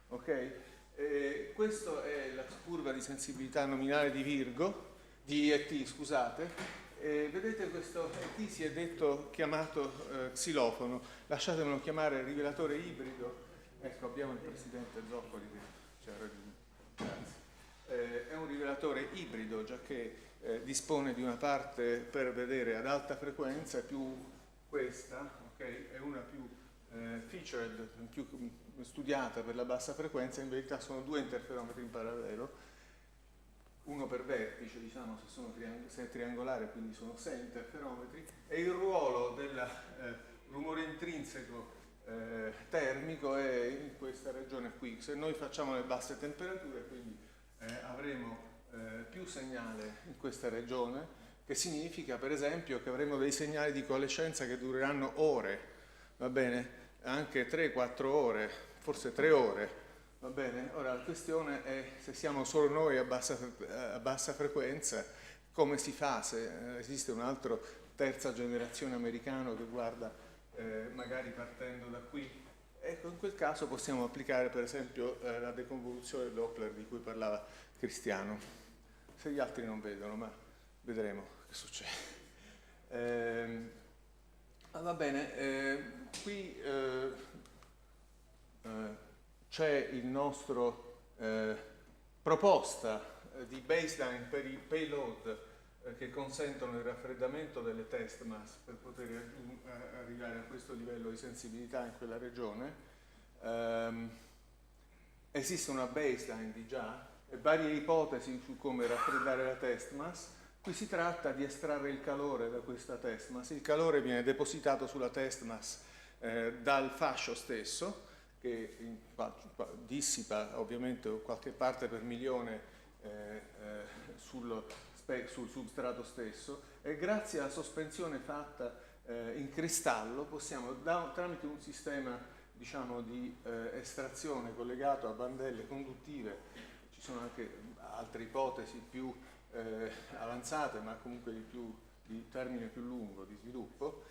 Okay? Questa è la curva di sensibilità nominale di Virgo, di ET, scusate. Vedete, questo ET si è chiamato xilofono, lasciatemelo chiamare rivelatore ibrido. Ecco, abbiamo il presidente Zoccoli che ci ha raggiunto. Grazie. È un rivelatore ibrido, già che dispone di una parte per vedere ad alta frequenza, più questa, okay? È una più featured, più studiata per la bassa frequenza. In verità sono due interferometri in parallelo, uno per vertice, diciamo, se è triangolare, quindi sono 6 interferometri, e il ruolo del rumore intrinseco termico è in questa regione qui. Se noi facciamo le basse temperature, quindi avremo più segnale in questa regione, che significa per esempio che avremo dei segnali di coalescenza che dureranno ore, va bene? Anche 3-4 ore, forse 3 ore, va bene? Ora la questione è se siamo solo noi a bassa frequenza, come si fa se esiste un altro terza generazione americano che guarda magari partendo da qui. Ecco, in quel caso possiamo applicare per esempio la deconvoluzione Doppler di cui parlava Cristiano. Se gli altri non vedono, ma vedremo che succede. Va bene, qui c'è il nostro proposta di baseline per i payload che consentono il raffreddamento delle test mass per poter arrivare a questo livello di sensibilità in quella regione. Esiste una baseline di già e varie ipotesi su come raffreddare la test mass. Qui si tratta di estrarre il calore da questa test mass. Il calore viene depositato sulla test mass dal fascio stesso, che dissipa ovviamente qualche parte per milione sul substrato stesso, e grazie alla sospensione fatta in cristallo possiamo, tramite un sistema, diciamo, di estrazione collegato a bandelle conduttive, ci sono anche altre ipotesi più avanzate, ma comunque di termine più lungo di sviluppo,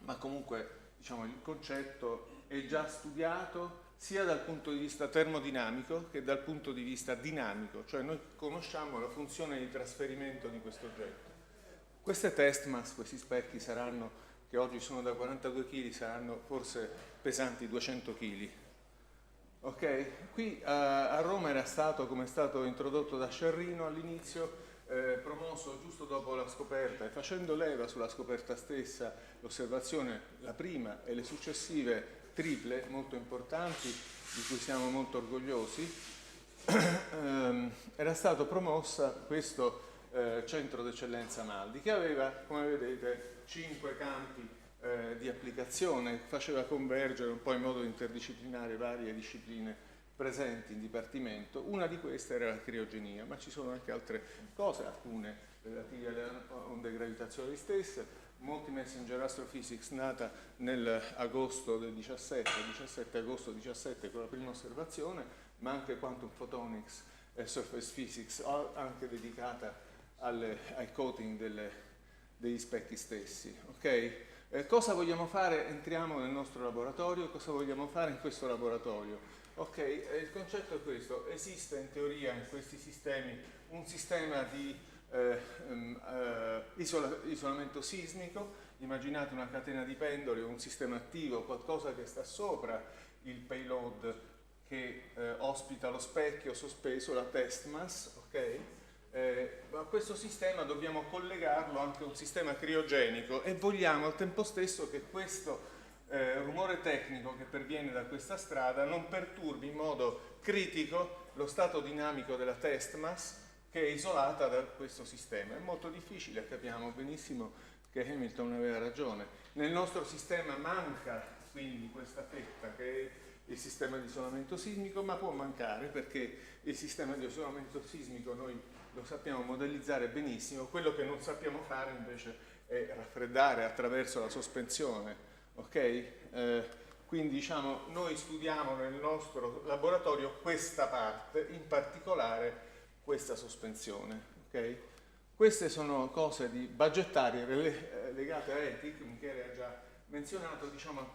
ma comunque, diciamo, il concetto è già studiato sia dal punto di vista termodinamico che dal punto di vista dinamico, cioè noi conosciamo la funzione di trasferimento di questo oggetto. Queste test mass, questi specchi saranno, che oggi sono da 42 kg, saranno forse pesanti 200 kg. Ok? Qui a Roma era stato, come è stato introdotto da Sciarrino all'inizio, promosso giusto dopo la scoperta, e facendo leva sulla scoperta stessa, l'osservazione, la prima e le successive triple molto importanti, di cui siamo molto orgogliosi, era stato promossa questo centro d'eccellenza Maldi, che aveva, come vedete, 5 campi di applicazione, faceva convergere un po' in modo interdisciplinare varie discipline presenti in dipartimento. Una di queste era la criogenia, ma ci sono anche altre cose, alcune relative alle onde gravitazionali stesse, Multi-Messenger Astrophysics, nata nell'agosto del 17 agosto 17 con la prima osservazione, ma anche Quantum Photonics e Surface Physics, anche dedicata ai coating degli specchi stessi. Okay? Cosa vogliamo fare? Entriamo nel nostro laboratorio. Cosa vogliamo fare in questo laboratorio? Ok, il concetto è questo: esiste in teoria in questi sistemi un sistema di isolamento sismico. Immaginate una catena di pendoli o un sistema attivo, qualcosa che sta sopra il payload che ospita lo specchio sospeso, la test mass, ok? A questo sistema dobbiamo collegarlo anche a un sistema criogenico e vogliamo al tempo stesso che questo rumore tecnico che perviene da questa strada non perturbi in modo critico lo stato dinamico della test mass, che è isolata da questo sistema. È molto difficile, capiamo benissimo che Hamilton aveva ragione. Nel nostro sistema manca quindi questa fetta che è il sistema di isolamento sismico, ma può mancare perché il sistema di isolamento sismico noi lo sappiamo modellizzare benissimo. Quello che non sappiamo fare invece è raffreddare attraverso la sospensione, ok? Quindi diciamo noi studiamo nel nostro laboratorio questa parte, in particolare questa sospensione, ok? Queste sono cose budgetarie legate a ETIC, Michele ha già menzionato, diciamo,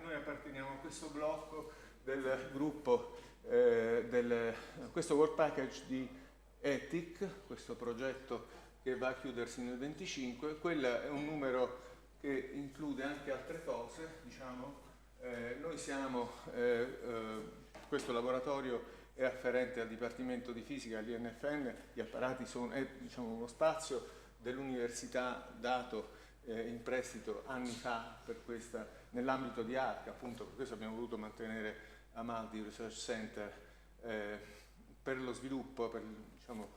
noi apparteniamo a questo blocco del gruppo, questo work package di ETIC, questo progetto che va a chiudersi nel 25, quello è un numero che include anche altre cose, diciamo. Noi siamo, questo laboratorio è afferente al Dipartimento di Fisica, all'INFN, gli apparati è diciamo, uno spazio dell'università dato in prestito anni fa per questa, nell'ambito di ARC, appunto per questo abbiamo voluto mantenere a Maldi Research Center per lo sviluppo, per diciamo,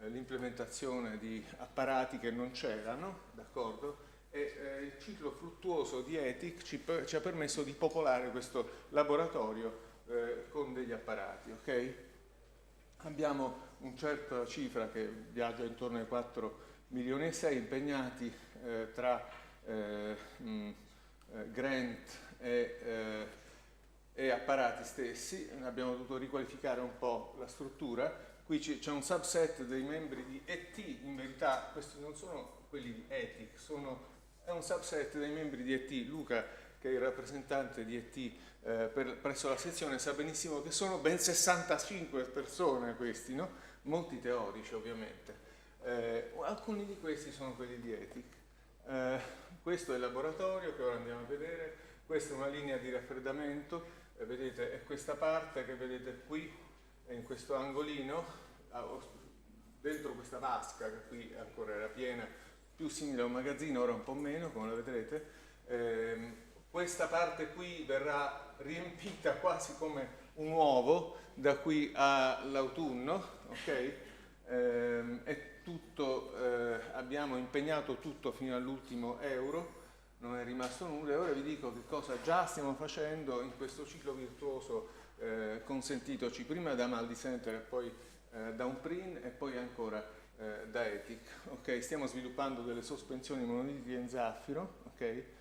l'implementazione di apparati che non c'erano, d'accordo? E il ciclo fruttuoso di ETIC ci ha permesso di popolare questo laboratorio con degli apparati, ok? Abbiamo una certa cifra che viaggia intorno ai 4,6 milioni impegnati tra grant e apparati stessi. Abbiamo dovuto riqualificare un po' la struttura. Qui c'è un subset dei membri di ET, in verità questi non sono quelli di ETIC, è un subset dei membri di ET. Luca, che è il rappresentante di ET presso la sezione, sa benissimo che sono ben 65 persone questi, no? Molti teorici ovviamente. Alcuni di questi sono quelli di ETIC. Questo è il laboratorio che ora andiamo a vedere, questa è una linea di raffreddamento, vedete è questa parte che vedete qui, in questo angolino, dentro questa vasca che qui ancora era piena, più simile a un magazzino, ora un po' meno, come la vedrete. Questa parte qui verrà riempita quasi come un uovo da qui all'autunno, ok? È tutto, abbiamo impegnato tutto fino all'ultimo euro, non è rimasto nulla, e ora vi dico che cosa già stiamo facendo in questo ciclo virtuoso consentitoci prima da Maldi Center e poi da Unprin e poi ancora da ETIC. Okay? Stiamo sviluppando delle sospensioni monolitiche in zaffiro, okay?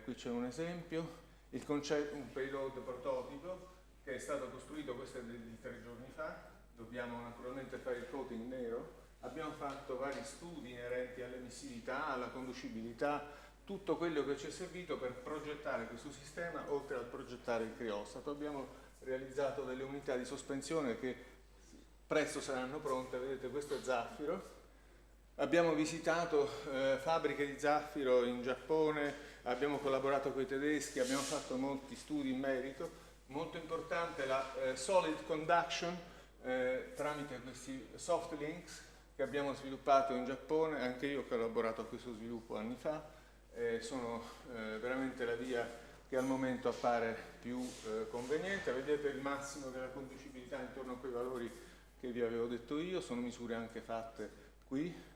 Qui c'è un esempio, il concetto, un payload prototipo che è stato costruito, questo è di 3 giorni fa, dobbiamo naturalmente fare il coating nero, abbiamo fatto vari studi inerenti all'emissività, alla conducibilità, tutto quello che ci è servito per progettare questo sistema, oltre al progettare il criostato. Abbiamo realizzato delle unità di sospensione che presto saranno pronte. Vedete, questo è zaffiro. Abbiamo visitato fabbriche di zaffiro in Giappone, abbiamo collaborato con i tedeschi, abbiamo fatto molti studi in merito. Molto importante la solid conduction tramite questi soft links che abbiamo sviluppato in Giappone. Anche io ho collaborato a questo sviluppo anni fa. Sono veramente la via che al momento appare più conveniente. Vedete il massimo della conducibilità intorno a quei valori che vi avevo detto io, sono misure anche fatte qui.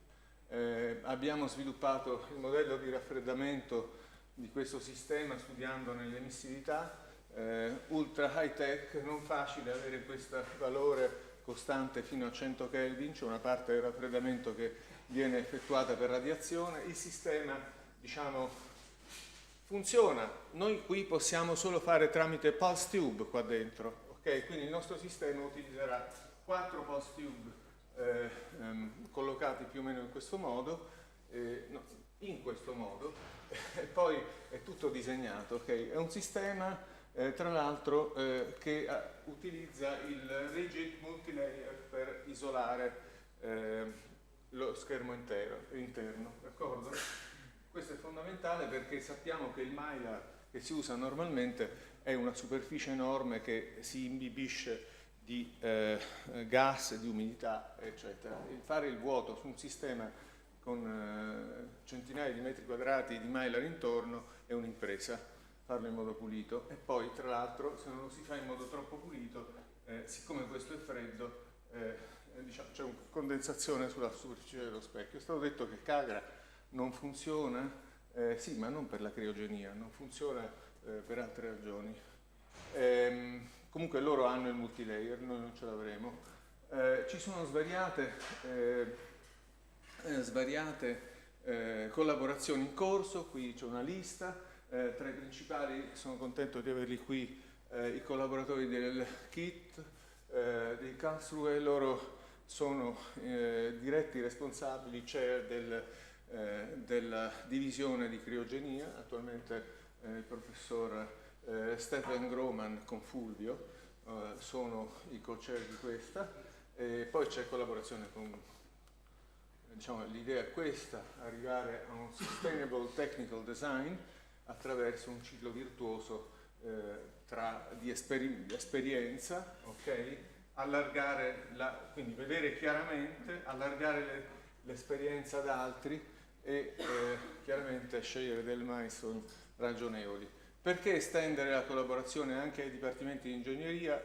Abbiamo sviluppato il modello di raffreddamento di questo sistema studiandone l'emissività, ultra high tech, non facile avere questo valore costante fino a 100 Kelvin, c'è una parte del raffreddamento che viene effettuata per radiazione. Il sistema, diciamo, funziona. Noi qui possiamo solo fare tramite pulse tube qua dentro, ok? Quindi il nostro sistema utilizzerà 4 pulse tube collocati più o meno in questo modo, e poi è tutto disegnato, ok? È un sistema tra l'altro che utilizza il rigid multilayer per isolare lo schermo interno, d'accordo? Questo è fondamentale perché sappiamo che il Mylar che si usa normalmente è una superficie enorme che si imbibisce di gas, di umidità, eccetera. Fare il vuoto su un sistema con centinaia di metri quadrati di Mylar intorno è un'impresa, farlo in modo pulito. E poi, tra l'altro, se non lo si fa in modo troppo pulito, siccome questo è freddo, diciamo, c'è una condensazione sulla superficie dello specchio. È stato detto che Cagra non funziona, sì, ma non per la criogenia, non funziona per altre ragioni. Comunque loro hanno il multilayer, noi non ce l'avremo. Ci sono svariate collaborazioni in corso, qui c'è una lista, tra i principali sono contento di averli qui i collaboratori del KIT, di Karlsruhe. Loro sono diretti responsabili chair della divisione di criogenia, attualmente il professor Stefan Grohmann con Fulvio sono i co-chair di questa, e poi c'è collaborazione con, diciamo, l'idea è questa, arrivare a un sustainable technical design attraverso un ciclo virtuoso di esperienza, ok? Allargare quindi vedere chiaramente, allargare l'esperienza ad altri e chiaramente scegliere delle milestone ragionevoli. Perché estendere la collaborazione anche ai dipartimenti di ingegneria?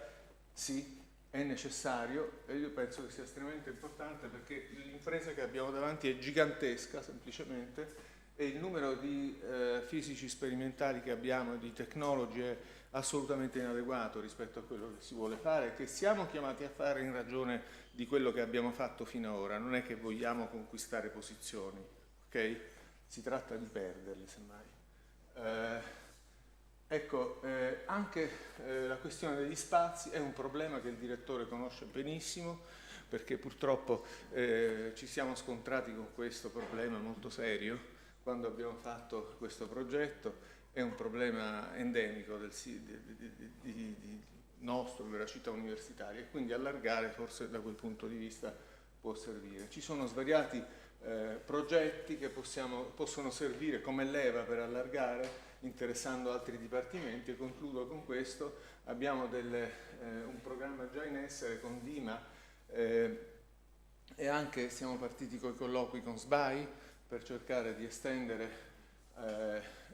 Sì, è necessario e io penso che sia estremamente importante perché l'impresa che abbiamo davanti è gigantesca semplicemente e il numero di fisici sperimentali che abbiamo e di tecnologi è assolutamente inadeguato rispetto a quello che si vuole fare, che siamo chiamati a fare in ragione di quello che abbiamo fatto fino ad ora. Non è che vogliamo conquistare posizioni, ok? Si tratta di perderle, semmai. Ecco, anche la questione degli spazi è un problema che il direttore conosce benissimo perché purtroppo ci siamo scontrati con questo problema molto serio quando abbiamo fatto questo progetto. È un problema endemico nostro, della città universitaria, e quindi allargare forse da quel punto di vista può servire. Ci sono svariati progetti che possono servire come leva per allargare interessando altri dipartimenti, e concludo con questo. Abbiamo un programma già in essere con Dima e anche siamo partiti con i colloqui con SBAI per cercare di estendere,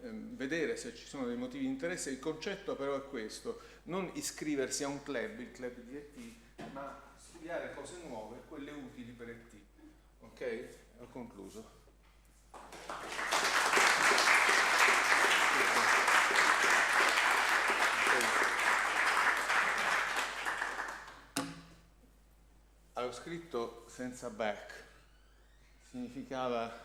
vedere se ci sono dei motivi di interesse. Il concetto però è questo: non iscriversi a un club, il club di ET, ma studiare cose nuove, quelle utili per ET. Ok? Ho concluso. Avevo scritto senza back, significava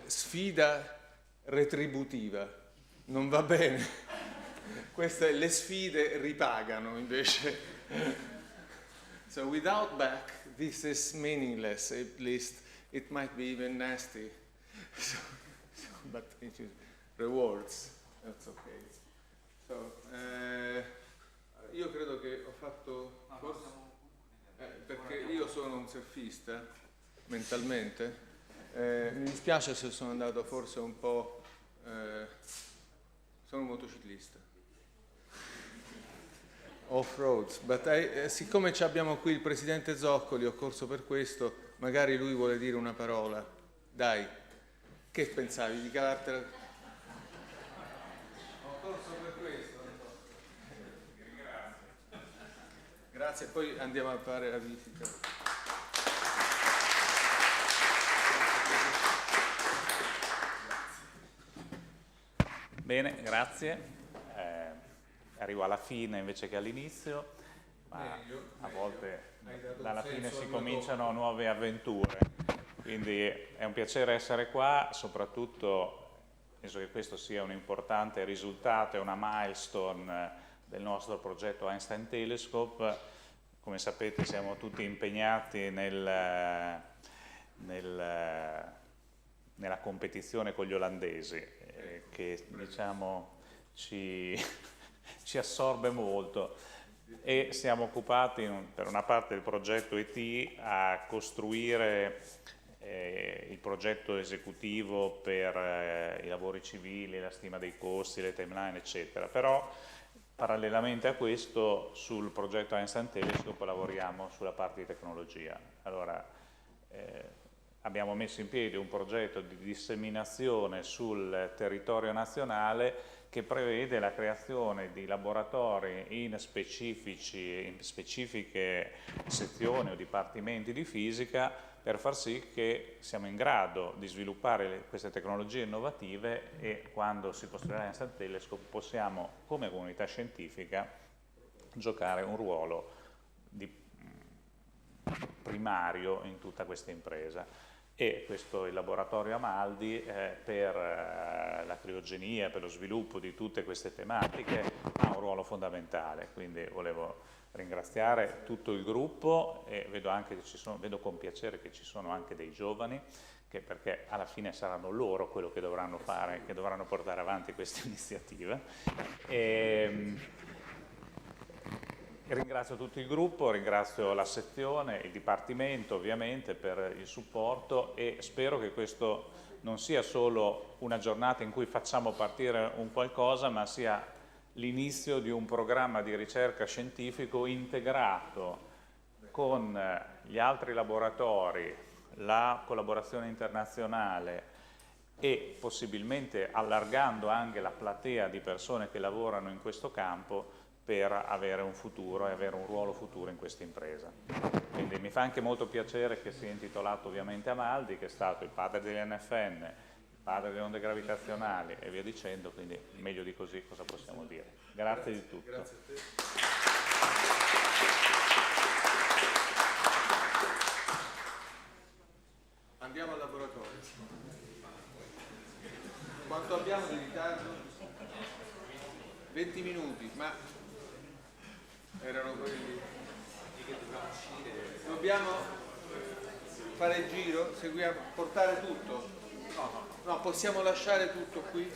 sfida retributiva, non va bene, le sfide ripagano invece. So without back this is meaningless, at least it might be even nasty. but it is rewards. That's okay. So, io credo che ho fatto perché io sono un surfista mentalmente. Mi dispiace se sono andato forse un po'. Sono un motociclista. Off-road, but siccome abbiamo qui il presidente Zoccoli, ho corso per questo, magari lui vuole dire una parola. Dai, che pensavi di cavartela? Ho corso per questo. Grazie, poi andiamo a fare la visita. Bene, grazie. Arrivo alla fine invece che all'inizio, ma a volte dalla fine si cominciano nuove avventure, quindi è un piacere essere qua, soprattutto penso che questo sia un importante risultato e una milestone del nostro progetto Einstein Telescope. Come sapete siamo tutti impegnati nella competizione con gli olandesi, che diciamo ci assorbe molto, e siamo occupati per una parte del progetto ET a costruire il progetto esecutivo per i lavori civili, la stima dei costi, le timeline eccetera, però parallelamente a questo sul progetto Einstein Telescope lavoriamo sulla parte di tecnologia. Allora, abbiamo messo in piedi un progetto di disseminazione sul territorio nazionale che prevede la creazione di laboratori in specifiche sezioni o dipartimenti di fisica per far sì che siamo in grado di sviluppare queste tecnologie innovative e quando si costruirà Einstein Telescope possiamo come comunità scientifica giocare un ruolo primario in tutta questa impresa. E questo il laboratorio Amaldi per la criogenia, per lo sviluppo di tutte queste tematiche ha un ruolo fondamentale, quindi volevo ringraziare tutto il gruppo e vedo anche che vedo con piacere che ci sono anche dei giovani, perché alla fine saranno loro quello che dovranno fare, che dovranno portare avanti questa iniziativa. Ringrazio tutto il gruppo, ringrazio la sezione, il Dipartimento ovviamente per il supporto e spero che questo non sia solo una giornata in cui facciamo partire un qualcosa, ma sia l'inizio di un programma di ricerca scientifico integrato con gli altri laboratori, la collaborazione internazionale e possibilmente allargando anche la platea di persone che lavorano in questo campo per avere un futuro e avere un ruolo futuro in questa impresa. Quindi mi fa anche molto piacere che sia intitolato ovviamente Amaldi, che è stato il padre degli NFN, il padre delle onde gravitazionali e via dicendo, quindi meglio di così cosa possiamo dire. Grazie di tutto. Grazie a te. Andiamo al laboratorio. Quanto abbiamo di ritardo? 20 minuti, ma erano quelli che dovevano uscire. Dobbiamo fare il giro, seguiamo, portare tutto? No, possiamo lasciare tutto qui?